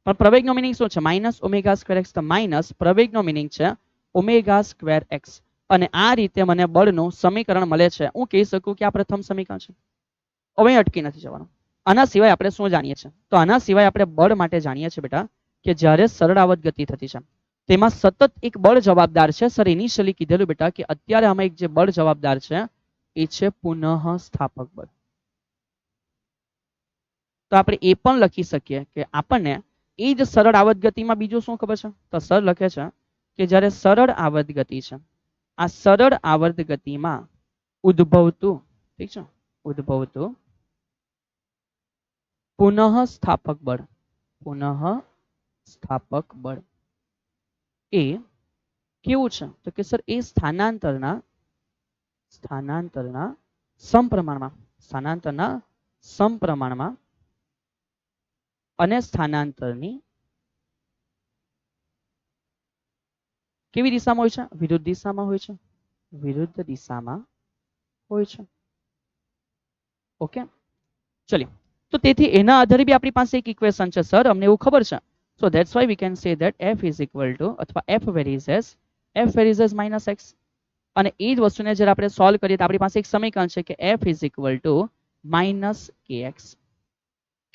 પણ પ્રવેગનો મીનિંગ શું છે -ω² x તો માઈનસ પ્રવેગનો મીનિંગ છે ω² x અને આ રીતે મને બળનું સમીકરણ મળે છે હું કહી શકું કે આ પ્રથમ સમીકરણ છે હવે અટકી નથી જવાનું આના સિવાય આપણે શું જાણીએ છીએ તો આના સિવાય આપણે બળ માટે જાણીએ છીએ બેટા કે જ્યારે સરળ આવત ગતિ થતી છે તેમાં સતત એક બળ જવાબદાર છે સર ઇનિશિયલી કીધેલું બેટા કે અત્યારે આમાં એક જે બળ જવાબદાર છે એ છે પુનઃ સ્થાપક બળ તો આપણે એ પણ લખી શકીએ કે આપણને એ જ સરળ આવત ગતિમાં બીજું શું ખબર છે તો સર લખે છે કે જ્યારે સરળ આવત ગતિ છે આ સરળ આવત ગતિમાં ઉદ્ભવતું ઠીક છે ઉદ્ભવતું પુનઃ સ્થાપક બળ એ કેવું છે તો કે સર એ સ્થાનાંતરના સમપ્રમાણમાં અને સ્થાનાંતરની કેવી દિશામાં હોય છે વિરુદ્ધ દિશામાં હોય છે ઓકે ચલિए તો તેથી એના આધારે બી આપણી પાસે એક ઇક્વેશન છે સર અમને એવું ખબર છે so that's why we can say that f = અથવા f varies as -x અને એ જ વસ્તુને જ્યારે આપણે સોલ્વ કરીએ તો આપણી પાસે એક સમીકરણ છે કે f = -kx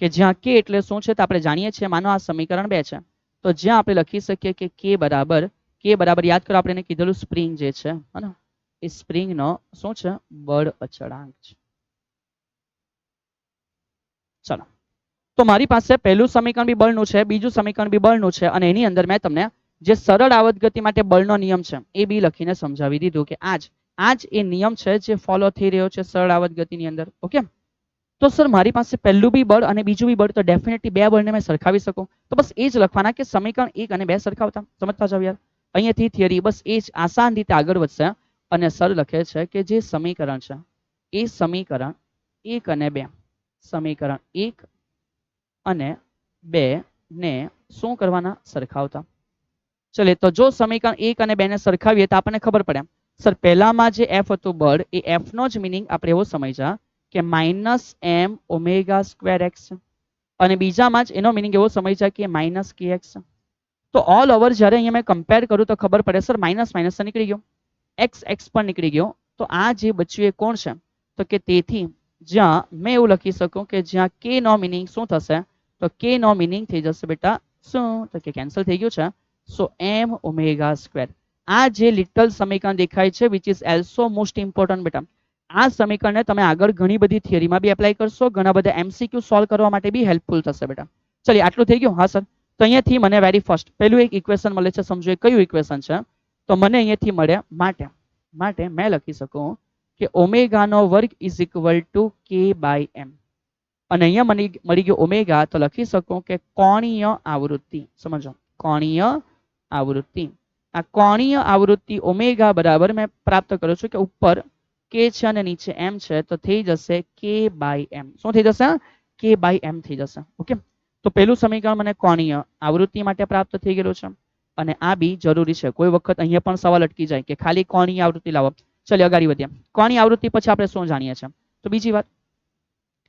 કે જ્યાં k એટલે શું છે તો આપણે જાણીએ છીએ માનો આ સમીકરણ 2 છે તો જ્યાં આપણે લખી શકીએ કે k બરાબર યાદ કરો આપણે એને કીધેલું સ્પ્રિંગ જે છે હે એ સ્પ્રિંગનો શું છે બળ અચળાંક છે ચલો તો મારી પાસે પહેલું સમીકરણ બી બળનું છે બીજું સમીકરણ બી બળનું છે અને એની અંદર મેં તમને જે સરળ આવત ગતિ માટે બળનો નિયમ છે એ બી લખીને સમજાવી દીધું કે આજ એ નિયમ છે જે ફોલો થઈ રહ્યો છે સરળ આવત ગતિની અંદર ઓકે તો સર મારી પાસે પહેલું બી બળ અને બીજું બી બળ તો ડેફિનેટલી બે બળને મેં સરખાવી શકું તો બસ એ જ લખવાના કે સમીકરણ 1 અને 2 સરખાવતા સમજતા જાવ યાર અહીંયાથી થિયરી બસ એ જ આસાન રીતે આગળ વધશે અને સર લખે છે કે જે સમીકરણ છે એ સમીકરણ 1 અને 2 સમીકરણ 1 અને 2 ને શું કરવાના સરખાવતા ચલે તો જો સમીકરણ 1 અને 2 ને સરખાવીએ તો આપણને ખબર પડે સર પહેલામાં જે f હતું બળ એ f નો જ મીનિંગ આપણે એવો સમજ્યા કે -m⍵²x અને બીજામાં જ એનો મીનિંગ એવો સમજ્યા કે -kx તો ઓલ ઓવર જ્યારે અહીંયા મેં કમ્પેર કરું તો ખબર પડે સર માઇનસ માઇનસ નીકળી ગયો x પણ નીકળી ગયો તો આ જે બચ્યું એ કોણ છે તો કે તેથી જ્યાં મેં એવું લખી શકું કે જ્યાં k નો મીનિંગ શું થશે તો k નો મીનિંગ થઈ જશે બેટા શું તો કે કેન્સલ થઈ ગયું છે સો m⍵². આ જે લિટલ સમીકરણ દેખાય છે which is also most important બેટા આ સમીકરણને તમે આગળ ઘણી બધી થિયરીમાં બી એપ્લાય કરશો ઘણા બધા MCQ સોલ્વ કરવા માટે બી હેલ્પફુલ થશે બેટા ચલિए આટલું થઈ ગયું હા સર તો અહીંયાથી મને વેરી ફર્સ્ટ પહેલું એક ઇક્વેશન મળે છે. સમજો એ કયું ઇક્વેશન છે? તો મને અહીંયાથી મળે માટે માટે મેં લખી શકું કે ઓમેગાનો વર્ગ ઇઝ ઇક્વલ ટુ કે બાય એમ. અને અહીંયા મને મળી ગયો ઓમેગા, તો લખી શકું કે કોણીય આવૃત્તિ. સમજો કોણીય આવૃત્તિ. આ કોણીય આવૃત્તિ ઓમેગા બરાબર મેં પ્રાપ્ત કરું છું કે ઉપર કે છે અને નીચે એમ છે, તો થઈ જશે કે બાય એમ. શું થઈ જશે? કે બાય એમ થઈ જશે. ઓકે, તો પહેલું સમીકરણ મને કોણીય આવૃત્તિ માટે પ્રાપ્ત થઈ ગયેલું છે. અને આ બી જરૂરી છે. કોઈ વખત અહીંયા પણ સવાલ અટકી જાય કે ખાલી કોણીય આવૃત્તિ લાવો. ચલો આગળ વધીએ. કોણીય આવૃત્તિ પછી આપણે શું જાણીએ છીએ? તો બીજી વાત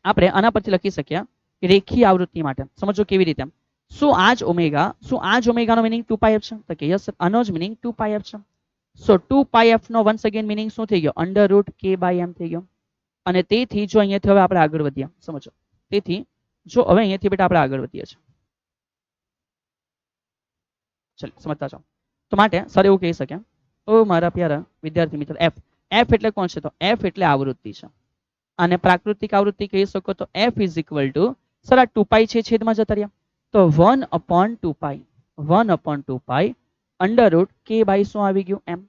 આપણે આના પરથી લખી શકીએ રેખીય આવૃત્તિ માટે. સમજો કેવી રીતે? શું આ જ ઓમેગાનો મિનિંગ 2πf છે? તો કે યસ સર, આનો જ મિનિંગ 2πf છે. સો 2πf નો વન્સ અગેન મિનિંગ શું થઈ ગયો? √k/m થઈ ગયો. અને તેથી જો અહીંયાથી હવે આપણે આગળ વધીએ. સમજો તેથી જો હવે અહીંયાથી બેટા આપણે આગળ વધીએ છીએ. ચલો સમજતા જાઓ. તો માટે સર એવું કહી શકે, ઓ મારા પ્યારા વિદ્યાર્થી મિત્ર, એફ એટલે કોણ છે? તો એફ એટલે આવૃત્તિ છે. અને પ્રાકૃતિક આવૃત્તિ કહી શકો તો f is equal two, sir આ 2π છે છેદમાં જતા રહ્યા, તો 1/2π √k/ શું આવી ગયું? એમ.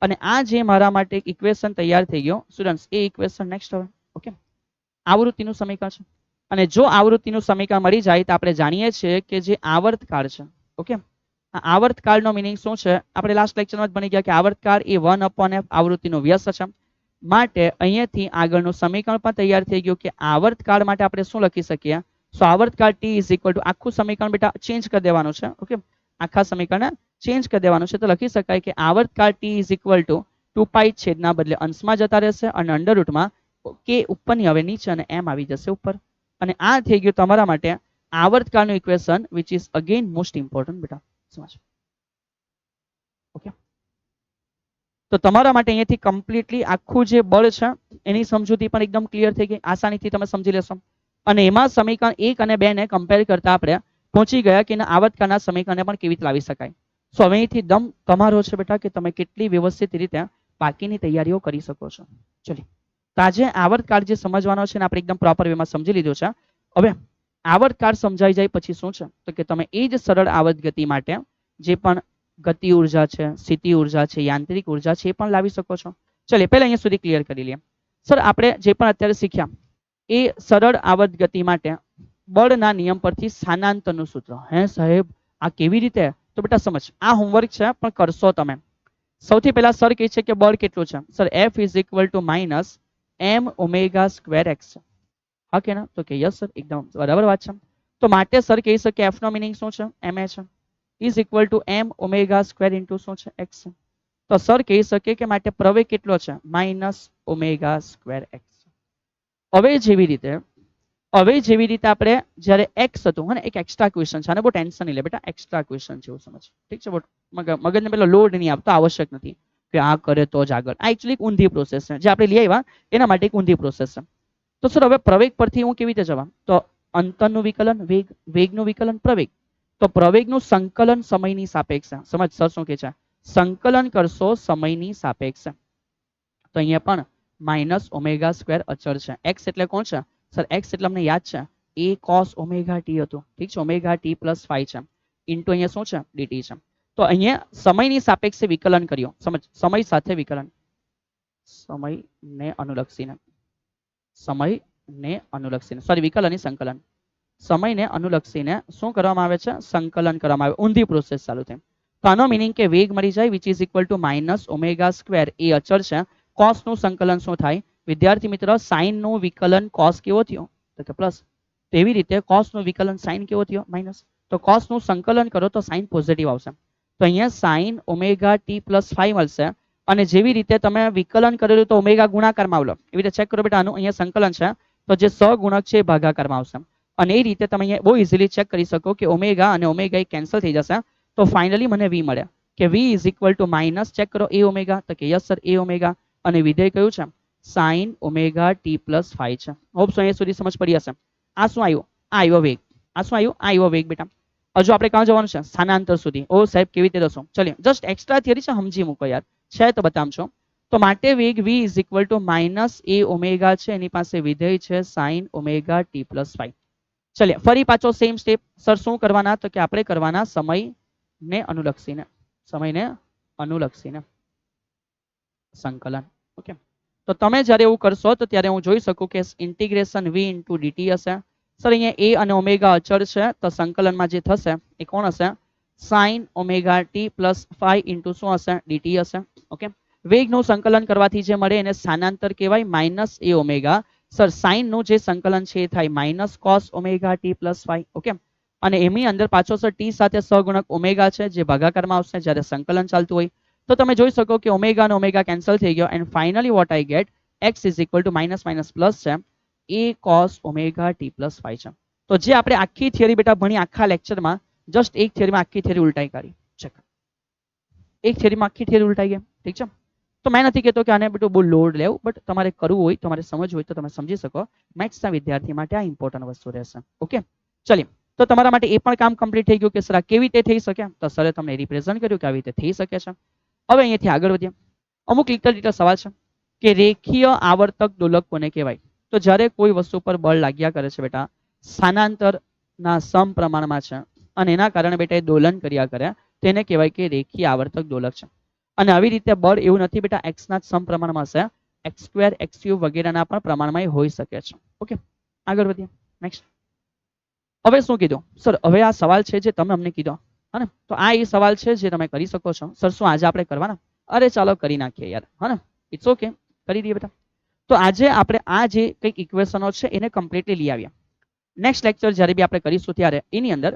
અને આ જે મારા માટે ઇક્વેશન તૈયાર થઈ ગયો સ્ટુડન્ટ્સ, એ ઇક્વેશન નેક્સ્ટ હવે. ઓકે, આવૃત્તિનું સમીકરણ છે. અને જો આવૃત્તિનું સમીકરણ મળી જાય તો આપણે જાણીએ છીએ કે જે આવર્તકાળ છે, ઓકે, આ આવર્તકાળનો મિનિંગ શું છે? આપણે લાસ્ટ લેક્ચરમાં જ ભણી ગયા કે આવર્તકાળ એ 1/f આવૃત્તિનો વ્યસ્ત છે. માટે અહીંયાથી આગળનું સમીકરણ પણ તૈયાર થઈ ગયું કે આવર્તકાળ માટે આપણે શું લખી શકીએ? સો આવર્તકાળ t ઇઝ ઇક્વલ ટુ, આખું સમીકરણ બેટા ચેન્જ કરી દેવાનું છે. ઓકે, આખા સમીકરણને ચેન્જ કરી દેવાનું છે. તો લખી શકાય કે આવર્તકાળ t ઇઝ ઇક્વલ ટુ 2π છેદના બદલે અંશમાં જતા રહેશે અને અંડરરૂટમાં કે ઉપરની હવે નીચે અને એમ આવી જશે ઉપર. અને આ થઈ ગયું તમારા માટે આવર્તકાળનું equation which is again most important બેટા. સમજ? ઓકે, તો તમારા માટે અહીંયાથી કમ્પ્લીટલી આખું જે બળ છે એની સમજૂતી પણ એકદમ ક્લિયર થઈ ગઈ, આસાનીથી તમે સમજી લેશો. અને એમાં સમીકરણ 1 અને 2 ને કમ્પેર કરતા આપણે પહોંચી ગયા કે આવર્તકાળના સમીકરણને પણ કેવી રીતે લાવી શકાય. સો હવે અહીંથી દમ તમારો છે બેટા કે તમે કેટલી વ્યવસ્થિત રીતે બાકીની તૈયારીઓ કરી શકો છો. ચલો, તો આજે આવર્તકાળ જે સમજવાનો છે ને આપણે એકદમ પ્રોપર વેમાં સમજી લીધું છે. હવે આવર્તકાળ સમજાઈ જાય પછી શું છે? તો કે તમે એ જ સરળ આવર્ત ગતિ માટે જે પણ ગતિ ઉર્જા છે, સ્થિતિ ઉર્જા છે, યાંત્રિક ઉર્જા છે, એ પણ લાવી શકો છો. ચલો પહેલા અહીંયા સુધી ક્લિયર કરી લઈએ. સર આપણે જે પણ અત્યારે શીખ્યા એ સરળ આવર્ત ગતિ માટે બળના નિયમ પરથી સ્થાનાંતરનું સૂત્ર. હે સાહેબ, આ કેવી રીતે? તો બેટા સમજ, આ હોમવર્ક છે પણ કરશો તમે. સૌથી પહેલા સર કહે છે કે બળ કેટલું છે? Sir F is equal to minus m omega square x. હા કે ના? તો કે યસ સર, એકદમ બરાબર વાત છે. તો માટે સર કહી શકે f નો મિનિંગ શું છે? ma છે. Is equal two m omega square into શું છે? x. તો સર કહી શકે કે માટે પ્રવેગ કેટલો છે? Minus omega square x. હવે જેવી રીતે આપણે જ્યારે x હતું, હા ને, એક એક્સ્ટ્રા ક્વેશ્ચન છે, આને બહુ ટેન્શન નહીં લે બેટા, એક્સ્ટ્રા ક્વેશ્ચન છે એવું સમજ. ઠીક છે, મગજને પેલો લોડ નહીં આપતો, આવશ્યક નથી કે આ કરે તો જ આગળ. આ એકચ્યુઅલી એક ઊંધી પ્રોસેસ છે જે આપણે લઈ આવ્યા એના માટે એક ઊંધી પ્રોસેસ છે. તો સર હવે પ્રવેગ પરથી હું કેવી રીતે જવા? તો અંતરનું વિકલન વેગ, વેગનું વિકલન પ્રવેગ. તો પ્રવેગનું સંકલન સમયની સાપેક્ષે. સમજ સર શું કહે છે? સંકલન કરશો સમયની સાપેક્ષે. તો અહીંયા પણ માઇનસ ઓમેગા સ્ક્વેર અચળ છે. x એટલે કોણ છે? સર x એટલે અમને યાદ છે એ cos ઓમેગા t હતું. ઠીક છે, ઓમેગા t પ્લસ 5 છે ઇન્ટુ અહીંયા શું છે? dt છે. તો અહીંયા સમયની સાપેક્ષે વિકલન કર્યો. સમજ, સમય સાથે વિકલન, સમયને અનુલક્ષીને સોરી વિકલન સંકલન, સમયને અનુલક્ષીને શું કરવામાં આવે છે? સંકલન કરવામાં આવે. ઊંધી પ્રોસેસ ચાલુ થાય. તો આનો મિનિંગ કે વેગ મળી જાય which is equal to minus omega square, એ અચળ છે. કોસ નું સંકલન શું થાય વિદ્યાર્થી મિત્ર? સાઇન નું વિકલન કોસ કેવો થયો? તો કે પ્લસ. તેવી રીતે કોસ નું વિકલન સાઇન કેવો થયો? માઇનસ. તો કોસ નું સંકલન કરો તો સાઇન પોઝિટિવ આવશે. તો અહીંયા સાઇન ઓમેગા ટી પ્લસ 5 મળશે. અને જેવી રીતે તમે વિકલન કરેલું તો ઓમેગા ગુણાકારમાં આવલો, એવી રીતે ચેક કરો બેટા. આનું અહીંયા સંકલન છે તો જે સહગુણક છે એ ભાગાકારમાં આવશે. અને એ રીતે તમે અહીંયા બહુ ઇઝીલી ચેક કરી શકો કે ઓમેગા અને ઓમેગા એ કેન્સલ થઈ જશે. તો ફાઇનલી મને v મળે કે v is equal to minus, check કરો, a ઓમેગા. તો કે યસ સર, a ઓમેગા. અને વિધેય કયું છે? સાઇન ઓમેગા ટી પ્લસ 5 છે. હોપ સો અહીંયા સુધી સમજ પડી હશે. આ શું આવ્યું? આ આવ્યો વેગ. આ શું આવ્યું? આ આવ્યો વેગ બેટા. હજુ આપણે ક્યાં જવાનું છે? સ્થાનાંતર સુધી. ઓ સાહેબ કેવી રીતે દસો? ચલિए જસ્ટ એક્સ્ટ્રા થિયરી છે, સમજી મૂકો યાર, છે તો બતાવું છો. તો માટે વેગ v is equal to minus a omega છે, એની પાસે વિધેય છે સાઇન ઓમેગા ટી પ્લસ 5. चलिए फरी पाछो सेम स्टेप सर શું કરવાના તો કે આપણે કરવાના સમયને અનુલક્ષીને સમયને અનુલક્ષીને સંકલન ઓકે તો તમે જ્યારે એવું કરશો તો ત્યારે હું જોઈ શકું કે ઇન્ટિગ્રેશન v ઇન્ટુ dt હશે સર અહીંયા a અને ઓમેગા અચળ છે તો સંકલનમાં જે થશે એ કોણ હશે sin omega t plus phi into શું હશે dt હશે ઓકે વેગનું સંકલન કરવાથી જે મળે એને સ્થાનાંતર કહેવાય minus a omega sir sine નું જે સંકલન છે એ થાય minus cos omega t plus phi okay અને એમની અંદર પાછો સર t સાથે સહગુણક ઓમેગા છે જે ભાગાકારમાં આવશે જ્યારે સંકલન ચાલતું હોય તો તમે જોઈ શકો કે ઓમેગા અને ઓમેગા કેન્સલ થઈ ગયો and finally what I get x is equal to minus minus plus છે a cos omega t plus phi છે તો જે આપણે આખી થિયરી બેટા ભણી આખા લેક્ચરમાં જસ્ટ એક થિયરીમાં આખી થિયરી ઉલટાઈ કાઢી ચેક એક થિયરીમાં આખી થિયરી ઉલટાઈ ગઈ ઠીક છે તો મેં નથી કહેતો કે આને બેટું બહુ લોડ લેવું બટ તમારે કરવું હોય તમારે સમજવું હોય તો તમે સમજી શકો મેથ્સના વિદ્યાર્થી માટે આ ઇમ્પોર્ટન્ટ વસ્તુ રહેશે ઓકે ચલીએ તો તમારા માટે એ પણ કામ કમ્પ્લીટ થઈ ગયું કે સર આ કેવી રીતે થઈ શકે તો સરે તમને રિપ્રેઝન્ટ કર્યું કે આવી રીતે થઈ શકે છે હવે અહીંયાથી આગળ વધીએ અમુક લીટર સવાલ છે કે રેખીય આવર્તક દોલક કોને કહેવાય તો જ્યારે કોઈ વસ્તુ પર બળ લાગ્યા કરે છે બેટા સ્થાનાંતરના સમપ્રમાણમાં છે અને એના કારણે બેટા એ દોલન કર્યા કરે તેને કહેવાય કે રેખીય આવર્તક દોલક છે અને આવી રીતે બળ એવું નથી બેટા x ના સમપ્રમાણમાં હશે x સ્ક્વેર x ક્યુબ વગેરેના પણ પ્રમાણમાં હોઈ શકે છે ઓકે આગળ વધીએ નેક્સ્ટ હવે શું કીધું સર હવે આ સવાલ છે જે તમે અમને કીધો હા ને તો આ એ સવાલ છે જે તમે કરી શકો છો સર શું આજે આપણે કરવાના અરે ચાલો કરી નાખીએ યાર હા ને ઇટ્સ ઓકે કરી દઈએ બેટા તો આજે આપણે આ જે કંઈક ઇક્વેશનો છે એને કમ્પ્લીટલી લઈ આવ્યા નેક્સ્ટ લેક્ચર જ્યારે બી આપણે કરીશું ત્યારે એની અંદર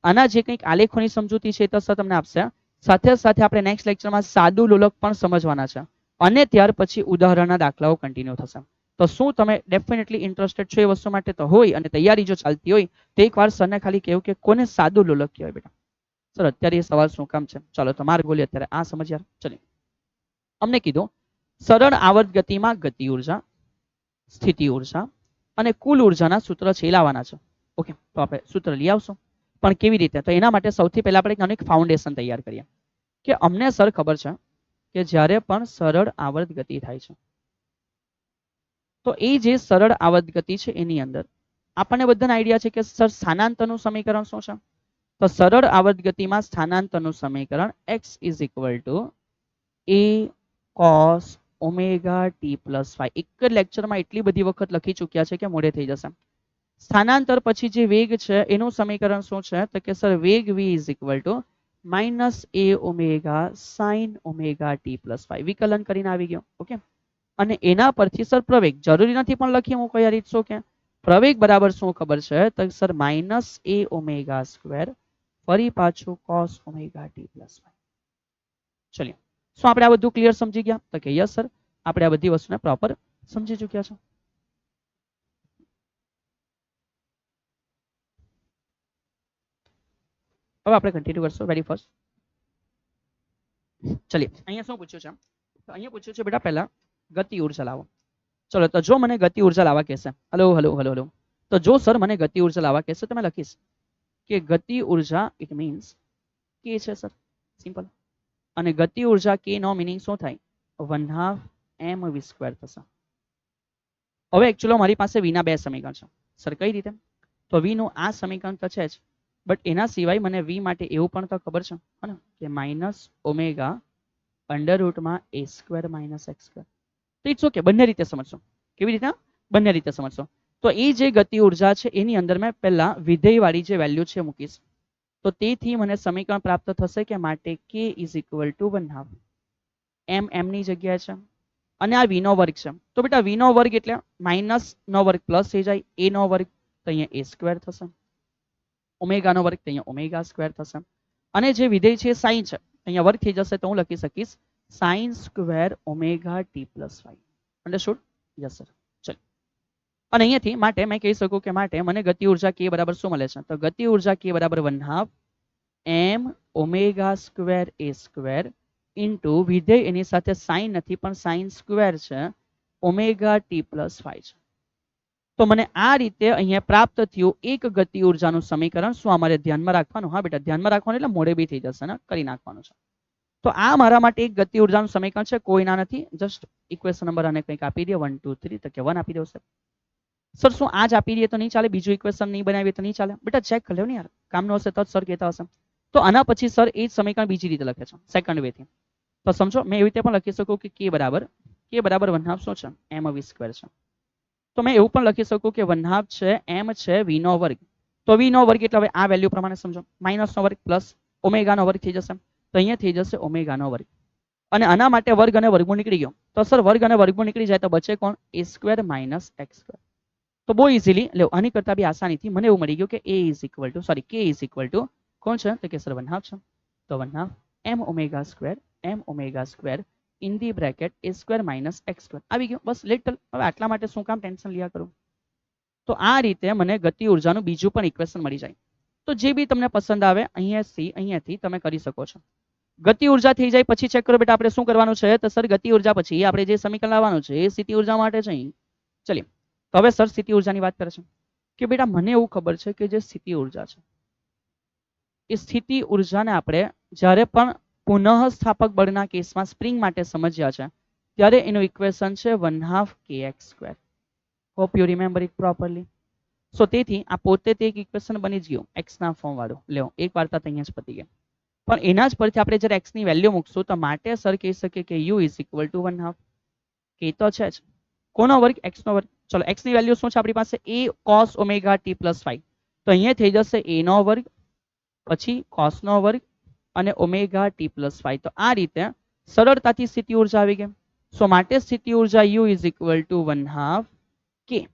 આના જે કંઈક આલેખોની સમજૂતી છે તો સર તમને આપશે સાથે સાથે આપણે નેક્સ્ટ લેક્ચરમાં સાદું લોલક પણ સમજવાના છે અને ત્યાર પછી ઉદાહરણના દાખલાઓ કન્ટિન્યુ થશે તો શું તમે ડેફિનેટલી ઇન્ટરેસ્ટેડ છો એ વસ્તુ માટે તો હોય અને તૈયારી જો ચાલતી હોય તો એકવાર સરને ખાલી કહેવું કે કોને સાદું લોલક કહેવાય બેટા સર અત્યારે એ સવાલ શું કામ છે ચાલો તમારે બોલીએ અત્યારે આ સમજ યાર ચલીએ અમને કીધું સરળ આવર્ત ગતિમાં ગતિ ઉર્જા સ્થિતિ ઉર્જા અને કુલ ઉર્જાના સૂત્ર છે લાવવાના છે ઓકે તો આપણે સૂત્ર લઈ આવશું પણ કેવી રીતે તો એના માટે સૌથી પહેલા આપણે એક ફાઉન્ડેશન તૈયાર કરીએ કે અમને સર ખબર છે કે જ્યારે પણ સરળ આવર્ત ગતિ થાય છે તો એ જે સરળ આવર્ત ગતિ છે એની અંદર આપણને બધાને આઈડિયા છે કે સર સ્થાનાંતરનું સમીકરણ શું છે તો સરળ આવર્ત ગતિમાં સ્થાનાંતરનું સમીકરણ x is equal two a cos omega t plus phi એક જ લેક્ચરમાં એટલી બધી વખત લખી ચૂક્યા છે કે મોડે થઈ જશે સ્થાનાંતર પછી જે વેગ છે એનું સમીકરણ શું છે તો કે સર વેગ v is equal to minus a omega sine omega t plus phi વિકલન કરીને આવી ગયો ઓકે અને એના પરથી સર પ્રવેગ જરૂરી નથી પણ લખી હું કઈ રીત શું કે પ્રવેગ બરાબર શું ખબર છે તો sir minus a omega square ફરી પાછું cos omega t plus phi ચલિए શું આપણે આ બધું ક્લિયર સમજી ગયા તો કે યસ સર આપણે આ બધી વસ્તુને પ્રોપર સમજી ચૂક્યા છો હવે આપણે કન્ટિન્યુ કરશું વેરી ફર્સ્ટ ચલિए અહીંયા શું પૂછ્યું છે તો અહીંયા પૂછ્યું છે બેટા પહેલા ગતિ ઉર્જા લાવો ચલો તો જો મને ગતિ ઉર્જા લાવવા કહેશે હલો હલો હલો હલો તો જો સર મને ગતિ ઉર્જા લાવવા કહેશે તો મેં લખીશ કે ગતિ ઉર્જા ઇટ મીન્સ કે છે સર સિમ્પલ અને ગતિ ઉર્જા કે નો મીનિંગ શું થાય 1/2 mv સ્ક્વેર થશે હવે એકચ્યુઅલી મારી પાસે v ના બે સમીકરણ છે સર કઈ રીતે તો v નું આ સમીકરણ તો છે જ બટ એના સિવાય મને v માટે એવું પણ તો ખબર છે ને કે માઇનસ ઓમેગા અંડર રૂટમાં a square minus x square તો ઇટ્સ ઓકે બંને રીતે સમજશો કેવી રીતે બંને રીતે સમજશો તો એ જે ગતિ ઉર્જા છે એની અંદર મેં પહેલા વિધેયવાળી જે વેલ્યુ છે મૂકીશ તો તેથી મને સમીકરણ પ્રાપ્ત થશે કે માટે k is equal two 1/2 m ની જગ્યાએ છે અને આ v નો વર્ગ છે તો બેટા v નો વર્ગ એટલે માઇનસ નો વર્ગ પ્લસ થઈ જાય a નો વર્ગ તો અહીંયા a સ્ક્વેર થશે ઓમેગા નો વર્ગ તો અહીંયા ઓમેગા સ્ક્વેર થશે અને જે વિધેય છે સાઇન છે અહીંયા વર્ગ થઈ જશે તો હું લખી શકીશ sine square omega t plus 5 understood yes sir ચલો અને અહીંયાથી માટે મેં કહી શકું કે માટે મને ગતિ ઉર્જા k બરાબર શું મળે છે તો ગતિ ઉર્જા k બરાબર 1/2 m omega square a square into વિધેય એની સાથે સાઇન નથી પણ સાઇન સ્ક્વેર છે ઓમેગા t પ્લસ 5 છે તો મને આ રીતે અહીંયા પ્રાપ્ત થયું એક ગતિ ઉર્જાનું સમીકરણ શું અમારે ધ્યાનમાં રાખવાનું હા બેટા ધ્યાનમાં રાખવાનું એટલે મોડે બી થઈ જશે ને કરી નાખવાનું છે તો આ મારા માટે એક ગતિ ઉર્જાનું સમીકરણ છે કોઈ ના નથી જસ્ટ ઇક્વેશન નંબર અને કંઈક આપી દે 1 2 3 તો કે 1 આપી દો સર સર શું આ જ આપી દઈએ તો નહીં ચાલે, બીજું ઇક્વેશન નહીં બનાવીએ તો નહીં ચાલે? બેટા ચેક કરી લો ને યાર, કામનો હશે તો જ સર કહેતા હશે. તો આના પછી સર એ જ સમીકરણ બીજી રીતે લખે છે સેકન્ડ વે થી. તો સમજો મેં એવી રીતે પણ લખી શકું કે k બરાબર 1/2 શું છે m v સ્ક્વેર છે. તો મેં એવું પણ લખી શકું કે 1/2 છે m છે v નો વર્ગ. તો v નો વર્ગ એટલે હવે આ વેલ્યુ પ્રમાણે સમજો માઇનસ નો વર્ગ પ્લસ ઓમેગા નો વર્ગ થઈ જશે. તો અહીંયા થઈ જશે ઓમેગા નો વર્ગ. અને આના માટે વર્ગ અને વર્ગમૂળ નીકળી ગયો. તો સર વર્ગ અને વર્ગમૂળ નીકળી જાય તો બચે કોણ? a square minus x square. તો બહુ ઇઝીલી લો, આની કરતા બી આસાનીથી મને એવું મળી ગયું કે a is equal two sorry k is equal two કોણ છે? તો કે સર 1/2 છે. તો 1/2 m omega square in the bracket a square minus x square આવી ગયું. બસ લિટલ. હવે આટલા માટે શું કામ ટેન્શન લ્યા કરું? તો આ રીતે મને ગતિ ઉર્જાનું બીજું પણ ઇક્વેશન મળી જાય. તો જે બી તમને પસંદ આવે અહીંયાથી તમે કરી શકો છો. ગતિ ઉર્જા થઈ જાય પછી ચેક કરો બેટા આપણે શું કરવાનું છે? તો સર ગતિ ઉર્જા પછી આપણે જે સમીકરણ લાવવાનું છે એ સ્થિતિ ઉર્જા માટે છે. ચલીએ તો હવે સર સ્થિતિ ઉર્જાની વાત કરે છે કે બેટા મને એવું ખબર છે કે જે સ્થિતિ ઉર્જા છે એ સ્થિતિ ઉર્જાને આપણે જ્યારે પણ પુનઃસ્થાપક બળના કેસમાં સ્પ્રિંગ માટે સમજ્યા છે ત્યારે એનું ઇક્વેશન છે 1/2 kx square. Hope you remember it properly. So તેથી આ પોતે તે એક ઇક્વેશન બની જ ગયું x ના ફોર્મ વાળું. લ્યો એક વાર્તા તો અહીંયા જ પતી ગઈ. પણ એના જ પરથી આપણે જ્યારે x ની વેલ્યુ મૂકશું તો માટે સર કહી શકીએ કે u is equal two 1/2 k તો છે જ. કોનો વર્ગ? x નો વર્ગ. ચલો x ની વેલ્યુ શું છે આપણી પાસે? a cos omega t plus 5. તો અહીંયા થઈ જશે a નો વર્ગ પછી cos નો વર્ગ અને ઓમેગા t પ્લસ 5. તો આ રીતે સરળતાથી સ્થિતિ ઉર્જા આવી ગઈ. સો માટે સ્થિતિ ઉર્જા u is equal two 1/2 k.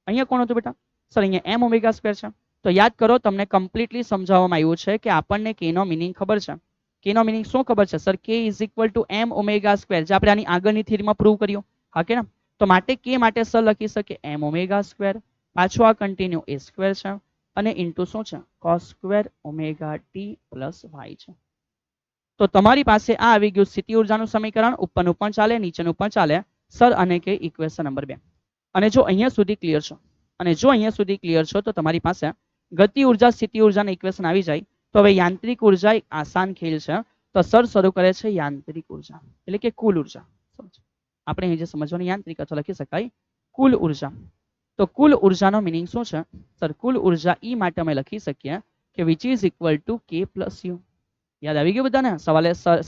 અહીંયા કોણ હતું બેટા? સર અહીંયા m ઓમેગા સ્ક્વેર છે. તો યાદ કરો તમને કમ્પ્લીટલી સમજાવવામાં આવ્યું છે કે આપણને k નો મિનિંગ ખબર છે. k નો મિનિંગ શું ખબર છે sir? k is equal two m omega square, જે આપણે આની આગળની થિયરીમાં પ્રૂવ કર્યું. હા કે ના? તો માટે k માટે સર લખી શકે m ઓમેગા સ્ક્વેર, પાછું આ કન્ટિન્યુ a સ્ક્વેર છે અને ઇન્ટુ શું છે? cos square omega t plus y છે. તો તમારી પાસે આ આવી ગયું સ્થિતિ ઉર્જાનું સમીકરણ. ઉપરનું પણ ચાલે નીચેનું પણ ચાલે સર. અને કે ઇક્વેશન નંબર 2. અને જો અહીંયા સુધી ક્લિયર છો તો તમારી પાસે ગતિ ઉર્જા સ્થિતિ ઉર્જાના ઇક્વેશન આવી જાય. તો હવે યાંત્રિક ઉર્જા એક આસાન ખેલ છે. તો સર શરૂ કરે છે યાંત્રિક ઉર્જા એટલે કે કુલ ઉર્જા. આપણે અહીં જે સમજવાનું યાંત્રિક અથવા લખી શકાય કુલ ઉર્જા. તો કુલ ઉર્જાનો મિનિંગ શું છે સર? કુલ ઉર્જા ઈ માટે અમે લખી શકીએ કે which is equal two k plus you. યાદ આવી ગયું બધાને? સવાલે સર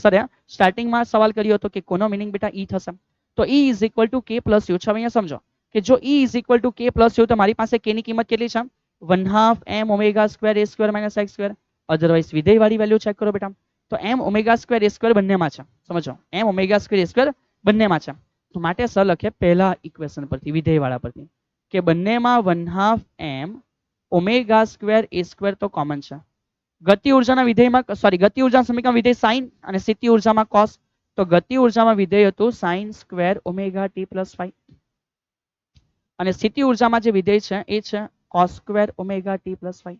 સ્ટાર્ટિંગમાં સવાલ કર્યો હતો કે કોનો મિનિંગ બેટા ઈ થશે. તો ઈ is equal two k plus you છે. હવે અહીંયા સમજો કે જો ઈ is equal two k plus you તો મારી પાસે k ની કિંમત કેટલી છે? 1/2 m omega square a square minus x square. Otherwise વિધેય વાળી વેલ્યુ ચેક કરો બેટા. તો m omega square a square બંનેમાં છે. સમજો m omega square a square બંનેમાં છે. તો માટે સર લખે પહેલા ઇક્વેશન પરથી વિધેય વાળા પરથી કે બંનેમાં 1/2 m omega square a square તો કોમન છે. ગતિ ઉર્જાના વિધેયમાં ગતિ ઉર્જાના સમીકરણ વિધેય sin અને સ્થિતિ ઉર્જામાં cos. તો ગતિ ઉર્જામાં વિધેય હતું sin square omega t plus 5 અને સ્થિતિ ઉર્જામાં જે વિધેય છે એ છે cos square omega t plus 5.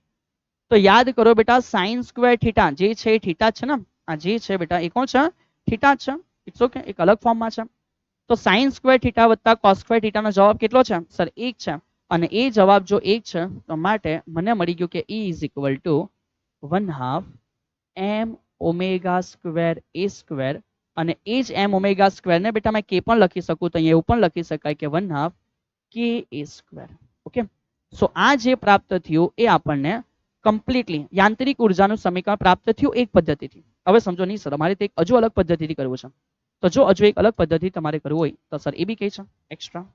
તો યાદ કરો બેટા sin સ્ક્વેર થીટા જે છે એ થીટા છે ને? આ જે છે બેટા એ કોણ છે? થીટા છે. ઇટ્સ ઓકે, એક અલગ ફોર્મમાં છે. તો sin સ્ક્વેર થીટા વત્તા cos સ્ક્વેર થીટાનો જવાબ કેટલો છે સર? 1 છે. અને એ જવાબ જો 1 છે તો માટે મને મળી ગયું કે e is equal two 1/2 m omega square a square. અને એ જ m ઓમેગા સ્ક્વેર ને બેટા મેં k પણ લખી શકું તો અહીંયા એવું પણ લખી શકાય કે 1/2 k a સ્ક્વેર. ઓકે. સો આ જે પ્રાપ્ત થયું એ આપણને કમ્પ્લીટલી યાંત્રિક ઉર્જાનું સમીકરણ પ્રાપ્ત થયું એક પદ્ધતિથી. હવે સમજો નહીં સર અમારે તે હજુ અલગ પદ્ધતિથી કરવું છે. તો જો હજુ એક અલગ પદ્ધતિ તમારે કરવું હોય તો સર એ બી કહે છે એક્સ્ટ્રા.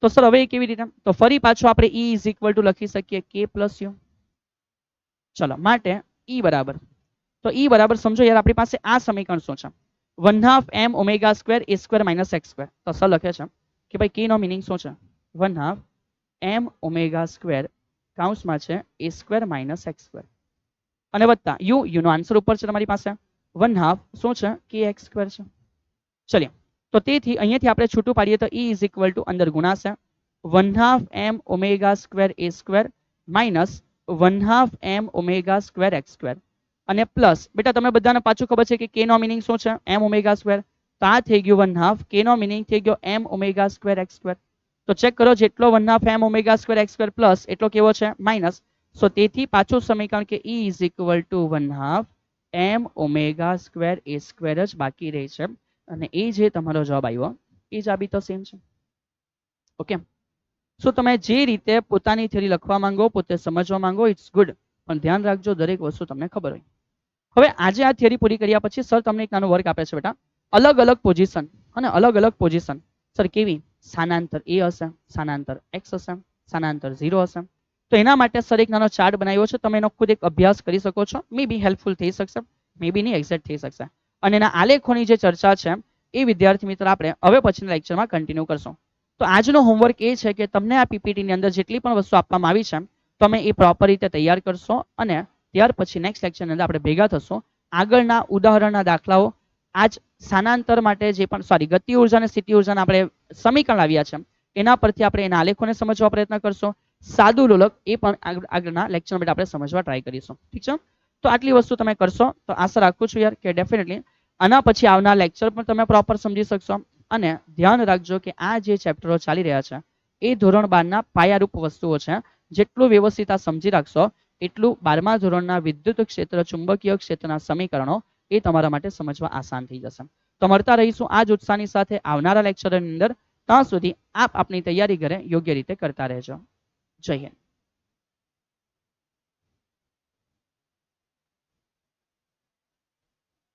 તો સર હવે કેવી રીતે? તો ફરી પાછું આપણે e ઇઝ ઇક્વલ ટુ લખી શકીએ k પ્લસ યુ. ચલો માટે e બરાબર. તો e બરાબર સમજો યાર આપણી પાસે આ સમીકરણ શું છે? 1/2 m omega square a square minus x square. તો સર લખે છે કે ભાઈ k નો મિનિંગ શું છે? 1/2 m ઓમેગા સ્ક્વેર કાઉન્સમાં છે a square minus x square અને વત્તા u નો આન્સર ઉપર છે તમારી પાસે 1/2 શું છે? kx સ્ક્વેર છે. ચલિએ તો તેથી અહીંયાથી આપણે છૂટું પાડીએ તો e ઇઝ ઇક્વલ ટુ અંદર ગુણાશે 1/2 m omega square a square minus 1/2 m omega square x square અને પ્લસ બેટા તમે બધાને પાછું ખબર છે કે k નો મિનિંગ શું છે? m omega square. તો આ થઈ ગયું 1/2 k નો મિનિંગ થઈ ગયો m omega square x square. તો ચેક કરો જેટલો 1/2 m omega square x square plus એટલો કેવો છે? માઇનસ. સો તેથી પાછું સમીકરણ કે e is equal two 1/2 m omega square a square જ બાકી રહે છે. અને એ જે તમારો જવાબ આવ્યો એ જ આ બી તો સેમ છે. ઓકે, સો તમે જે રીતે પોતાની થિયરી લખવા માંગો, પોતે સમજવા માંગો, ઇટ્સ ગુડ, પણ ધ્યાન રાખજો દરેક વસ્તુ તમને ખબર હોય. હવે આજે આ થિયરી પૂરી કર્યા પછી સર તમને એક નાનો વર્ક આપે છે બેટા, અલગ અલગ પોઝિશન અને અલગ અલગ પોઝિશન. સર કેવી? સ્થાનાંતર એ હશે, સ્થાનાંતર એક્સ હશે, સ્થાનાંતર 0 હશે. તો એના માટે સર એક નાનો ચાર્ટ બનાવ્યો છે, તમે એનો ખુદ એક અભ્યાસ કરી શકો છો. મે બી હેલ્પફુલ થઈ શકશે, મે બી નહીં એક્ઝેક્ટ થઈ શકશે. અને એના આલેખોની જે ચર્ચા છે એ વિદ્યાર્થી મિત્ર આપણે હવે પછીના લેક્ચરમાં કન્ટિન્યુ કરશું. તો આજનો હોમવર્ક એ છે કે તમને આ પીપીટીની અંદર જેટલી પણ વસ્તુ આપવામાં આવી છે તમે એ પ્રોપર રીતે તૈયાર કરશો અને ત્યાર પછી નેક્સ્ટ લેક્ચરની અંદર આપણે ભેગા થશું. આગળના ઉદાહરણના દાખલાઓ, આજ સ્થાનાંતર માટે જે પણ ગતિ ઉર્જા અને સ્થિતિ ઉર્જાના આપણે સમીકરણ આવ્યા છે એના પરથી આપણે એના આલેખોને સમજવા પ્રયત્ન કરશું. સાદું લોલક એ પણ આગળના લેક્ચર માટે આપણે સમજવા ટ્રાય કરીશું. ઠીક છે, તો આટલી વસ્તુ તમે કરશો તો આશા રાખું છું યાર કે ડેફિનેટલી આના પછી આવનાર લેક્ચર પણ તમે પ્રોપર સમજી શકશો. અને ધ્યાન રાખજો કે આ જે ચેપ્ટરો ચાલી રહ્યા છે એ ધોરણ 12ના પાયારૂપ વસ્તુઓ છે. જેટલું વ્યવસ્થિત આ સમજી રાખશો એટલું 12મા ધોરણના વિદ્યુત ક્ષેત્ર, ચુંબકીય ક્ષેત્રના સમીકરણો એ તમારા માટે સમજવા આસાન થઈ જશે. તો મળતા રહીશું આ જ ઉત્સાહની સાથે આવનારા લેક્ચરની અંદર. ત્યાં સુધી આપ આપની તૈયારી ઘરે યોગ્ય રીતે કરતા રહેજો. જય હિન્દ.